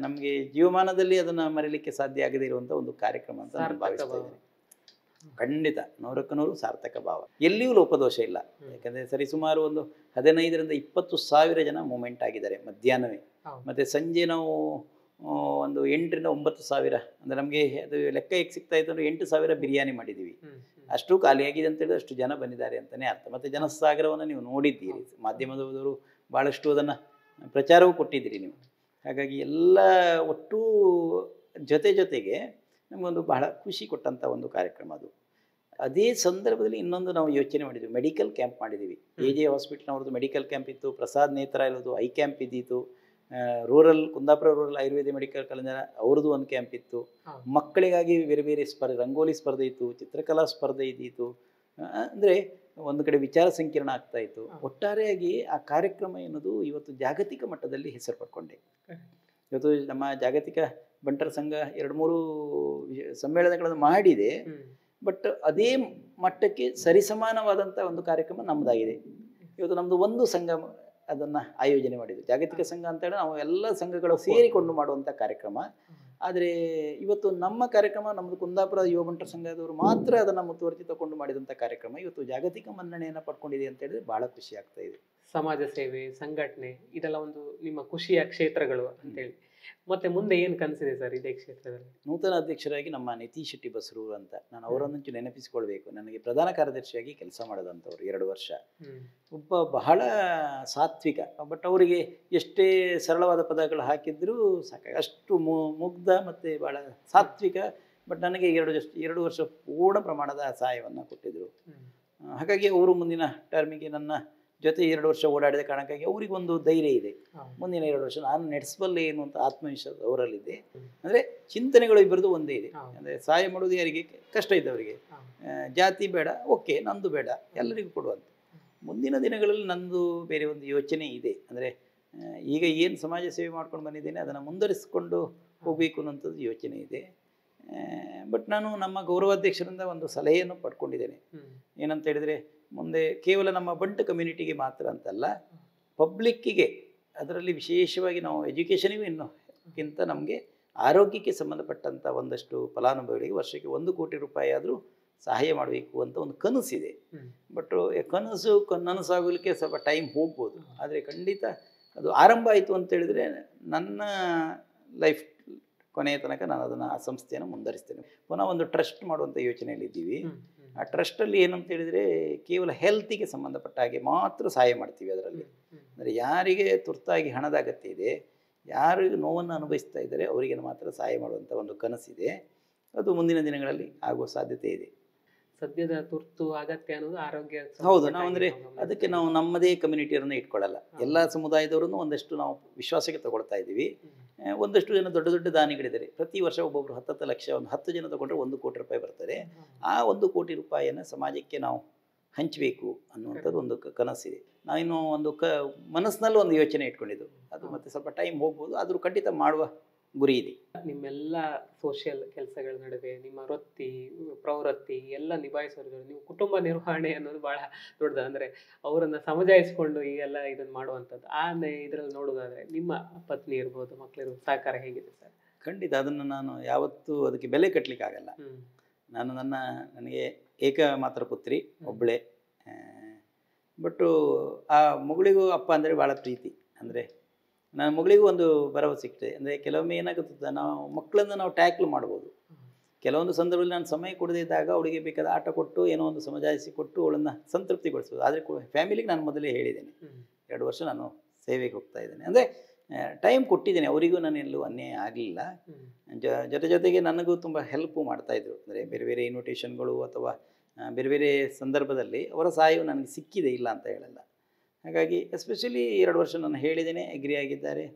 ನಮಗೆ ಜೀವಮಾನದಲ್ಲಿ ಅದನ್ನು ಮರೀಲಿಕ್ಕೆ ಸಾಧ್ಯ ಆಗದೇ ಇರುವಂಥ ಒಂದು ಕಾರ್ಯಕ್ರಮ ಅಂತ ನಾನು ಭಾವಿಸ್ತಾ ಇದ್ದೇನೆ. ಖಂಡಿತ 100ಕ್ಕೆ 100 ಸಾರ್ಥಕ ಭಾವ, ಎಲ್ಲಿಯೂ ಲೋಪದೋಷ ಇಲ್ಲ. ಯಾಕಂದರೆ ಸರಿಸುಮಾರು ಒಂದು 15ರಿಂದ 20,000 ಜನ ಮೂಮೆಂಟ್ ಆಗಿದ್ದಾರೆ ಮಧ್ಯಾಹ್ನವೇ. ಮತ್ತು ಸಂಜೆ ನಾವು ಒಂದು 8ರಿಂದ 9,000, ಅಂದರೆ ನಮಗೆ ಅದು ಲೆಕ್ಕ ಹೇಗೆ ಸಿಗ್ತಾ ಇತ್ತು ಅಂದರೆ 8,000 ಬಿರಿಯಾನಿ ಮಾಡಿದ್ದೀವಿ. ಅಷ್ಟು ಖಾಲಿಯಾಗಿದೆ ಅಂತ ಹೇಳಿದ್ರೆ ಅಷ್ಟು ಜನ ಬಂದಿದ್ದಾರೆ ಅಂತಲೇ ಅರ್ಥ. ಮತ್ತು ಜನಸಾಗರವನ್ನು ನೀವು ನೋಡಿದ್ದೀರಿ, ಮಾಧ್ಯಮದವರು ಭಾಳಷ್ಟು ಅದನ್ನು ಪ್ರಚಾರವೂ ಕೊಟ್ಟಿದ್ದೀರಿ ನೀವು. ಹಾಗಾಗಿ ಎಲ್ಲ ಒಟ್ಟು ಜೊತೆಗೆ ನಮಗೊಂದು ಬಹಳ ಖುಷಿ ಕೊಟ್ಟಂಥ ಒಂದು ಕಾರ್ಯಕ್ರಮ ಅದು. ಅದೇ ಸಂದರ್ಭದಲ್ಲಿ ಇನ್ನೊಂದು ನಾವು ಯೋಚನೆ ಮಾಡಿದ್ವಿ, ಮೆಡಿಕಲ್ ಕ್ಯಾಂಪ್ ಮಾಡಿದ್ದೀವಿ. AJ ಹಾಸ್ಪಿಟ್ಲ್ನವ್ರದ್ದು ಮೆಡಿಕಲ್ ಕ್ಯಾಂಪ್ ಇತ್ತು, ಪ್ರಸಾದ್ ನೇತ್ರಾಲಯದ್ದು ಐ ಕ್ಯಾಂಪ್ ಇದ್ದಿತ್ತು, Kundapura rural Ayurveda medical college ಅವ್ರದ್ದು ಒಂದು ಕ್ಯಾಂಪ್ ಇತ್ತು. ಮಕ್ಕಳಿಗಾಗಿ ಬೇರೆ ಬೇರೆ ರಂಗೋಲಿ ಸ್ಪರ್ಧೆ ಇತ್ತು, ಚಿತ್ರಕಲಾ ಸ್ಪರ್ಧೆ ಇದ್ದಿತ್ತು. ಅಂದರೆ ಒಂದು ಕಡೆ ವಿಚಾರ ಸಂಕಿರಣ ಆಗ್ತಾ ಇತ್ತು. ಒಟ್ಟಾರೆಯಾಗಿ ಆ ಕಾರ್ಯಕ್ರಮ ಎನ್ನುವುದು ಇವತ್ತು ಜಾಗತಿಕ ಮಟ್ಟದಲ್ಲಿ ಹೆಸರು ಪಡ್ಕೊಂಡೆ. ಇವತ್ತು ನಮ್ಮ ಜಾಗತಿಕ ಬಂಟರ ಸಂಘ 2-3 ಸಮ್ಮೇಳನಗಳನ್ನು ಮಾಡಿದೆ. ಬಟ್ ಅದೇ ಮಟ್ಟಕ್ಕೆ ಸರಿಸಮಾನವಾದಂಥ ಒಂದು ಕಾರ್ಯಕ್ರಮ ನಮ್ಮದಾಗಿದೆ. ಇವತ್ತು ನಮ್ಮದು ಒಂದು ಸಂಘ ಅದನ್ನು ಆಯೋಜನೆ ಮಾಡಿದ್ದು, ಜಾಗತಿಕ ಸಂಘ ಅಂತ ಹೇಳಿ ನಾವು ಎಲ್ಲ ಸಂಘಗಳು ಸೇರಿಕೊಂಡು ಮಾಡುವಂಥ ಕಾರ್ಯಕ್ರಮ. ಆದರೆ ಇವತ್ತು ನಮ್ಮ ಕಾರ್ಯಕ್ರಮ, ನಮ್ಮದು ಕುಂದಾಪುರ ಯುವ ಬಂಟರ ಸಂಘದವರು ಮಾತ್ರ ಅದನ್ನು ಮುತುವರ್ಜಿ ತಗೊಂಡು ಮಾಡಿದಂಥ ಕಾರ್ಯಕ್ರಮ ಇವತ್ತು ಜಾಗತಿಕ ಮನ್ನಣೆಯನ್ನು ಪಡ್ಕೊಂಡಿದೆ ಅಂತ ಹೇಳಿದ್ರೆ ಭಾಳ ಖುಷಿ ಆಗ್ತಾ ಇದೆ. ಸಮಾಜ ಸೇವೆ, ಸಂಘಟನೆ ಇದೆಲ್ಲ ಒಂದು ನಿಮ್ಮ ಖುಷಿಯ ಕ್ಷೇತ್ರಗಳು ಅಂತೇಳಿ. ಮತ್ತೆ ಮುಂದೆ ಏನು ಕನಸಿದೆ ಸರ್ ಇದೇ ಕ್ಷೇತ್ರದಲ್ಲಿ? ನೂತನ ಅಧ್ಯಕ್ಷರಾಗಿ ನಮ್ಮ ನಿತೀಶ್ ಶೆಟ್ಟಿ ಬಸರು ಅಂತ, ನಾನು ಅವರನ್ನು ನೆನಪಿಸಿಕೊಳ್ಬೇಕು. ನನಗೆ ಪ್ರಧಾನ ಕಾರ್ಯದರ್ಶಿಯಾಗಿ ಕೆಲಸ ಮಾಡಿದಂಥವ್ರು 2 ವರ್ಷ. ಒಬ್ಬ ಬಹಳ ಸಾತ್ವಿಕ, ಬಟ್ ಅವರಿಗೆ ಎಷ್ಟೇ ಸರಳವಾದ ಪದಗಳು ಹಾಕಿದ್ರೂ ಸಾಕಾಗ ಅಷ್ಟು ಮುಗ್ಧ ಮತ್ತು ಭಾಳ ಸಾತ್ವಿಕ. ಬಟ್ ನನಗೆ 2 ವರ್ಷ ಪೂರ್ಣ ಪ್ರಮಾಣದ ಸಹಾಯವನ್ನು ಕೊಟ್ಟಿದ್ದರು. ಹಾಗಾಗಿ ಅವರು ಮುಂದಿನ ಟರ್ಮಿಗೆ ನನ್ನ ಜೊತೆ 2 ವರ್ಷ ಓಡಾಡಿದ ಕಾರಣಕ್ಕಾಗಿ ಅವರಿಗೊಂದು ಧೈರ್ಯ ಇದೆ, ಮುಂದಿನ 2 ವರ್ಷ ನಾನು ನಡೆಸಬಲ್ಲೆ ಏನು ಅಂತ ಆತ್ಮವಿಶ್ವಾಸ ಅವರಲ್ಲಿದೆ. ಅಂದರೆ ಚಿಂತನೆಗಳು ಇಬ್ಬರದು ಒಂದೇ ಇದೆ. ಅಂದರೆ ಸಹಾಯ ಮಾಡೋದು ಯಾರಿಗೆ ಕಷ್ಟ ಇದ್ದವರಿಗೆ, ಜಾತಿ ಬೇಡ, ಓಕೆ ನಂದು ಬೇಡ, ಎಲ್ಲರಿಗೂ ಕೊಡುವಂಥ. ಮುಂದಿನ ದಿನಗಳಲ್ಲಿ ನಂದು ಬೇರೆ ಒಂದು ಯೋಚನೆ ಇದೆ. ಅಂದರೆ ಈಗ ಏನು ಸಮಾಜ ಸೇವೆ ಮಾಡ್ಕೊಂಡು ಬಂದಿದ್ದೇನೆ ಅದನ್ನು ಮುಂದುವರಿಸಿಕೊಂಡು ಹೋಗಬೇಕು ಅನ್ನೋಂಥದ್ದು ಯೋಚನೆ ಇದೆ. ಬಟ್ ನಾನು ನಮ್ಮ ಗೌರವಾಧ್ಯಕ್ಷರಿಂದ ಒಂದು ಸಲಹೆಯನ್ನು ಪಡ್ಕೊಂಡಿದ್ದೇನೆ. ಏನಂತ ಹೇಳಿದರೆ, ಮುಂದೆ ಕೇವಲ ನಮ್ಮ ಬಂಟು ಕಮ್ಯುನಿಟಿಗೆ ಮಾತ್ರ ಅಂತಲ್ಲ, ಪಬ್ಲಿಕ್ಕಿಗೆ, ಅದರಲ್ಲಿ ವಿಶೇಷವಾಗಿ ನಾವು ಎಜುಕೇಷನಿಗೂ ಇನ್ನೋಕ್ಕಿಂತ ನಮಗೆ ಆರೋಗ್ಯಕ್ಕೆ ಸಂಬಂಧಪಟ್ಟಂಥ ಒಂದಷ್ಟು ಫಲಾನುಭವಿಗಳಿಗೆ ವರ್ಷಕ್ಕೆ 1 ಕೋಟಿ ರೂಪಾಯಿ ಆದರೂ ಸಹಾಯ ಮಾಡಬೇಕು ಅಂತ ಒಂದು ಕನಸಿದೆ. ಬಟ್ ನನಸಾಗಲಿಕ್ಕೆ ಸ್ವಲ್ಪ ಟೈಮ್ ಹೋಗ್ಬೋದು. ಆದರೆ ಖಂಡಿತ ಅದು ಆರಂಭ ಆಯಿತು ಅಂತೇಳಿದರೆ ನನ್ನ ಲೈಫ್ ಕೊನೆಯ ತನಕ ನಾನು ಅದನ್ನು ಆ ಸಂಸ್ಥೆಯನ್ನು ಮುಂದುವರಿಸ್ತೇನೆ. ಪುನಃ ಒಂದು ಟ್ರಸ್ಟ್ ಮಾಡುವಂಥ ಯೋಚನೆಯಲ್ಲಿದ್ದೀವಿ. ಆ ಟ್ರಸ್ಟಲ್ಲಿ ಏನಂತ ಹೇಳಿದರೆ, ಕೇವಲ ಹೆಲ್ತಿಗೆ ಸಂಬಂಧಪಟ್ಟ ಹಾಗೆ ಮಾತ್ರ ಸಹಾಯ ಮಾಡ್ತೀವಿ. ಅದರಲ್ಲಿ ಅಂದರೆ ಯಾರಿಗೆ ತುರ್ತಾಗಿ ಹಣದ ಅಗತ್ಯ ಇದೆ, ಯಾರು ನೋವನ್ನು ಅನುಭವಿಸ್ತಾ ಇದ್ದಾರೆ ಅವರಿಗೆ ಮಾತ್ರ ಸಹಾಯ ಮಾಡುವಂಥ ಒಂದು ಕನಸಿದೆ. ಅದು ಮುಂದಿನ ದಿನಗಳಲ್ಲಿ ಆಗುವ ಸಾಧ್ಯತೆ ಇದೆ. ಸದ್ಯದ ತುರ್ತು ಅಗತ್ಯ ಅನ್ನೋದು ಆರೋಗ್ಯ. ಹೌದು, ನಾವು ಅಂದರೆ ಅದಕ್ಕೆ ನಾವು ನಮ್ಮದೇ ಕಮ್ಯುನಿಟಿಯನ್ನು ಇಟ್ಕೊಳ್ಳಲ್ಲ, ಎಲ್ಲ ಸಮುದಾಯದವರನ್ನು ಒಂದಷ್ಟು ನಾವು ವಿಶ್ವಾಸಕ್ಕೆ ತಗೊಳ್ತಾ ಇದ್ದೀವಿ. ಒಂದಷ್ಟು ಜನ ದೊಡ್ಡ ದೊಡ್ಡ ದಾನಿಗಳಿದ್ದಾರೆ. ಪ್ರತಿ ವರ್ಷ ಒಬ್ಬೊಬ್ಬರು 10 ಲಕ್ಷ, ಒಂದು 10 ಜನ ತಗೊಂಡ್ರೆ 1 ಕೋಟಿ ರೂಪಾಯಿ ಬರ್ತಾರೆ. ಆ 1 ಕೋಟಿ ರೂಪಾಯಿಯನ್ನು ಸಮಾಜಕ್ಕೆ ನಾವು ಹಂಚಬೇಕು ಅನ್ನುವಂಥದ್ದು ಒಂದು ಕನಸಿದೆ. ನಾವಿನ್ನು ಒಂದು ಮನಸ್ಸಿನಲ್ಲಿ ಒಂದು ಯೋಚನೆ ಇಟ್ಕೊಂಡಿದ್ದು, ಅದು ಮತ್ತೆ ಸ್ವಲ್ಪ ಟೈಮ್ ಹೋಗ್ಬೋದು, ಆದರೂ ಖಂಡಿತ ಮಾಡುವ ಗುರಿ ಇದೆ. ನಿಮ್ಮೆಲ್ಲ ಸೋಷಿಯಲ್ ಕೆಲಸಗಳ ನಡುವೆ ನಿಮ್ಮ ವೃತ್ತಿ ಪ್ರವೃತ್ತಿ ಎಲ್ಲ ನಿಭಾಯಿಸೋರು, ನೀವು ಕುಟುಂಬ ನಿರ್ವಹಣೆ ಅನ್ನೋದು ಬಹಳ ದೊಡ್ಡದು. ಅಂದರೆ ಅವರನ್ನು ಸಮಜಾಯಿಸಿಕೊಂಡು ಈಗೆಲ್ಲ ಇದನ್ನು ಮಾಡುವಂಥದ್ದು. ಇದರಲ್ಲಿ ನೋಡೋದಾದರೆ ನಿಮ್ಮ ಪತ್ನಿ ಇರ್ಬೋದು, ಮಕ್ಕಳಿರ್ಬೋದು, ಸಹಕಾರ ಹೇಗಿದೆ ಸರ್? ಖಂಡಿತ ಅದನ್ನು ನಾನು ಯಾವತ್ತೂ ಅದಕ್ಕೆ ಬೆಲೆ ಕಟ್ಟಲಿಕ್ಕಾಗಲ್ಲ. ನನಗೆ ಏಕ ಮಾತ್ರ ಪುತ್ರಿ ಒಬ್ಬಳೇ. ಬಟ್ಟು ಆ ಮಗಳಿಗೂ ಅಪ್ಪ ಅಂದರೆ ಭಾಳ ಪ್ರೀತಿ. ಅಂದರೆ ನನ್ನ ಮಗಳಿಗೂ ಒಂದು ಭರವಸೆ ಸಿಗ್ತದೆ. ಅಂದರೆ ಕೆಲವೊಮ್ಮೆ ಏನಾಗುತ್ತದೆ, ನಾವು ಮಕ್ಕಳನ್ನು ನಾವು ಟ್ಯಾಕ್ಲ್ ಮಾಡ್ಬೋದು. ಕೆಲವೊಂದು ಸಂದರ್ಭದಲ್ಲಿ ನಾನು ಸಮಯ ಕೊಡದೇ ಇದ್ದಾಗ ಅವಳಿಗೆ ಬೇಕಾದ ಆಟ ಕೊಟ್ಟು ಏನೋ ಒಂದು ಸಮಜಾಯಿಸಿ ಕೊಟ್ಟು ಅವಳನ್ನು ಸಂತೃಪ್ತಿಗೊಳಿಸ್ಬೋದು. ಆದರೆ ಫ್ಯಾಮಿಲಿಗೆ ನಾನು ಮೊದಲೇ ಹೇಳಿದ್ದೇನೆ, 2 ವರ್ಷ ನಾನು ಸೇವೆಗೆ ಹೋಗ್ತಾ ಇದ್ದೇನೆ. ಅಂದರೆ ಟೈಮ್ ಕೊಟ್ಟಿದ್ದೇನೆ, ಅವರಿಗೂ ನಾನು ಎಲ್ಲೂ ಅನ್ಯಾಯ ಆಗಲಿಲ್ಲ. ಜೊತೆಗೆ ನನಗೂ ತುಂಬ ಹೆಲ್ಪು ಮಾಡ್ತಾಯಿದ್ರು. ಅಂದರೆ ಬೇರೆ ಬೇರೆ ಇನ್ವಿಟೇಷನ್ಗಳು ಅಥವಾ ಬೇರೆ ಬೇರೆ ಸಂದರ್ಭದಲ್ಲಿ ಅವರ ಸಹಾಯವು ನನಗೆ ಸಿಕ್ಕಿದೆ, ಇಲ್ಲ ಅಂತ ಹೇಳಲ್ಲ. ಹಾಗಾಗಿ ಎಸ್ಪೆಷಲಿ 2 ವರ್ಷ ನಾನು ಹೇಳಿದ್ದೇನೆ, ಅಗ್ರಿ ಆಗಿದ್ದಾರೆ.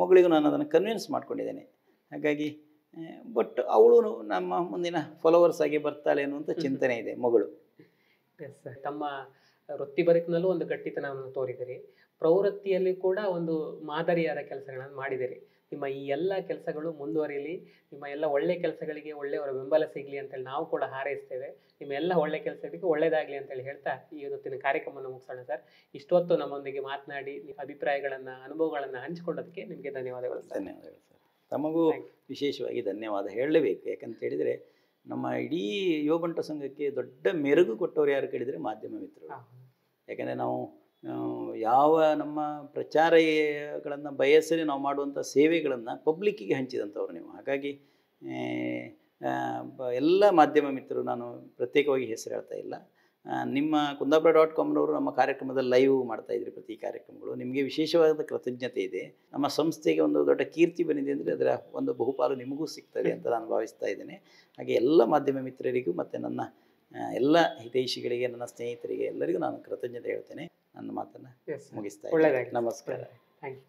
ಮಗಳಿಗೂ ನಾನು ಅದನ್ನು ಕನ್ವಿನ್ಸ್ ಮಾಡ್ಕೊಂಡಿದ್ದೇನೆ. ಹಾಗಾಗಿ ಬಟ್ ಅವಳು ನಮ್ಮ ಮುಂದಿನ ಫಾಲೋವರ್ಸ್ ಆಗಿ ಬರ್ತಾಳೆ ಅನ್ನುವಂಥ ಚಿಂತನೆ ಇದೆ ಮಗಳು. ಎಸ್ ಸರ್, ತಮ್ಮ ವೃತ್ತಿ ಬದುಕಿನಲ್ಲೂ ಒಂದು ಗಟ್ಟಿತನವನ್ನು ತೋರಿದಿರಿ, ಪ್ರವೃತ್ತಿಯಲ್ಲಿ ಕೂಡ ಒಂದು ಮಾದರಿಯಾದ ಕೆಲಸಗಳನ್ನು ಮಾಡಿದಿರಿ. ನಿಮ್ಮ ಈ ಎಲ್ಲ ಕೆಲಸಗಳು ಮುಂದುವರಿಯಲಿ, ನಿಮ್ಮ ಎಲ್ಲ ಒಳ್ಳೆ ಕೆಲಸಗಳಿಗೆ ಒಳ್ಳೆಯವರ ಬೆಂಬಲ ಸಿಗಲಿ ಅಂತೇಳಿ ನಾವು ಕೂಡ ಹಾರೈಸ್ತೇವೆ. ನಿಮ್ಮ ಎಲ್ಲ ಒಳ್ಳೆ ಕೆಲಸಗಳಿಗೆ ಒಳ್ಳೆಯದಾಗಲಿ ಅಂತೇಳಿ ಹೇಳ್ತಾ ಈ ಹೊತ್ತಿನ ಕಾರ್ಯಕ್ರಮವನ್ನು ಮುಗಿಸೋಣ ಸರ್. ಇಷ್ಟೊತ್ತು ನಮ್ಮೊಂದಿಗೆ ಮಾತನಾಡಿ ನಿಮ್ಮ ಅಭಿಪ್ರಾಯಗಳನ್ನು, ಅನುಭವಗಳನ್ನು ಹಂಚಿಕೊಂಡದಕ್ಕೆ ನಿಮಗೆ ಧನ್ಯವಾದಗಳು ಸರ್. ಧನ್ಯವಾದಗಳು ಸರ್. ತಮಗೂ ವಿಶೇಷವಾಗಿ ಧನ್ಯವಾದ ಹೇಳಲೇಬೇಕು. ಯಾಕಂತ ಹೇಳಿದರೆ ನಮ್ಮ ಇಡೀ ಯುವಬಂಟ ಸಂಘಕ್ಕೆ ದೊಡ್ಡ ಮೆರುಗು ಕೊಟ್ಟವರು ಯಾರು ಕೇಳಿದರೆ ಮಾಧ್ಯಮ ಮಿತ್ರರು. ಯಾಕಂದರೆ ನಾವು ಯಾವ ನಮ್ಮ ಪ್ರಚಾರಗಳನ್ನು ಬಯಸದೆ ನಾವು ಮಾಡುವಂಥ ಸೇವೆಗಳನ್ನು ಪಬ್ಲಿಕ್ಕಿಗೆ ಹಂಚಿದಂಥವ್ರು ನೀವು. ಹಾಗಾಗಿ ಎಲ್ಲ ಮಾಧ್ಯಮ ಮಿತ್ರರು, ನಾನು ಪ್ರತ್ಯೇಕವಾಗಿ ಹೆಸರು ಹೇಳ್ತಾ ಇಲ್ಲ, ನಿಮ್ಮ ಕುಂದಾಪುರ.comನವರು ನಮ್ಮ ಕಾರ್ಯಕ್ರಮದಲ್ಲಿ ಲೈವ್ ಮಾಡ್ತಾಯಿದ್ರಿ ಪ್ರತಿ ಕಾರ್ಯಕ್ರಮಗಳು. ನಿಮಗೆ ವಿಶೇಷವಾದ ಕೃತಜ್ಞತೆ ಇದೆ. ನಮ್ಮ ಸಂಸ್ಥೆಗೆ ಒಂದು ದೊಡ್ಡ ಕೀರ್ತಿ ಬಂದಿದೆ ಅಂದರೆ ಅದರ ಒಂದು ಬಹುಪಾಲು ನಿಮಗೂ ಸಿಗ್ತದೆ ಅಂತ ನಾನು ಭಾವಿಸ್ತಾ ಇದ್ದೇನೆ. ಹಾಗೆ ಎಲ್ಲ ಮಾಧ್ಯಮ ಮಿತ್ರರಿಗೂ ಮತ್ತು ನನ್ನ ಎಲ್ಲ ಹಿತೈಷಿಗಳಿಗೆ, ನನ್ನ ಸ್ನೇಹಿತರಿಗೆ ಎಲ್ಲರಿಗೂ ನಾನು ಕೃತಜ್ಞತೆ ಹೇಳ್ತೇನೆ. ನನ್ನ ಮಾತನ್ನು ಮುಗಿಸ್ತಾ ಇದ್ದೇನೆ. ನಮಸ್ಕಾರ. Thank you.